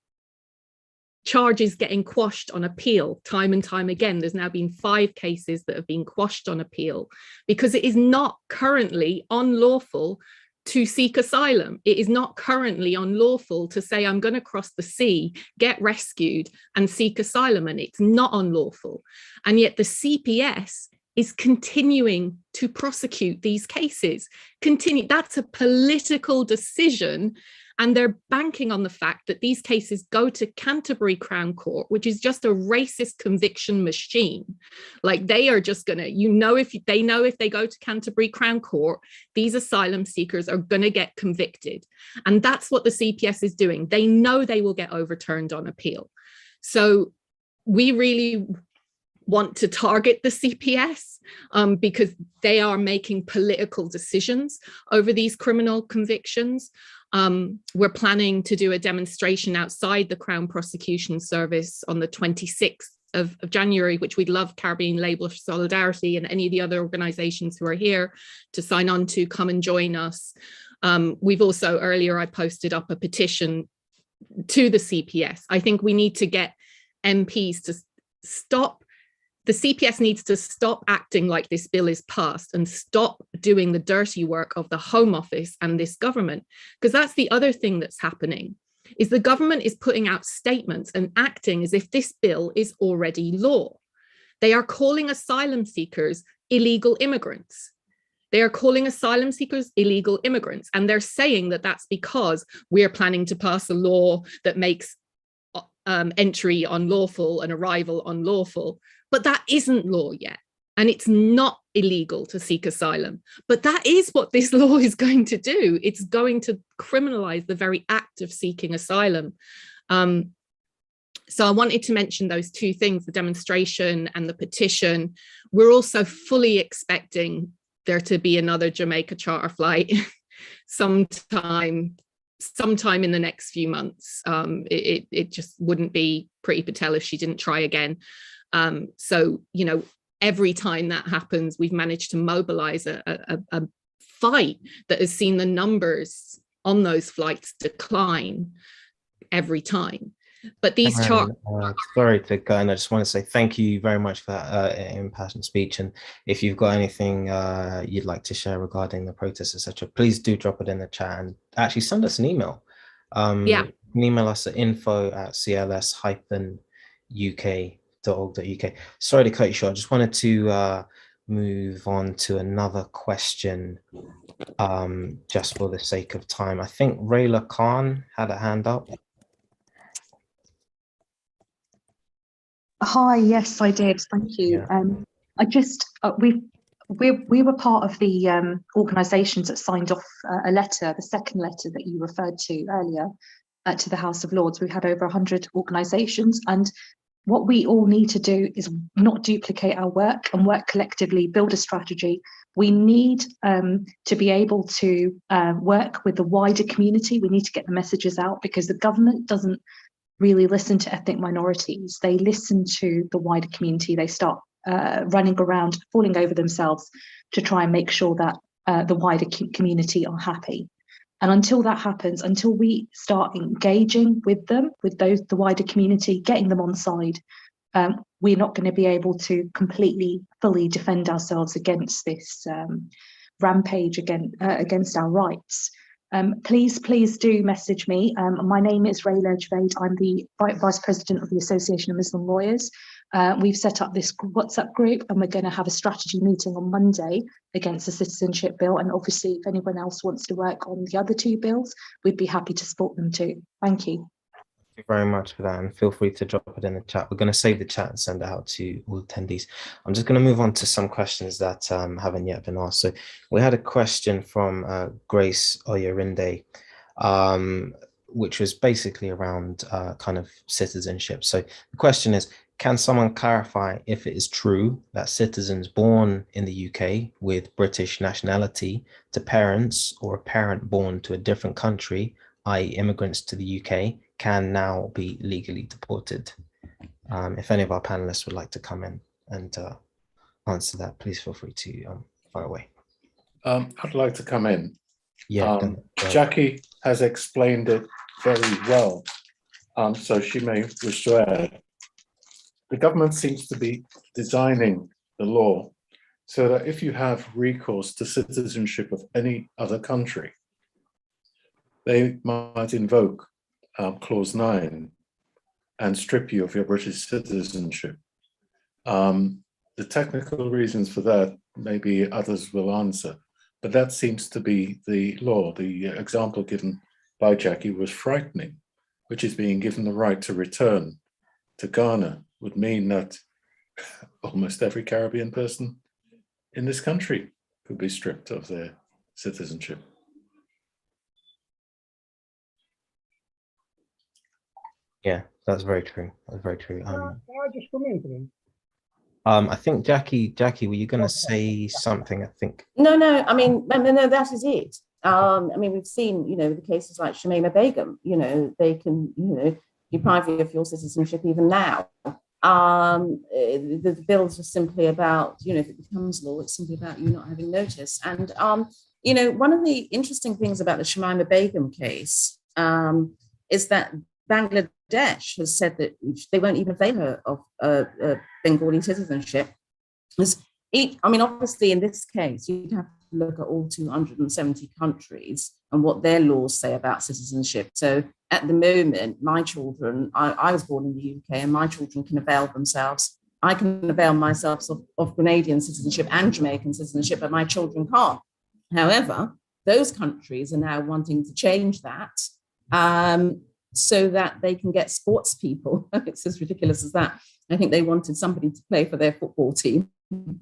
charges getting quashed on appeal time and time again. There's now been 5 cases that have been quashed on appeal because it is not currently unlawful to seek asylum. It is not currently unlawful to say, I'm going to cross the sea, get rescued and seek asylum, and it's not unlawful. And yet the CPS is continuing to prosecute these cases. That's a political decision, and they're banking on the fact that these cases go to Canterbury Crown Court, which is just a racist conviction machine. Like, they are just gonna, if they go to Canterbury Crown Court, these asylum seekers are gonna get convicted. And that's what the CPS is doing. They know they will get overturned on appeal. So we really want to target the CPS because they are making political decisions over these criminal convictions. We're planning to do a demonstration outside the Crown Prosecution Service on the 26th of January, which we'd love Caribbean Labour Solidarity and any of the other organisations who are here to sign on to come and join us. We've also, earlier I posted up a petition to the CPS. I think we need to get MPs to stop. The CPS needs to stop acting like this bill is passed and stop doing the dirty work of the Home Office and this government. Because that's the other thing that's happening, is the government is putting out statements and acting as if this bill is already law. They are calling asylum seekers illegal immigrants. They are calling asylum seekers illegal immigrants. And they're saying that that's because we're planning to pass a law that makes entry unlawful and arrival unlawful. But that isn't law yet. And it's not illegal to seek asylum. But that is what this law is going to do. It's going to criminalize the very act of seeking asylum. So I wanted to mention those two things, the demonstration and the petition. We're also fully expecting there to be another Jamaica charter flight sometime in the next few months. It just wouldn't be Priti Patel if she didn't try again. So, every time that happens, we've managed to mobilize a fight that has seen the numbers on those flights decline every time. But these sorry to go, and I just want to say thank you very much for that impassioned speech. And if you've got anything you'd like to share regarding the protests, etc., please do drop it in the chat, and actually send us an email. Email us at info@cls-uk.org.uk. Sorry to cut you short. I just wanted to move on to another question, just for the sake of time. I think Rayla Khan had a hand up. Hi, yes, I did. Thank you. I just we were part of the organisations that signed off a letter, the second letter that you referred to earlier, to the House of Lords. We had over 100 organisations, and what we all need to do is not duplicate our work and work collectively, build a strategy. We need to be able to work with the wider community. We need to get the messages out, because the government doesn't really listen to ethnic minorities. They listen to the wider community. They start running around, falling over themselves to try and make sure that the wider community are happy. And until that happens, until we start engaging with them, with the wider community, getting them on side, we're not going to be able to completely, fully defend ourselves against this rampage against our rights. Please do message me. My name is Rayla Javaid. I'm the Vice President of the Association of Muslim Lawyers. We've set up this WhatsApp group, and we're going to have a strategy meeting on Monday against the citizenship bill. And obviously, if anyone else wants to work on the other two bills, we'd be happy to support them too. Thank you. Thank you very much for that, and feel free to drop it in the chat. We're going to save the chat and send it out to all attendees. I'm just going to move on to some questions that haven't yet been asked. So we had a question from Grace Oyerinde, which was basically around kind of citizenship. So the question is, can someone clarify if it is true that citizens born in the UK with British nationality to parents or a parent born to a different country, i.e. immigrants to the UK, can now be legally deported? If any of our panelists would like to come in and answer that, please feel free to fire away. I'd like to come in. Yeah, Jackie has explained it very well, so she may wish to add. The government seems to be designing the law so that if you have recourse to citizenship of any other country, they might invoke Clause 9 and strip you of your British citizenship. The technical reasons for that, maybe others will answer, but that seems to be the law. The example given by Jackie was frightening, which is being given the right to return to Ghana would mean that almost every Caribbean person in this country could be stripped of their citizenship. Yeah, that's very true. That's very true. Can I just come in, please? I think Jackie, were you going to say something? I think. No. I mean, no. That is it. I mean, we've seen, the cases like Shamima Begum. They can, deprive you of your citizenship even now. The bills are simply about, if it becomes law, it's simply about you not having notice. And one of the interesting things about the Shamima Begum case is that Bangladesh has said that they won't even avail her of Bengali citizenship. Obviously, in this case, you'd have to look at all 270 countries and what their laws say about citizenship. So at the moment, my children, I was born in the UK, and my children can avail themselves. I can avail myself of Grenadian citizenship and Jamaican citizenship, but my children can't. However, those countries are now wanting to change that so that they can get sports people. It's as ridiculous as that. I think they wanted somebody to play for their football team.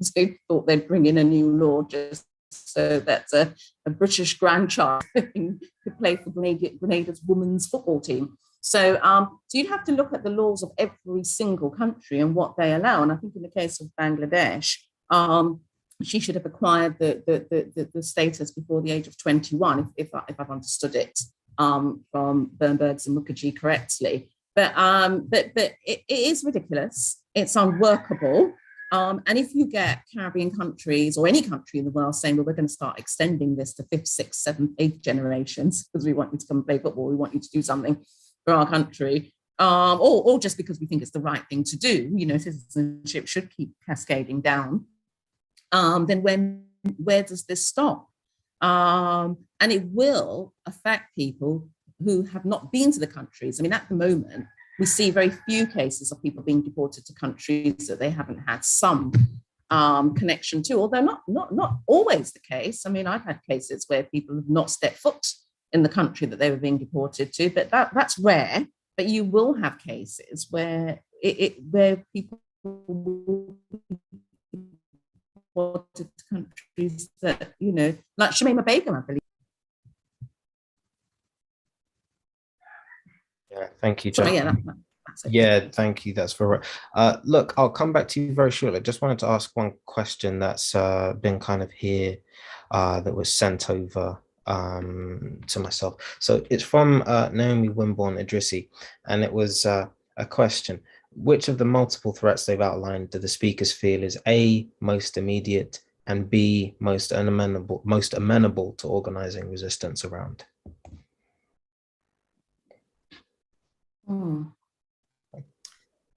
So they thought they'd bring in a new law just so that a British grandchild could play for Grenada's women's football team. So you'd have to look at the laws of every single country and what they allow. And I think in the case of Bangladesh, she should have acquired the status before the age of 21, if I've understood it from Bernbergs and Mukherjee correctly. But it is ridiculous. It's unworkable. And if you get Caribbean countries or any country in the world saying, well, we're going to start extending this to 5th, 6th, 7th, 8th generations because we want you to come and play football, we want you to do something for our country, or just because we think it's the right thing to do, citizenship should keep cascading down, then where does this stop? And it will affect people who have not been to the countries. I mean, at the moment, we see very few cases of people being deported to countries that they haven't had some connection to, although not always the case. I mean, I've had cases where people have not stepped foot in the country that they were being deported to, but that's rare. But you will have cases where where people will be deported to countries that, like Shamima Begum, I believe. Yeah, thank you, Sorry, Jack. Yeah, thank you. That's for right. Look, I'll come back to you very shortly. I just wanted to ask one question that's been kind of here that was sent over to myself. So it's from Naomi Wimborne Idrissi, and it was a question. Which of the multiple threats they've outlined do the speakers feel is A, most immediate, and B, most amenable to organizing resistance around?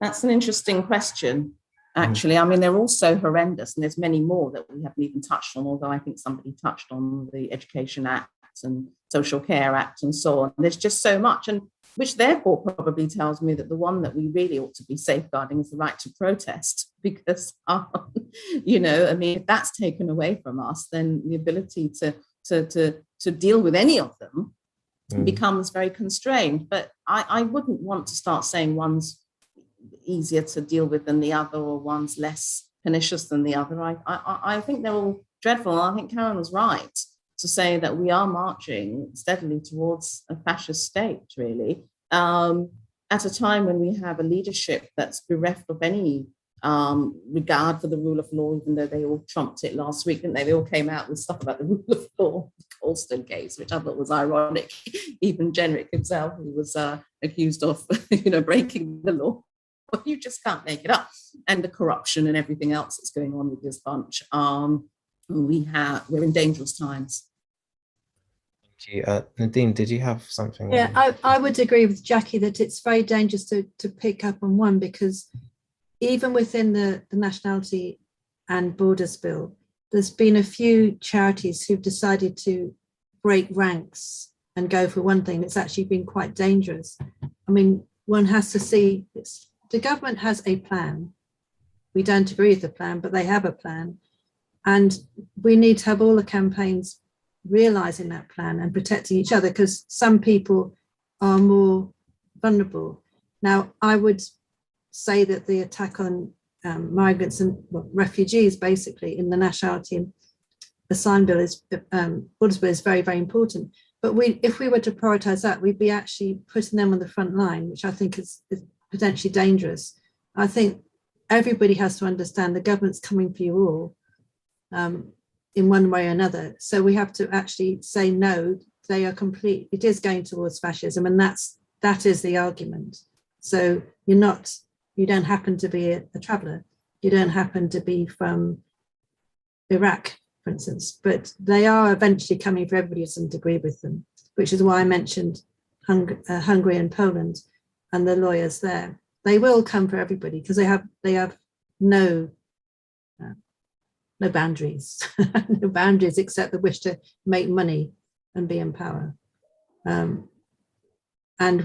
That's an interesting question, actually. I mean, they're all so horrendous, and there's many more that we haven't even touched on, although I think somebody touched on the Education Act and Social Care Act and so on. There's just so much, and which therefore probably tells me that the one that we really ought to be safeguarding is the right to protest, because, you know, I mean, if that's taken away from us, then the ability to deal with any of them becomes very constrained. But I wouldn't want to start saying one's easier to deal with than the other, or one's less pernicious than the other. I think they're all dreadful. I think Karen was right to say that we are marching steadily towards a fascist state, really, at a time when we have a leadership that's bereft of any regard for the rule of law, even though they all trumped it last week, didn't they? They all came out with stuff about the rule of law, the Colston case, which I thought was ironic. Even Jenrick himself, who was accused of, you know, breaking the law. Well, you just can't make it up. And the corruption and everything else that's going on with this bunch. We're in dangerous times. Thank you. Nadine, did you have something? Yeah, I would agree with Jackie that it's very dangerous to pick up on one, because even within the Nationality and Borders Bill, there's been a few charities who've decided to break ranks and go for one thing. It's actually been quite dangerous. I mean, one has to see the government has a plan. We don't agree with the plan, but they have a plan. And we need to have all the campaigns realizing that plan and protecting each other, because some people are more vulnerable. Now, I would say that the attack on migrants and refugees, basically, in the Nationality and Asylum Bill Borders Bill is very, very important. But if we were to prioritise that, we'd be actually putting them on the front line, which I think is potentially dangerous. I think everybody has to understand the government's coming for you all in one way or another. So we have to actually say, no, they are complete. It is going towards fascism, and that is the argument. So you don't happen to be a traveller. You don't happen to be from Iraq, for instance, but they are eventually coming for everybody who doesn't agree with them, which is why I mentioned Hungary and Poland and the lawyers there. They will come for everybody because they have no boundaries, no boundaries except the wish to make money and be in power. And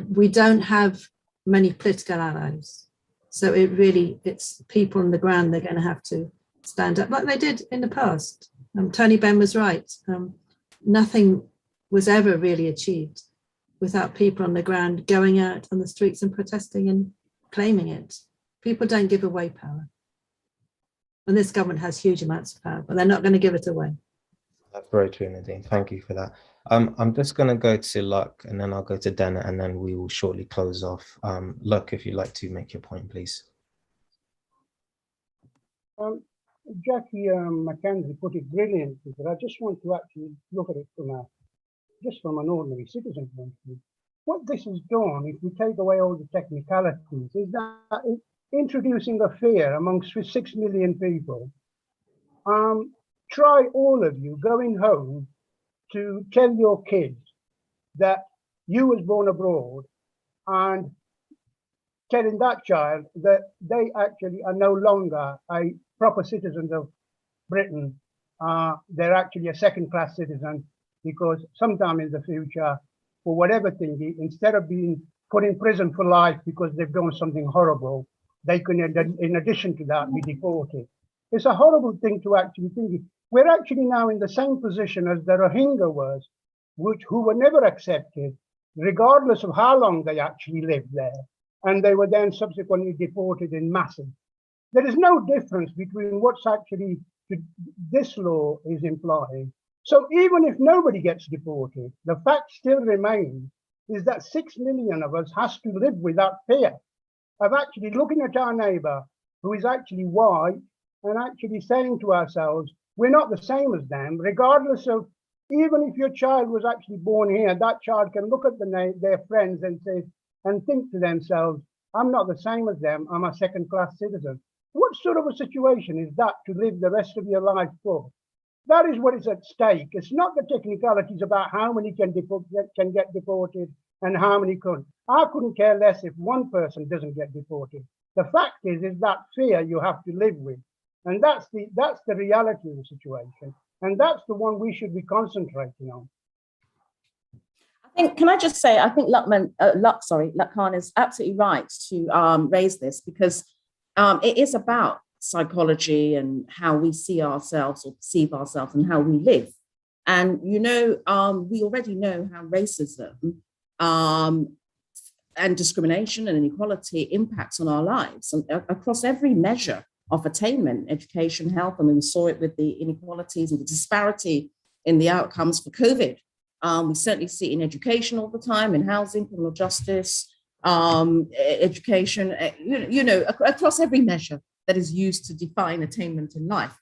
we don't have many political allies. So it's people on the ground, they're going to have to stand up like they did in the past. Tony Benn was right. Nothing was ever really achieved without people on the ground going out on the streets and protesting and claiming it. People don't give away power. And this government has huge amounts of power, but they're not going to give it away. That's very true, Nadine. Thank you for that. I'm just going to go to Luck, and then I'll go to Dana, and then we will shortly close off. Luck, if you'd like to make your point, please. Jackie McKenzie put it brilliantly, but I just want to actually look at it from an ordinary citizen point of view. What this has done, if we take away all the technicalities, is that it's introducing a fear amongst 6 million people. Try all of you going home to tell your kids that you was born abroad, and telling that child that they actually are no longer a proper citizens of Britain. They're actually a second-class citizen, because sometime in the future, for whatever thing, instead of being put in prison for life because they've done something horrible, they can, in addition to that, be deported. It's a horrible thing to actually think. We're actually now in the same position as the Rohingya was, who were never accepted, regardless of how long they actually lived there. And they were then subsequently deported in masses. There is no difference between what's actually this law is implying. So even if nobody gets deported, the fact still remains is that 6 million of us has to live without fear of actually looking at our neighbor who is actually white and actually saying to ourselves, we're not the same as them, regardless of, even if your child was actually born here, that child can look at their friends and think to themselves, I'm not the same as them, I'm a second-class citizen. What sort of a situation is that to live the rest of your life for? That is what is at stake. It's not the technicalities about how many can get deported and how many couldn't. I couldn't care less if one person doesn't get deported. The fact is that fear you have to live with. And that's the reality of the situation. And that's the one we should be concentrating on. Can I just say, I think Lakhkhan is absolutely right to raise this, because it is about psychology and how we see ourselves or perceive ourselves and how we live. And, you know, we already know how racism and discrimination and inequality impacts on our lives and across every measure of attainment, education, health. I mean, we saw it with the inequalities and the disparity in the outcomes for COVID. We certainly see it in education all the time, in housing, criminal justice, education, you know, across every measure that is used to define attainment in life.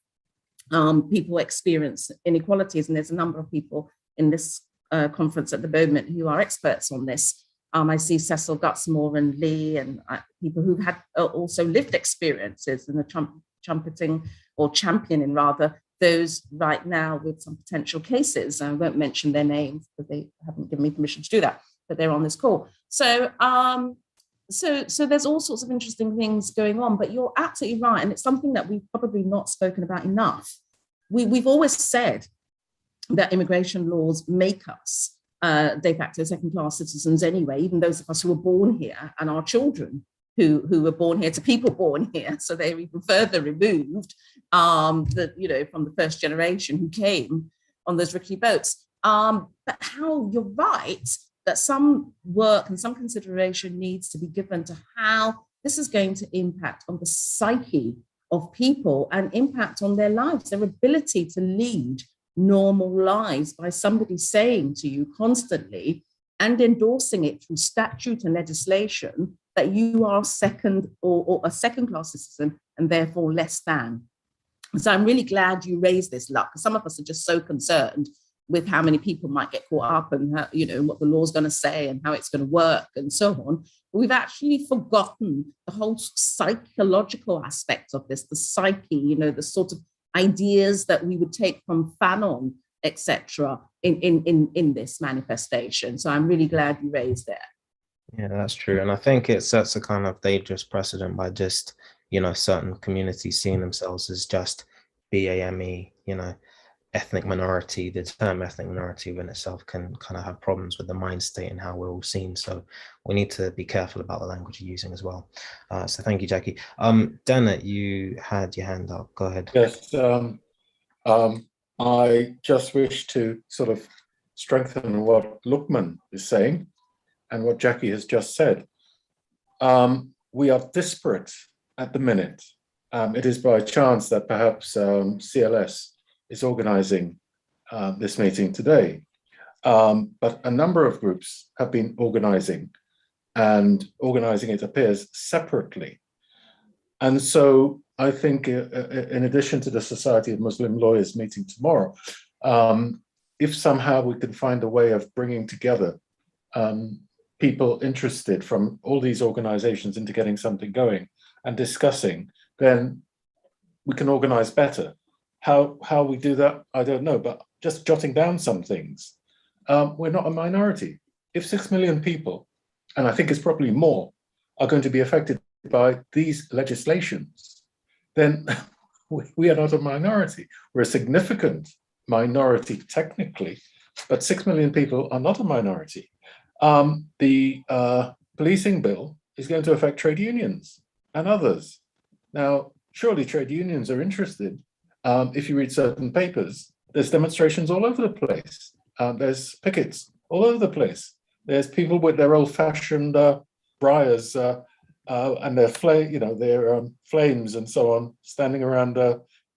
People experience inequalities, and there's a number of people in this conference at the moment who are experts on this. I see Cecil Gutsmore and Lee and people who've had also lived experiences and are championing those right now with some potential cases. I won't mention their names because they haven't given me permission to do that, but they're on this call. So there's all sorts of interesting things going on, but you're absolutely right. And it's something that we've probably not spoken about enough. We've always said that immigration laws make us de facto second-class citizens anyway, even those of us who were born here and our children who were born here to people born here. So they're even further removed from the first generation who came on those rickety boats. But how you're right, that some work and some consideration needs to be given to how this is going to impact on the psyche of people and impact on their lives, their ability to lead normal lives by somebody saying to you constantly and endorsing it through statute and legislation that you are second or a second-class citizen and therefore less than. So I'm really glad you raised this, Luck, because some of us are just so concerned with how many people might get caught up and how, you know, what the law's going to say and how it's going to work and so on. But we've actually forgotten the whole psychological aspect of this, the psyche, you know, the sort of ideas that we would take from Fanon, etc., in this manifestation. So I'm really glad you raised that. Yeah, that's true. And I think it sets a kind of dangerous precedent by just, you know, certain communities seeing themselves as just BAME, you know, ethnic minority. The term ethnic minority in itself can kind of have problems with the mind state and how we're all seen. So we need to be careful about the language you're using as well. So thank you, Jackie. Dennett, you had your hand up. Go ahead. Yes, I just wish to sort of strengthen what Luqman is saying and what Jackie has just said. We are disparate at the minute. It is by chance that perhaps CLS is organizing this meeting today. But a number of groups have been organizing, and organizing, it appears, separately. And so I think in addition to the Society of Muslim Lawyers meeting tomorrow, if somehow we can find a way of bringing together people interested from all these organizations into getting something going and discussing, then we can organize better. How we do that, I don't know, but just jotting down some things. We're not a minority. If 6 million people, and I think it's probably more, are going to be affected by these legislations, then we are not a minority. We're a significant minority technically, but 6 million people are not a minority. The policing bill is going to affect trade unions and others. Now, surely trade unions are interested. If you read certain papers, there's demonstrations all over the place. There's pickets all over the place. There's people with their old-fashioned briars and their flames and so on, standing around,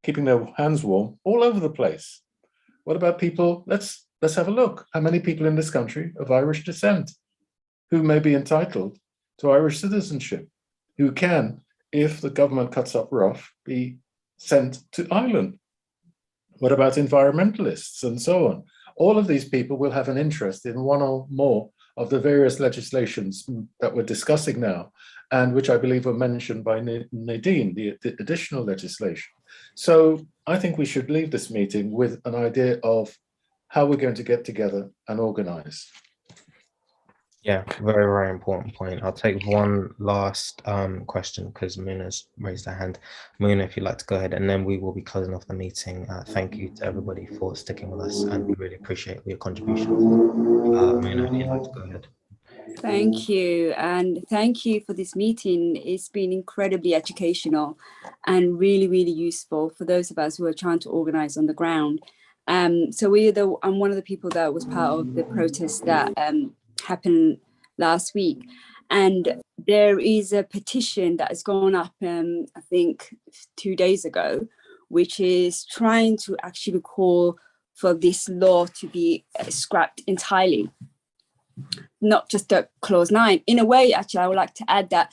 keeping their hands warm all over the place. What about people? Let's have a look. How many people in this country of Irish descent who may be entitled to Irish citizenship, who can, if the government cuts up rough, be sent to Ireland? What about environmentalists and so on? All of these people will have an interest in one or more of the various legislations that we're discussing now, and which I believe were mentioned by Nadine, the additional legislation. So I think we should leave this meeting with an idea of how we're going to get together and organize. Yeah, very, very important point. I'll take one last question because Muna's raised her hand. Muna, if you'd like to go ahead, and then we will be closing off the meeting. Thank you to everybody for sticking with us, and we really appreciate your contributions. Muna, if you'd like to go ahead. Thank you, and thank you for this meeting. It's been incredibly educational and really, really useful for those of us who are trying to organize on the ground. So I'm one of the people that was part of the protest that happened last week, and there is a petition that has gone up I think 2 days ago, which is trying to actually call for this law to be scrapped entirely, not just the clause 9. In a way, actually, I would like to add that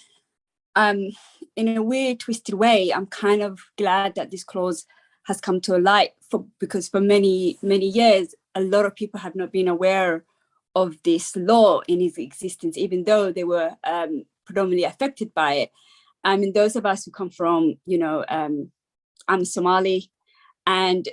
in a weird, twisted way, I'm kind of glad that this clause has come to a light, because for many, many years, a lot of people have not been aware of this law in its existence, even though they were predominantly affected by it. I mean, those of us who come from, I'm Somali, and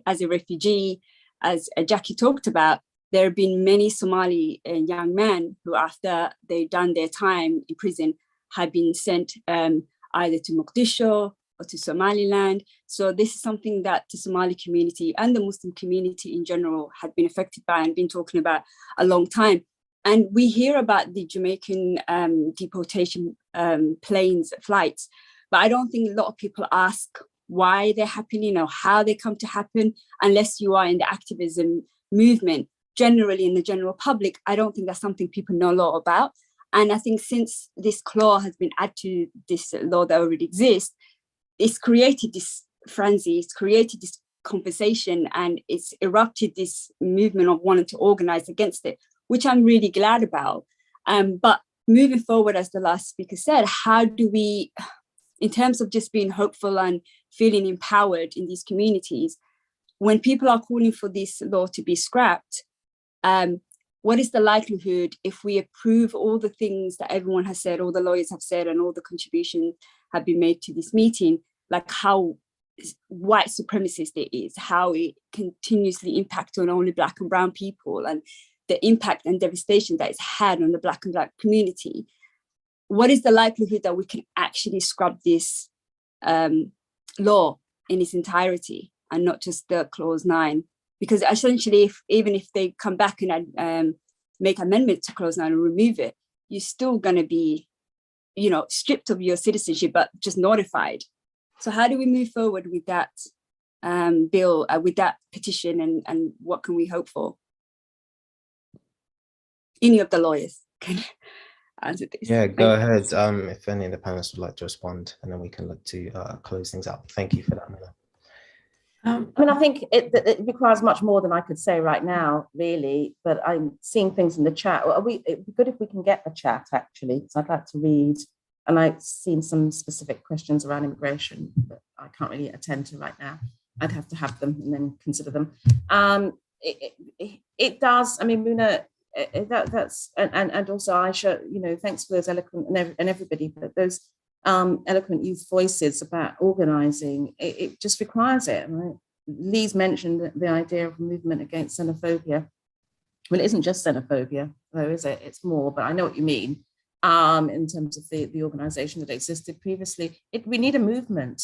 as a refugee, as Jackie talked about, there have been many Somali young men who, after they've done their time in prison, have been sent either to Mogadishu or to Somaliland. So this is something that the Somali community and the Muslim community in general had been affected by and been talking about a long time. And we hear about the Jamaican deportation flights, but I don't think a lot of people ask why they're happening or how they come to happen, unless you are in the activism movement. Generally, in the general public, I don't think that's something people know a lot about. And I think since this clause has been added to this law that already exists, it's created this frenzy, it's created this conversation, and it's erupted this movement of wanting to organize against it, which I'm really glad about. But moving forward, as the last speaker said, how do we, in terms of just being hopeful and feeling empowered in these communities, when people are calling for this law to be scrapped, what is the likelihood, if we approve all the things that everyone has said, all the lawyers have said, and all the contributions have been made to this meeting, like how white supremacist it is, how it continuously impacts on only Black and brown people, and the impact and devastation that it's had on the Black and Black community? What is the likelihood that we can actually scrub this law in its entirety and not just the clause 9? Because essentially, even if they come back and make amendments to clause 9 and remove it, you're still going to be, stripped of your citizenship, but just notified. So how do we move forward with that bill, with that petition, and what can we hope for? Any of the lawyers can answer this. Yeah, go ahead. If any of the panelists would like to respond, and then we can look to close things up. Thank you for that, Mila. I think it requires much more than I could say right now, really, but I'm seeing things in the chat. It'd be good if we can get the chat, actually, because I'd like to read, and I've seen some specific questions around immigration that I can't really attend to right now. I'd have to have them and then consider them. It does, I mean, Muna, that's, and also Aisha, thanks for those eloquent, and everybody, but those eloquent youth voices about organizing, it just requires it. Right? Lee's mentioned the idea of a movement against xenophobia. Well, it isn't just xenophobia, though, is it? It's more, but I know what you mean. In terms of the organization that existed previously, we need a movement,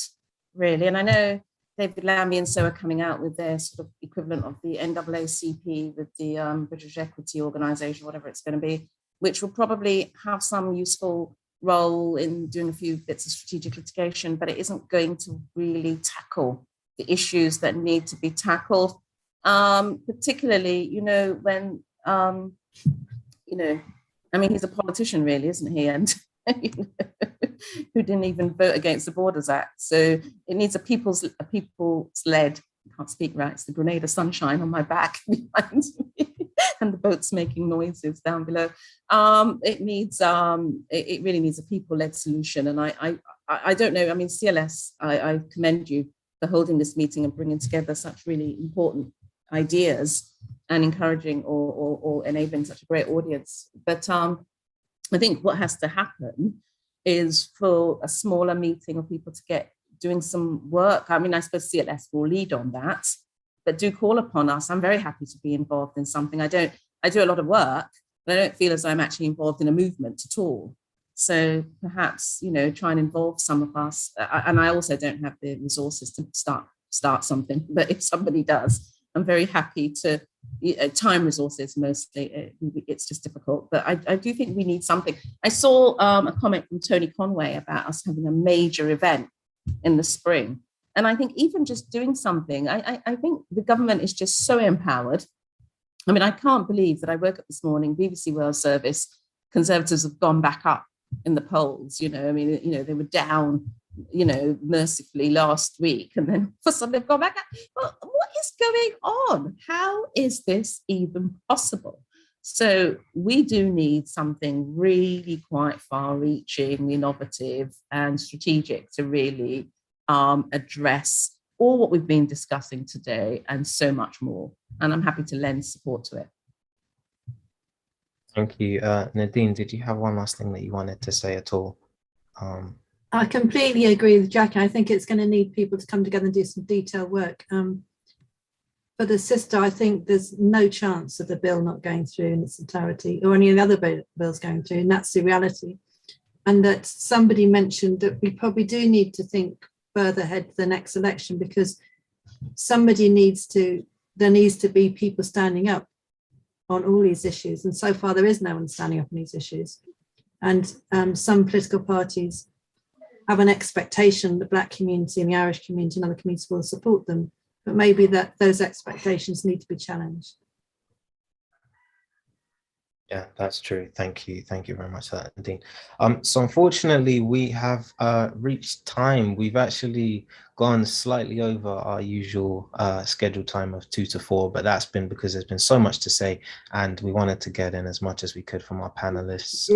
really. And I know David Lamby and so are coming out with their sort of equivalent of the NAACP with the British Equity Organization, whatever it's going to be, which will probably have some useful role in doing a few bits of strategic litigation, but it isn't going to really tackle the issues that need to be tackled, particularly, when, I mean, he's a politician, really, isn't he? And who didn't even vote against the Borders Act. So it needs a people's-led, I can't speak right, it's the Grenada sunshine on my back behind me, and the boats making noises down below. It really needs a people-led solution. And I don't know, I mean, CLS, I commend you for holding this meeting and bringing together such really important ideas and encouraging or enabling such a great audience. But I think what has to happen is for a smaller meeting of people to get doing some work. I mean, I suppose CLS will lead on that, but do call upon us. I'm very happy to be involved in something. I do a lot of work, but I don't feel as I'm actually involved in a movement at all. So perhaps, you know, try and involve some of us. And I also don't have the resources to start something, but if somebody does, I'm very happy to, time resources mostly, it's just difficult, but I do think we need something. I saw a comment from Tony Conway about us having a major event in the spring. And I think even just doing something, I think the government is just so empowered. I mean, I can't believe that I woke up this morning, BBC World Service, Conservatives have gone back up in the polls, you know, I mean, you know, they were down, you know, mercifully last week, and then for some they've gone back up. Well, what is going on? How is this even possible? So we do need something really quite far-reaching, innovative, and strategic to really address all what we've been discussing today and so much more. And I'm happy to lend support to it. Thank you. Nadine, did you have one last thing that you wanted to say at all? I completely agree with Jackie. I think it's going to need people to come together and do some detailed work. For the sister, I think there's no chance of the bill not going through in its entirety, or any of the other bills going through, and that's the reality. And that somebody mentioned that we probably do need to think further ahead to the next election, because there needs to be people standing up on all these issues, and so far there is no one standing up on these issues. And some political parties have an expectation the Black community and the Irish community and other communities will support them, but maybe that those expectations need to be challenged. Yeah, that's true. Thank you. Thank you very much for that, Nadine. So unfortunately, we have reached time. We've actually gone slightly over our usual scheduled time of 2 to 4, but that's been because there's been so much to say, and we wanted to get in as much as we could from our panelists.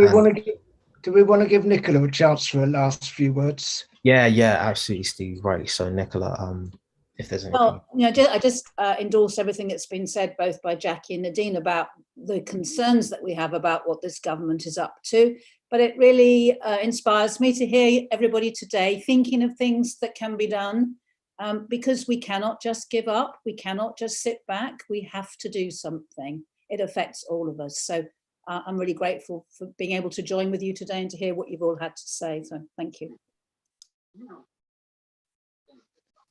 Do we want to give Nicola a chance for a last few words? Yeah, absolutely, Steve. Right. So Nicola, if there's anything. Well, you know, I just endorse everything that's been said both by Jackie and Nadine about the concerns that we have about what this government is up to. But it really inspires me to hear everybody today thinking of things that can be done, because we cannot just give up. We cannot just sit back. We have to do something. It affects all of us. So I'm really grateful for being able to join with you today and to hear what you've all had to say. So thank you.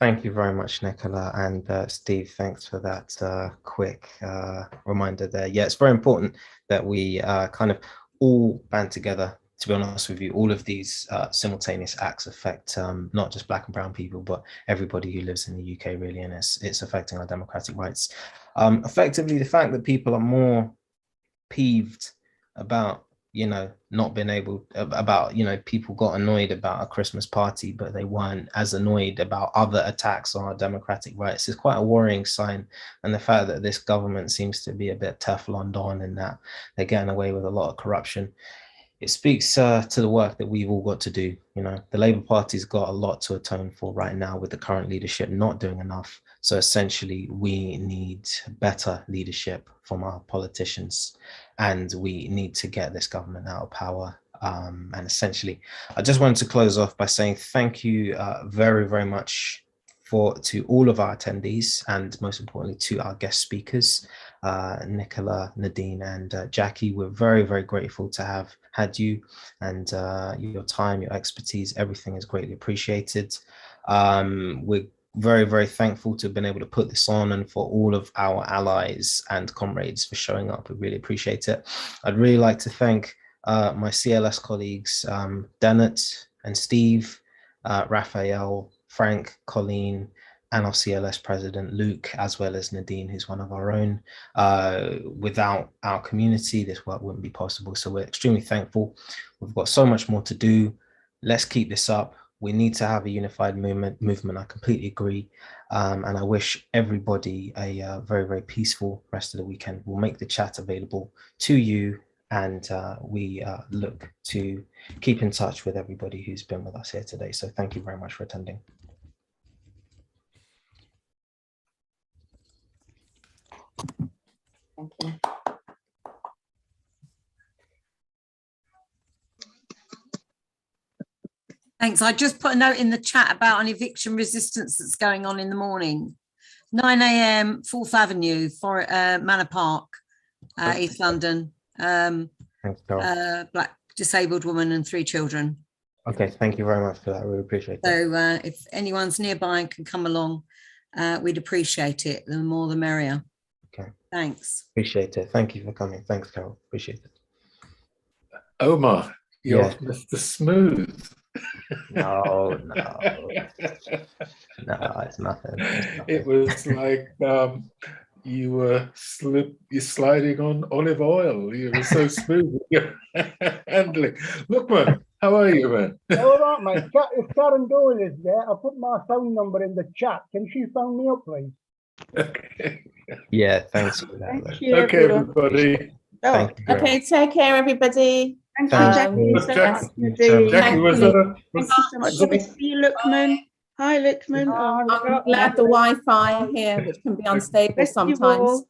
Thank you very much, Nicola, and Steve, thanks for that quick reminder there. Yeah, it's very important that we kind of all band together. To be honest with you, all of these simultaneous acts affect not just Black and brown people, but everybody who lives in the UK, really, and it's affecting our democratic rights. Effectively, the fact that people are more peeved about, you know, not being able about, you know, people got annoyed about a Christmas party, but they weren't as annoyed about other attacks on our democratic rights is quite a worrying sign. And the fact that this government seems to be a bit Teflon Don in that they're getting away with a lot of corruption, it speaks to the work that we've all got to do. You know, the Labour Party's got a lot to atone for right now with the current leadership not doing enough. So essentially, we need better leadership from our politicians, and we need to get this government out of power. And essentially, I just wanted to close off by saying thank you very, very much to all of our attendees, and most importantly to our guest speakers, Nicola, Nadine, and Jackie. We're very, very grateful to have had you, and your time, your expertise, everything is greatly appreciated. We're very, very thankful to have been able to put this on, and for all of our allies and comrades for showing up. We really appreciate it. I'd really like to thank my CLS colleagues, Dennett and Steve, Raphael, Frank, Colleen, and our CLS president, Luke, as well as Nadine, who's one of our own. Without our community, this work wouldn't be possible. So we're extremely thankful. We've got so much more to do. Let's keep this up. We need to have a unified movement. I completely agree. And I wish everybody a very, very peaceful rest of the weekend. We'll make the chat available to you, and we look to keep in touch with everybody who's been with us here today. So thank you very much for attending. Thank you. Thanks. I just put a note in the chat about an eviction resistance that's going on in the morning. 9 AM, 4th Avenue, Manor Park, East London. Black disabled woman and 3 children. Okay, thank you very much for that. We appreciate that. So if anyone's nearby and can come along, we'd appreciate it. The more the merrier. Okay. Thanks. Appreciate it. Thank you for coming. Thanks, Carol. Appreciate it. Omar, you're Mr. Smooth. No, it's nothing. It was like you were sliding on olive oil. You were so smooth with your handling. Look, man, how are you, man? All right, mate. If Karen Doyle is there, I'll put my phone number in the chat. Can she phone me up, please? Okay. Yeah, thanks for that. Thank you, Okay, everybody. Okay, take care, everybody. Thank you, Jackie. Jackie, was that Thank you so much. Let me see you, Lookman. Hi, Lookman. I'm glad the Wi-Fi here, which can be unstable sometimes.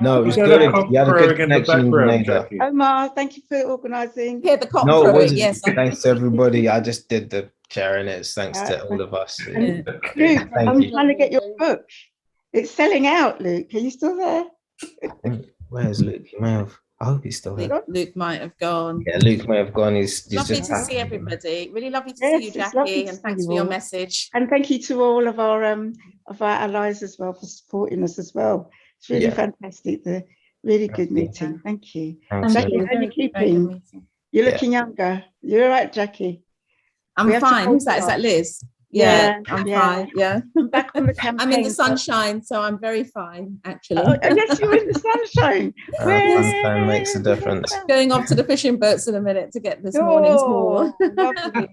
No, it was good. You had a good connection, Nada. Omar, thank you for organising. Hear the cock No, it crowing, wasn't. yes. Thanks to everybody. I just did the sharing. It's thanks to all of us. And Luke, I'm trying to get your book. It's selling out, Luke. Are you still there? Where's Luke? He may have. I hope he's still here. Luke might have gone. Yeah, Luke may have gone. He's lovely just to see everybody. Really lovely to see you, Jackie, and thanks for your message. And thank you to all of our allies as well for supporting us as well. It's really fantastic. The really good meeting. Thank you. Jackie, how are you keeping? You're looking younger. You're all right, Jackie. I'm fine. Who's that? Is that Liz? Yeah, I'm fine. Yeah. I'm back on the campaign. I'm in the sunshine, so I'm very fine, actually. Oh, yes, you're in the sunshine. Sunshine makes a difference. Going off to the fishing boats in a minute to get this morning's haul. Lovely.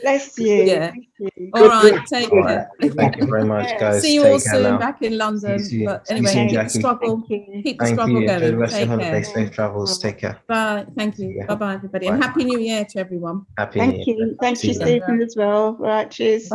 Bless you. Yeah. Thank you. All right. Take care. Thank you very much, guys. See you all soon back in London. But anyway, keep the struggle. Keep the struggle going. Enjoy the rest of Take your care. holiday. Safe travels. Take care. Bye. Thank you. Bye-bye, everybody. And Happy New Year to everyone. Happy New Year. Thank you, Stephen, as well. Right, cheers.